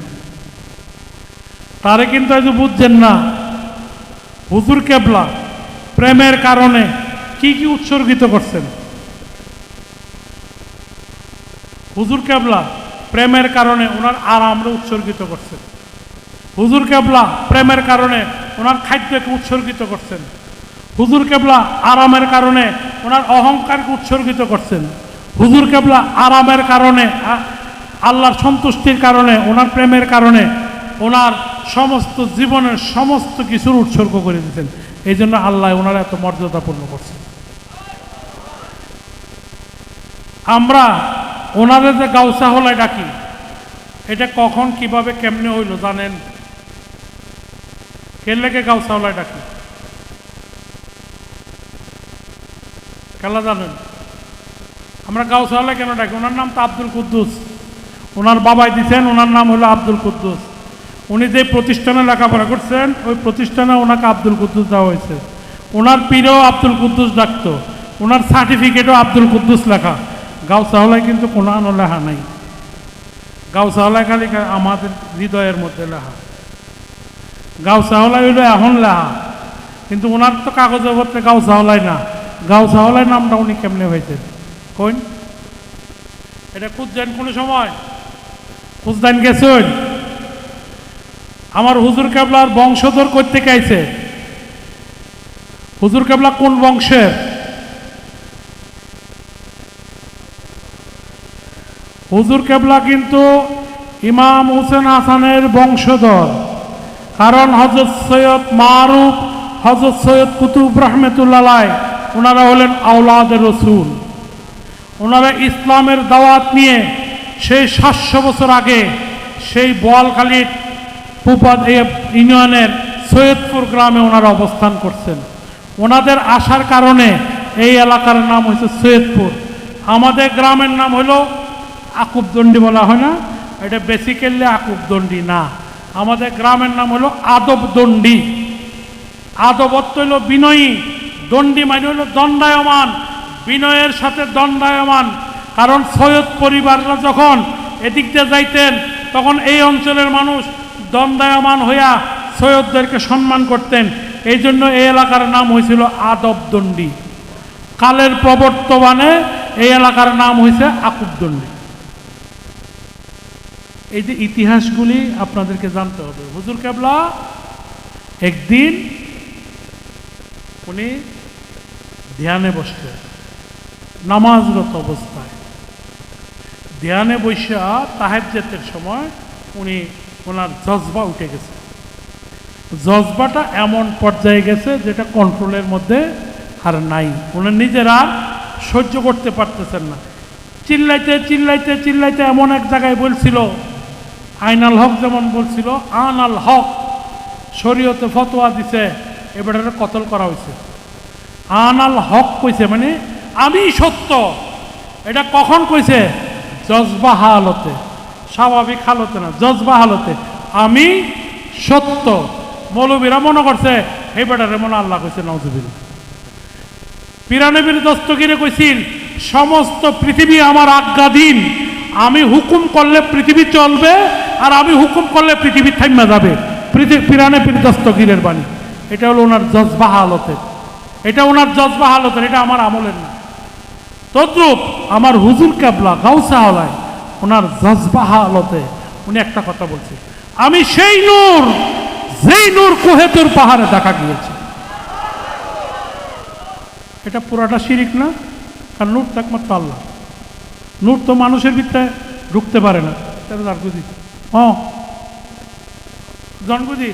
তারে কিন্তু আজ বুঝছেন না। হুজুর কেবলা প্রেমের কারণে কি কি উৎসর্গিত করছেন? হুজুর কেবলা প্রেমের কারণে ওনার আরামরে উৎসর্গিত করছেন। হুজুর কেবলা প্রেমের কারণে ওনার খাদ্যকে উৎসর্গিত করছেন। হুজুর কেবলা আরামের কারণে ওনার অহংকারকে উৎসর্গিত করছেন। হুজুর কেবলা আরামের কারণে, আল্লাহর সন্তুষ্টির কারণে, ওনার প্রেমের কারণে ওনার সমস্ত জীবনের সমস্ত কিছুর উৎসর্গ করে দিতেন। এই জন্য আল্লাহ ওনারা এত মর্যাদাপূর্ণ করছেন। আমরা ওনাদের যে গাউসা হলায় ডাকি, এটা কখন কিভাবে কেমনে হইল জানেন? কেন লেগে গাউসা হলায় ডাকি খেলা জানেন? আমরা গাউসা হলায় কেন ডাকি? ওনার নাম তো আব্দুল কুদ্দুস, ওনার বাবাই দিচ্ছেন, ওনার নাম হলো আব্দুল কুদ্দুস। উনি যে প্রতিষ্ঠানে লেখাপড়া করছেন ওই প্রতিষ্ঠানে ওনাকে আব্দুল কুদ্দুস দেওয়া হয়েছে। ওনার পীরও আব্দুল কুদ্দুস ডাকতো, ওনার সার্টিফিকেটও আব্দুল কুদ্দুস লেখা। গাউসা হলায় কিন্তু কোনো লেখা নাই। গাউসা হলায় খালি আমাদের হৃদয়ের মধ্যে লেখা। গাউসা হলায় হইলো এখন লেখা, কিন্তু ওনার তো কাগজে পত্রে গাউসা হলায় না। গাউসা হলায় নামটা উনি কেমনে হয়েছেন কইন? এটা খুঁজছেন কোনো সময়? খুঁজতেন গেছেন? আমার হুজুর কেবলার বংশধর করতে চাইছে। হুজুর কেবলা কোন বংশের? হুজুর কেবলা কিন্তু ইমাম হুসেন হাসানের বংশধর। কারণ হযরত সৈয়দ মারুফ, হযরত সৈয়দ কুতুব রহমতুল্লাহ ওনারা হলেন আওলাদের রসুল। ওনারা ইসলামের দাওয়াত নিয়ে সেই 700 বছর আগে সেই বোয়ালখালীর পুপাদ ইউনিয়নের সৈয়দপুর গ্রামে ওনারা অবস্থান করছেন। ওনাদের আসার কারণে এই এলাকার নাম হয়েছে সৈয়দপুর। আমাদের গ্রামের নাম হলো আকুবদণ্ডী বলা হয় না, এটা বেসিক্যালি আকুবদণ্ডী না, আমাদের গ্রামের নাম হলো আদবদণ্ডী। আদবত্ব হলো বিনয়ী, দণ্ডী মানে হলো দণ্ডায়মান, বিনয়ের সাথে দণ্ডায়মান। কারণ সৈয়দ পরিবাররা যখন এদিক দিয়ে যাইতেন তখন এই অঞ্চলের মানুষ দণ্ডায়মান হইয়া সৈয়দদেরকে সম্মান করতেন। এই জন্য এই এলাকার নাম হয়েছিল আদবদণ্ডী। কালের প্রবর্তমানে এই এলাকার নাম হয়েছে আকুবদণ্ডী। এই যে ইতিহাসগুলি আপনাদেরকে জানতে হবে। হুজুর কেবলা একদিন উনি ধ্যানে বসতেন, নামাজরত অবস্থায় ধ্যানে বসা তাহাজ্জুদের সময় উনি ওনার জজবা উঠে গেছে। জজবাটা এমন পর্যায়ে গেছে যেটা কন্ট্রোলের মধ্যে আর নাই। উনি নিজের আর সহ্য করতে পারতেছেন না। চিল্লাইতে চিল্লাইতে চিল্লাইতে এমন এক জায়গায় বলছিল, আইনাল হক যেমন বলছিল, আনাল হক, শরীয়তে ফতোয়া দিছে এবারে কতল করা হয়েছে। আনাল হক কইছে মানে আমি সত্য। এটা কখন কইছে? জজবা হালতে, স্বাভাবিক হালতে না, জজবা হালতে আমি সত্য। মৌলবীরা মনে করছে এই বেটারে মনে আল্লাহ কইছে, নাউজুবিল্লাহ। পিরানবীর দস্তগীরে কইছিল সমস্ত পৃথিবী আমার আজ্ঞাধীন, আমি হুকুম করলে পৃথিবী চলবে আর আমি হুকুম করলে পৃথিবী থাইমা যাবে। পিরানবীর দস্তগীরের বাণী। এটা হলো ওনার জজবা হালতের, এটা ওনার জজবা হালতের, এটা আমার আমলের না। তদ্রূপ আমার হুজুর কেবলা গাউসা হলায় ওনার জজবা হালতে উনি একটা কথা বলছে, আমি সেই নূর যেই নূর কুহেতুর পাহাড়ে দেখা গিয়েছে। এটা পুরাটা শিরিক না? কারণ নূর তো একমাত্র আল্লাহ। নূর তো মানুষের ভিতরে ঢুকতে পারে না। জানগুজি জনগুজি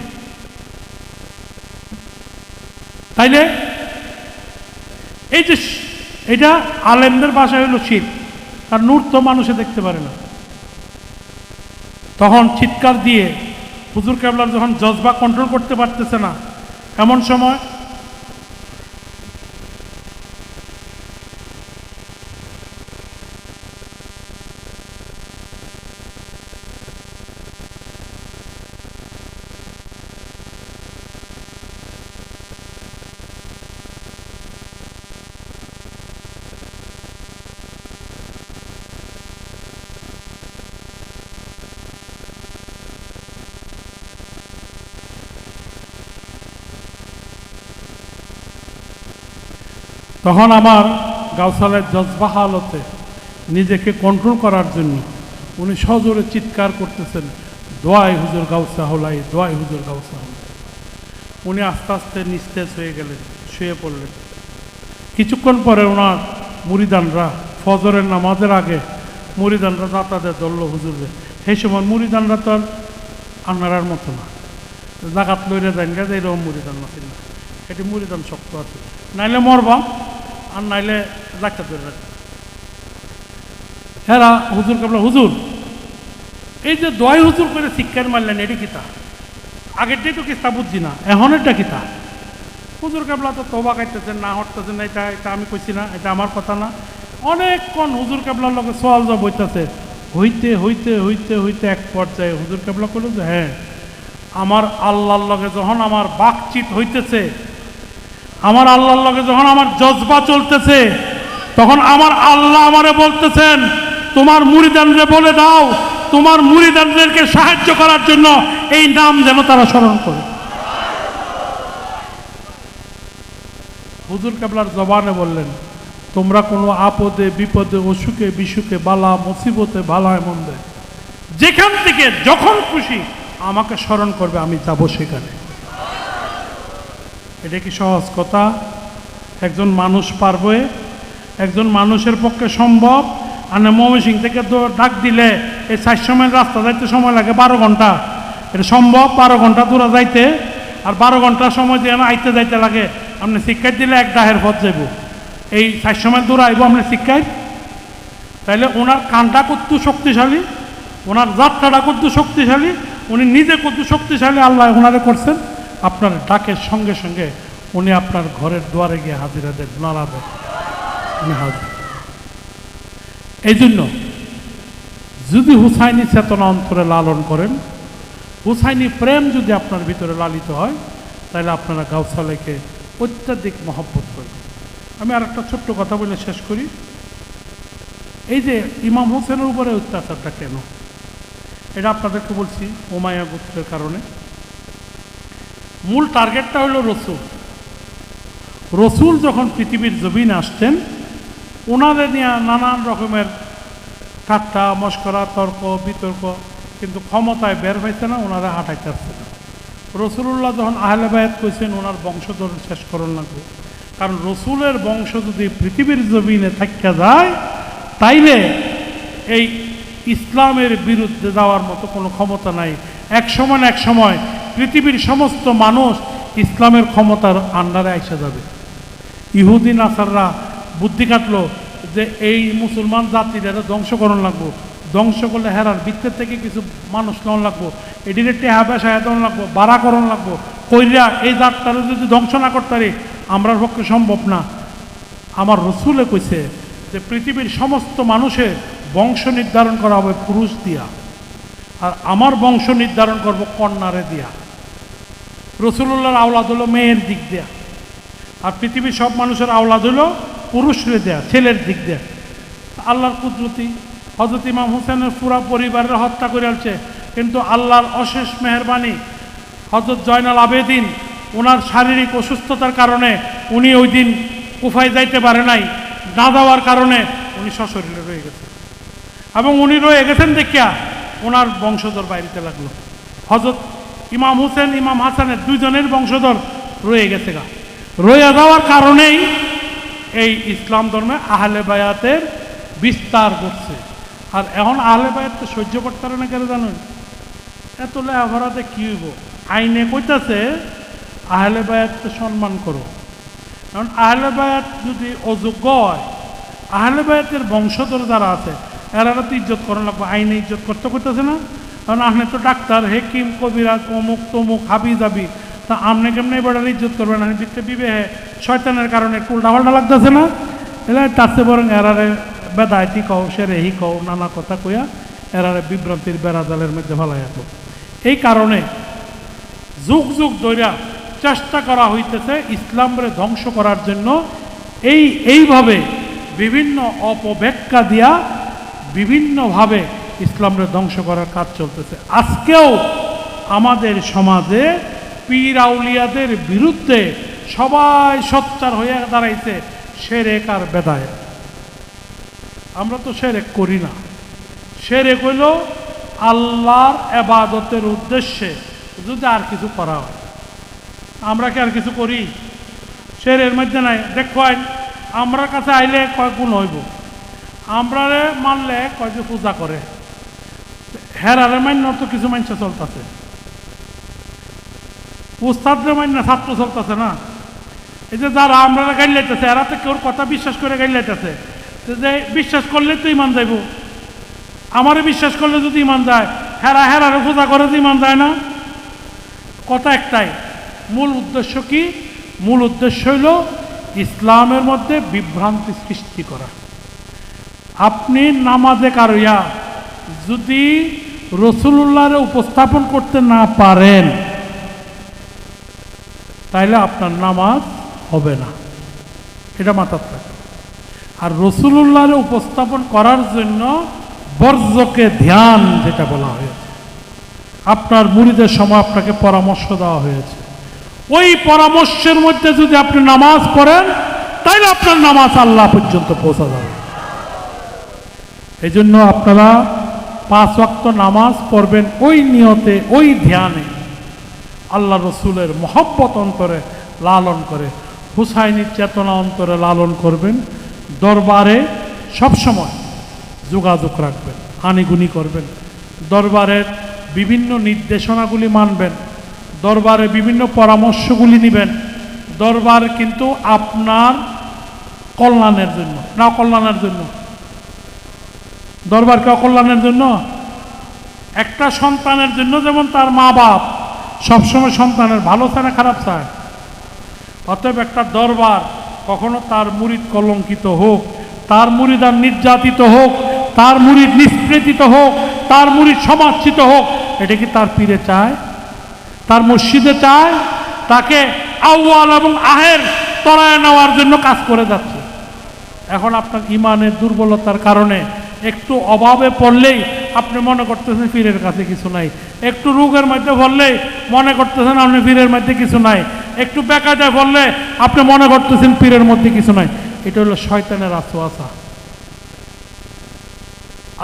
তাইলে এই যে এটা আলেমদের ভাষায় হইল শিরক, আর নূর তো মানুষে দেখতে পারে না। তখন চিৎকার দিয়ে হুজুর কেবলার যখন জজবা কন্ট্রোল করতে পারতেছে না, এমন সময় তখন আমার গাউসালের জজবা হালতে নিজেকে কন্ট্রোল করার জন্য উনি সজোরে চিৎকার করতেছেন, দোয়াই হুজুর গাউসা হলাই, দোয়াই হুজুর গাউসা হলাই। উনি আস্তে আস্তে নিস্তেজ হয়ে গেলেন, শুয়ে পড়লেন। কিছুক্ষণ পরে ওনার মুরিদানরা ফজরের নামাজের আগে মুরিদানরা যাতায়াতে ধরল হুজুরে। সেই সময় মুরিদানরা তো আর আন্নারার মতো না, জাগাত লইরে যান গা যে এরকম মুরিদান নাছিল না। এটি মুরিদান শক্ত আছে, নাইলে মরবাম আর নাইলে রাখতে ধরে রাখতে। হেরা হুজুর কেবলা হুজুর এই যে দয় হুজুর করে শিক্ষার মারলেন এটি কিতা আগেরটাই তো কিস্তা বুঝছি না এখন এটা কিতা হুজুর কেবলা তো তোবা খাইতেছেন না হটতেছেন না এটা এটা আমি কইছি না এটা আমার কথা না অনেকক্ষণ হুজুর কেবলার লোকে সোয়াল জব হইতেছে হইতে হইতে হইতে হইতে এক পর্যায়ে হুজুর কেবলা করলো যে হ্যাঁ আমার আল্লাহর লগে যখন আমার বাকচিত হইতেছে আমার আল্লাহর লগে যখন আমার জজবা চলতেছে তখন আমার আল্লাহ আমারে বলতেছেন তোমার মুরিদানরে বলে দাও তোমার মুরিদানদেরকে সাহায্য করার জন্য এই নাম যেন তারা স্মরণ করে হুজুর কেবলার জবানে বললেন তোমরা কোনো আপদে বিপদে অসুখে বিসুখে বালা মুসিবতে বালায় মন্দে যেখান থেকে যখন খুশি আমাকে স্মরণ করবে আমি যাব সেখানে এটা কি সহজ কথা একজন মানুষ পারবে একজন মানুষের পক্ষে সম্ভব আর ময়মনসিংহ থেকে ডাক দিলে এই 400 মাইল রাস্তা যাইতে সময় লাগে 12 ঘন্টা এটা সম্ভব 12 ঘন্টা দূরে যাইতে আর 12 ঘন্টা সময় দিয়ে আইতে যাইতে লাগে আপনি শিক্ষায় দিলে এক ডাহের পথ যাইব এই 400 মাইল দূরে আইব আপনি শিক্ষায় তাইলে ওনার কানটা কত শক্তিশালী ওনার যাত্রাটা কত শক্তিশালী উনি নিজে কত শক্তিশালী আল্লাহ ওনারে করছেন আপনার ডাকের সঙ্গে সঙ্গে উনি আপনার ঘরের দুয়ারে গিয়ে হাজিরা দেন নাড়া দেন উনি হাজির এই জন্য যদি হুসাইনি চেতনা অন্তরে লালন করেন হুসাইনি প্রেম যদি আপনার ভিতরে লালিত হয় তাহলে আপনারা গাউসালেকে অত্যাধিক মহব্বত করেন আমি আর একটা ছোট্ট কথা বলে শেষ করি এই যে ইমাম হোসেনের উপরে অত্যাচারটা কেন এটা আপনাদেরকে বলছি উমাইয়া গোত্রের কারণে মূল টার্গেটটা হলো রসুল রসুল যখন পৃথিবীর জমিনে আসতেন ওনাদের নিয়ে নানান রকমের ঠাট্টা মস্করা তর্ক বিতর্ক কিন্তু ক্ষমতায় বের হয়েছে না ওনারা হাঁটাইতে আসছে না রসুল্লাহ যখন আহলে বায়াত কইছেন ওনার বংশধর শেষ করণ লাগবে কারণ রসুলের বংশ যদি পৃথিবীর জমিনে থাকা যায় তাইলে এই ইসলামের বিরুদ্ধে যাওয়ার মতো কোনো ক্ষমতা নাই এক সময় পৃথিবীর সমস্ত মানুষ ইসলামের ক্ষমতার আন্ডারে আইসা যাবে ইহুদি নাসাররা বুদ্ধি কাটলো যে এই মুসলমান জাতিদের ধ্বংসকরণ লাগবো ধ্বংস করলে হেরার বৃত্তের থেকে কিছু মানুষ নেওয়া লাগবো এটির টেহা সাহায্য লাগবো বাড়াকরণ লাগবো কইরা এই জাতটারে যদি ধ্বংস না করতে পারি আমরার পক্ষে সম্ভব না আমার রসুলে কইছে যে পৃথিবীর সমস্ত মানুষের বংশ নির্ধারণ করা হবে পুরুষ দিয়া আর আমার বংশ নির্ধারণ করব কন্যারে দিয়া রসুল্লাহর আওলাদ হলো মেয়ের দিক দেয়া আর পৃথিবীর সব মানুষের আওলাদ হলো পুরুষরে দেয়া ছেলের দিক দেয়া আল্লাহর কুদরতি হযরত ইমাম হোসেনের পুরা পরিবারের হত্যা করে আলছে কিন্তু আল্লাহর অশেষ মেহেরবানি হযরত জয়নাল আবেদিন ওনার শারীরিক অসুস্থতার কারণে উনি ওই দিন কুফায় যাইতে পারে নাই না যাওয়ার কারণে উনি সশরীরে রয়ে গেছেন এবং উনি রয়ে গেছেন দেখিয়া ওনার বংশধর বাইরেতে লাগলো হযরত ইমাম হোসেন ইমাম হাসানের দুইজনের বংশধর রয়ে গেছে গা রয়ে যাওয়ার কারণেই এই ইসলাম ধর্মে আহলে বায়াতের বিস্তার করছে আর এখন আহলে বায়াত তো সহ্য করতে পারে না কেন জানেন এত লেখাপড়াতে কি হইব আইনে কইতাছে আহলে বায়াতকে সম্মান করো কারণ আহলে বায়াত যদি অযোগ্য হয় আহলে বায়াতের বংশধর যারা আছে এরা তো ইজ্জত করা লাগবে আইনে ইজ্জত করতে করতেছে না কারণ আপনি তো ডাক্তার হেকিম কবিরাজ অমুক তমুক হাবি জাবি তা আপনি কেমনি এবার ইজ্জত করবেন আমি বিত্তে বিবেহে শয়তানের কারণে একটু উল্টাপাল্টা লাগতেছে না এরা তাতে বরং এরারে বেদায়তি কও সে রেহি কও নানা কথা কইয়া এরারে বিভ্রান্তির বেড়াজালের মধ্যে ফেলাই আসবো এই কারণে যুগ যুগ ধইরা চেষ্টা করা হইতেছে ইসলামরে ধ্বংস করার জন্য এইভাবে বিভিন্ন অপব্যাখ্যা দিয়া বিভিন্নভাবে ইসলামরে ধ্বংস করার কাজ চলতেছে আজকেও আমাদের সমাজে পীর আউলিয়াদের বিরুদ্ধে সবাই সোচ্চার হয়ে দাঁড়াইছে শিরক আর বেদায়েত আমরা তো শিরক করি না শিরক হইল আল্লাহর ইবাদতের উদ্দেশ্যে যদি আর কিছু করা হয় আমরা কি আর কিছু করি শিরকের মধ্যে নাই দেখেন আমরা কাছে আইলে কয় গুণ হইব আমরা মানলে কয় যে পূজা করে হেরারে মান্য তো কিছু মানুষ চলতেছে উস্তাদরে মান্য ছাত্র চলতেছে না এই যে যারা আমরা গাইলাইতেছে এরা তো কেউ কথা বিশ্বাস করে গাইলাইতেছে যে বিশ্বাস করলে তো ইমান যাইব আমারে বিশ্বাস করলে যদি ইমান যায়, হেরারে পূজা করে তো ইমান যায় না। কথা একটাই, মূল উদ্দেশ্য কি? মূল উদ্দেশ্য হইল ইসলামের মধ্যে বিভ্রান্তি সৃষ্টি করা। আপনি নামাজে কারইয়া যদি রাসূলুল্লাহরে উপস্থাপন করতে না পারেন, তাইলে আপনার নামাজ হবে না, এটা মাথায় রাখবেন। আর রাসূলুল্লাহরে উপস্থাপন করার জন্য বর্জকে ধ্যান যেটা বলা হয়েছে, আপনার মুরিদের সময় আপনাকে পরামর্শ দেওয়া হয়েছে, ওই পরামর্শের মধ্যে যদি আপনি নামাজ পড়েন, তাইলে আপনার নামাজ আল্লাহ পর্যন্ত পৌঁছা যাবে। এই জন্য আপনারা 5 ওয়াক্ত নামাজ পড়বেন ওই নিয়তে, ওই ধ্যানে, আল্লাহ রসুলের মহব্বত অন্তরে লালন করে, হুসাইনির চেতনা অন্তরে লালন করবেন। দরবারে সবসময় যোগাযোগ রাখবেন, আনিগুনি করবেন, দরবারের বিভিন্ন নির্দেশনাগুলি মানবেন, দরবারে বিভিন্ন পরামর্শগুলি নেবেন। দরবার কিন্তু আপনার কল্যাণের জন্য না অকল্যাণের জন্য? দরবারকে অকল্যাণের জন্য? একটা সন্তানের জন্য যেমন তার মা বাপ সবসময় সন্তানের ভালো চায় না খারাপ চায়, অতএব একটা দরবার কখনো তার মুরিদ কলঙ্কিত হোক, তার মুরিদ আর নির্যাতিত হোক, তার মুরিদ নিষ্পেষিত হোক, তার মুরিদ সমাজচিত হোক, এটা কি তার পীরে চায়? তার মসজিদে চায়? তাকে আউয়াল এবং আহের তরায় নেওয়ার জন্য কাজ করে যাচ্ছে। এখন আপনার ইমানের দুর্বলতার কারণে একটু অভাবে পড়লেই আপনি মনে করতেছেন পীরের কাছে কিছু নাই, একটু রোগের মধ্যে পড়লেই মনে করতেছেন আপনি পীরের মধ্যে কিছু নাই, একটু বেকায়দায় পড়লে আপনি মনে করতেছেন পীরের মধ্যে কিছু নাই। এটা হলো শয়তানের ওয়াসওয়াসা।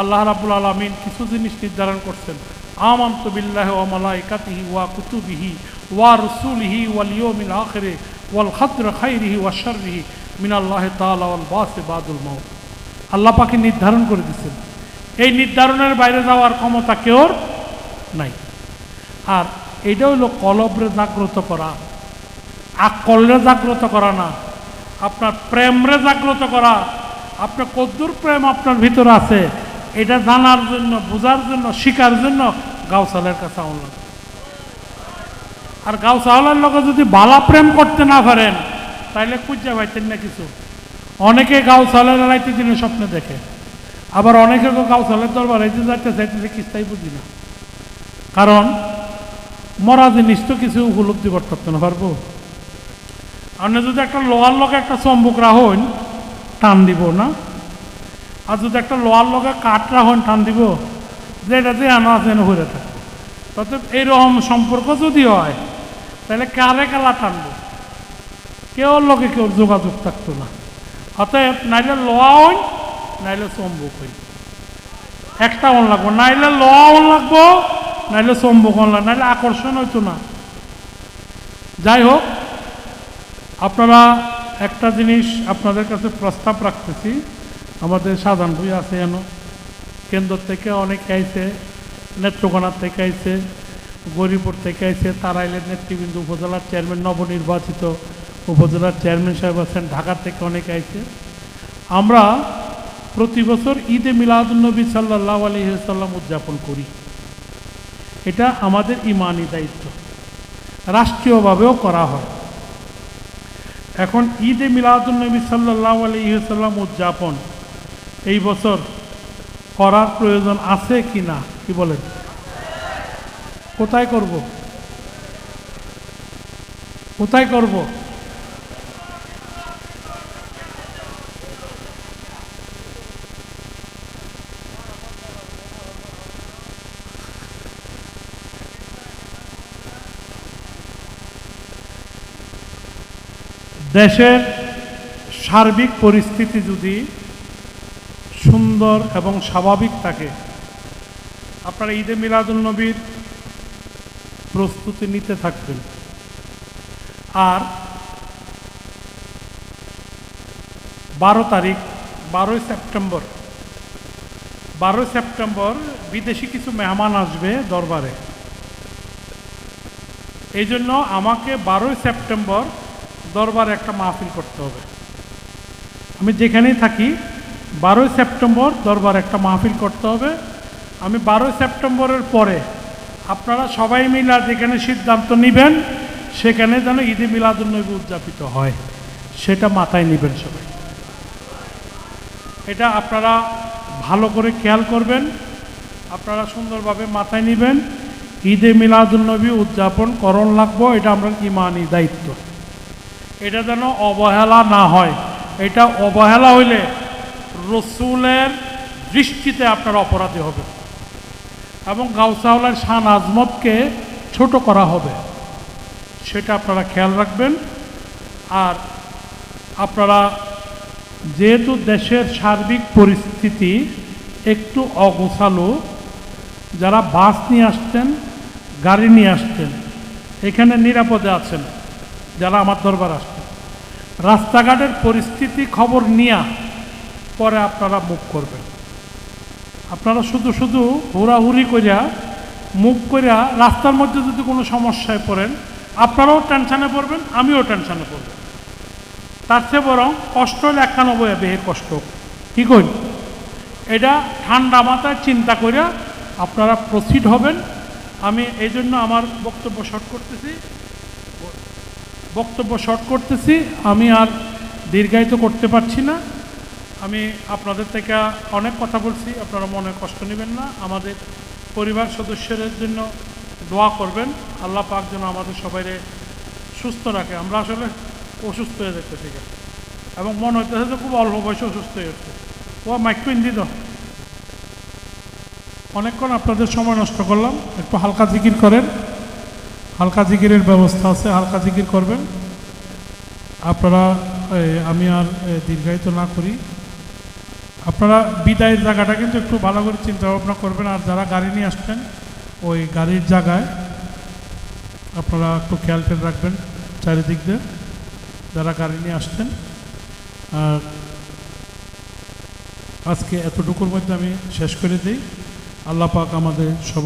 আল্লাহ রাব্বুল আলামিন কিছু জিনিস নির্ধারণ করছেন, আমানতু বিল্লাহি ওয়া মালাইকাতিহি ওয়া কুতুবিহি ওয়া রুসুলিহি ওয়াল ইয়াউমিল আখিরি ওয়াল কদরি খাইরিহি ওয়া শাররিহি মিনাল্লাহি তাআলা ওয়াল বাসি বাদুল মাউত। আল্লাহ পাকে নির্ধারণ করে দিচ্ছেন, এই নির্ধারণের বাইরে যাওয়ার ক্ষমতা কেউর নাই। আর এটা হলো কলবরে জাগ্রত করা, আকলরে জাগ্রত করা না, আপনার প্রেমরে জাগ্রত করা। আপনার কদ্দুর প্রেম আপনার ভিতরে আছে এটা জানার জন্য, বোঝার জন্য, শিকার জন্য গাউসালের কাছে আউন লাগে। আর গাউসালের লোক যদি বালা প্রেম করতে না পারেন, তাইলে খুঁজে পাইতেন না কিছু। অনেকে গাউসালের রাইতে দিনে স্বপ্নে দেখে, আবার অনেকে গাউসালের দরবার রাইতে যাইতে চাইতেছে কিস্তাই বুঝি না। কারণ মরা জিনিস তো কিছু উপলব্ধি করতে না পারবো। আপনি যদি একটা লোহার লোকে একটা চম্বুক রাখেন, টান দিব না? আর যদি একটা লোহার লোকে কাঠ রাখেন, টান দিব? যেটা যে আনা আছে হয়ে থাকে। অর্থাৎ এইরকম সম্পর্ক যদি হয়, তাহলে কারে কালা টানবো? কেউ লোকে কেউ যোগাযোগ থাকতো না। অতএব নাইলে লোহা হইন, নাইলে চম্বুক হইন, একটা অন লাগবো। নাইলে লোহা অন লাগবো, নাইলে চম্বুক অন লাগবে, নাইলে আকর্ষণ হইতো না। যাই হোক, আপনারা একটা জিনিস আপনাদের কাছে প্রস্তাব রাখতেছি। আমাদের সাধারণ বই আছে যেন কেন্দ্র থেকে অনেকে আইছে, নেত্রকোনার থেকে আইছে, গরিপুর থেকে আইছে, তারাইলের নেতৃবৃন্দ, উপজেলার চেয়ারম্যান নবনির্বাচিত উপজেলার চেয়ারম্যান সাহেব আছেন, ঢাকা থেকে অনেকে আইছে। আমরা প্রতি বছর ঈদে মিলাদুন্নবী সাল্লাল্লাহু আলাইহি ওয়াসাল্লাম উদযাপন করি। এটা আমাদের ইমানি দায়িত্ব, রাষ্ট্রীয়ভাবেও করা হয়। এখন ঈদে মিলাদুন্নবী সাল্লাল্লাহু আলাইহি ওয়াসাল্লাম উদযাপন এই বছর করার প্রয়োজন আছে কি না, কি বলেন? কোথায় করব? কোথায় করব? দেশের সার্বিক পরিস্থিতি যদি সুন্দর এবং স্বাভাবিক থাকে, আপনারা ঈদে মিলাদুন্নবীর প্রস্তুতি নিতে থাকবেন। আর 12 তারিখ 12 সেপ্টেম্বর বিদেশি কিছু মেহমান আসবে দরবারে। এই জন্য আমাকে 12 সেপ্টেম্বর দরবারে একটা মাহফিল করতে হবে। আমি যেখানেই থাকি 12 সেপ্টেম্বর দরবারে একটা মাহফিল করতে হবে। আমি 12 সেপ্টেম্বরের পরে আপনারা সবাই মিলে যেখানে সিদ্ধান্ত নেবেন সেখানে যেন ঈদে মিলাদুন্নবী উদযাপিত হয়, সেটা মাথায় নেবেন সবাই। এটা আপনারা ভালো করে খেয়াল করবেন, আপনারা সুন্দরভাবে মাথায় নেবেন। ঈদে মিলাদুন্নবী উদযাপন করণ লাগবো, এটা আমরা ইমানি দায়িত্ব। এটা যেন অবহেলা না হয়। এটা অবহেলা হইলে রসুলের দৃষ্টিতে আপনারা অপরাধী হবে এবং গাউসাউলার শান আজমতকে ছোট করা হবে, সেটা আপনারা খেয়াল রাখবেন। আর আপনারা যেহেতু দেশের সার্বিক পরিস্থিতি একটু অগোছালো, যারা বাস নিয়ে আসতেন, গাড়ি নিয়ে আসতেন, এখানে নিরাপদে আছেন। যারা আমার দরবার আসতেন, রাস্তাঘাটের পরিস্থিতি খবর নিয়ে পরে আপনারা মুভ করবেন। আপনারা শুধু শুধু হুড়াহুড়ি করিয়া মুভ করিয়া রাস্তার মধ্যে যদি কোনো সমস্যায় পড়েন, আপনারাও টেনশানে পড়বেন, আমিও টেনশানে পড়ব। তার চেয়ে বরং কষ্ট হলে 91 বেহের কষ্ট, কী করি? এটা ঠান্ডা মাথায় চিন্তা করিয়া আপনারা প্রসিড হবেন। আমি এই জন্য আমার বক্তব্য শর্ট করতেছি। আমি আর দীর্ঘায়িত করতে পারছি না। আমি আপনাদের থেকে অনেক কথা বলছি, আপনারা মনে কষ্ট নেবেন না। আমাদের পরিবার সদস্যদের জন্য দোয়া করবেন, আল্লাহ পাক যেন আমাদের সবাইকে সুস্থ রাখে। আমরা আসলে অসুস্থ হয়ে যেতে ঠিক আছে, এবং মনে হইতেছে যে খুব অল্প বয়সে অসুস্থ হয়ে যাচ্ছে। ও মাইকটু ইন্দি দাও। অনেকক্ষণ আপনাদের সময় নষ্ট করলাম, একটু হালকা জিকির করেন। হালকা জিকিরের ব্যবস্থা আছে, হালকা জিকির করবেন আপনারা। আমি আর দীর্ঘায়িত না করি। আপনারা বিদায়ের জায়গাটা কিন্তু একটু ভালো করে চিন্তা ভাবনা করবেন। আর যারা গাড়ি নিয়ে আসছেন, ওই গাড়ির জায়গায় আপনারা একটু খেয়াল রাখবেন চারিদিক দিয়ে, যারা গাড়ি নিয়ে আসছেন। আর আজকে এতটুকুর মধ্যে আমি শেষ করে দিই। আল্লাহ পাক আমাদের সবাই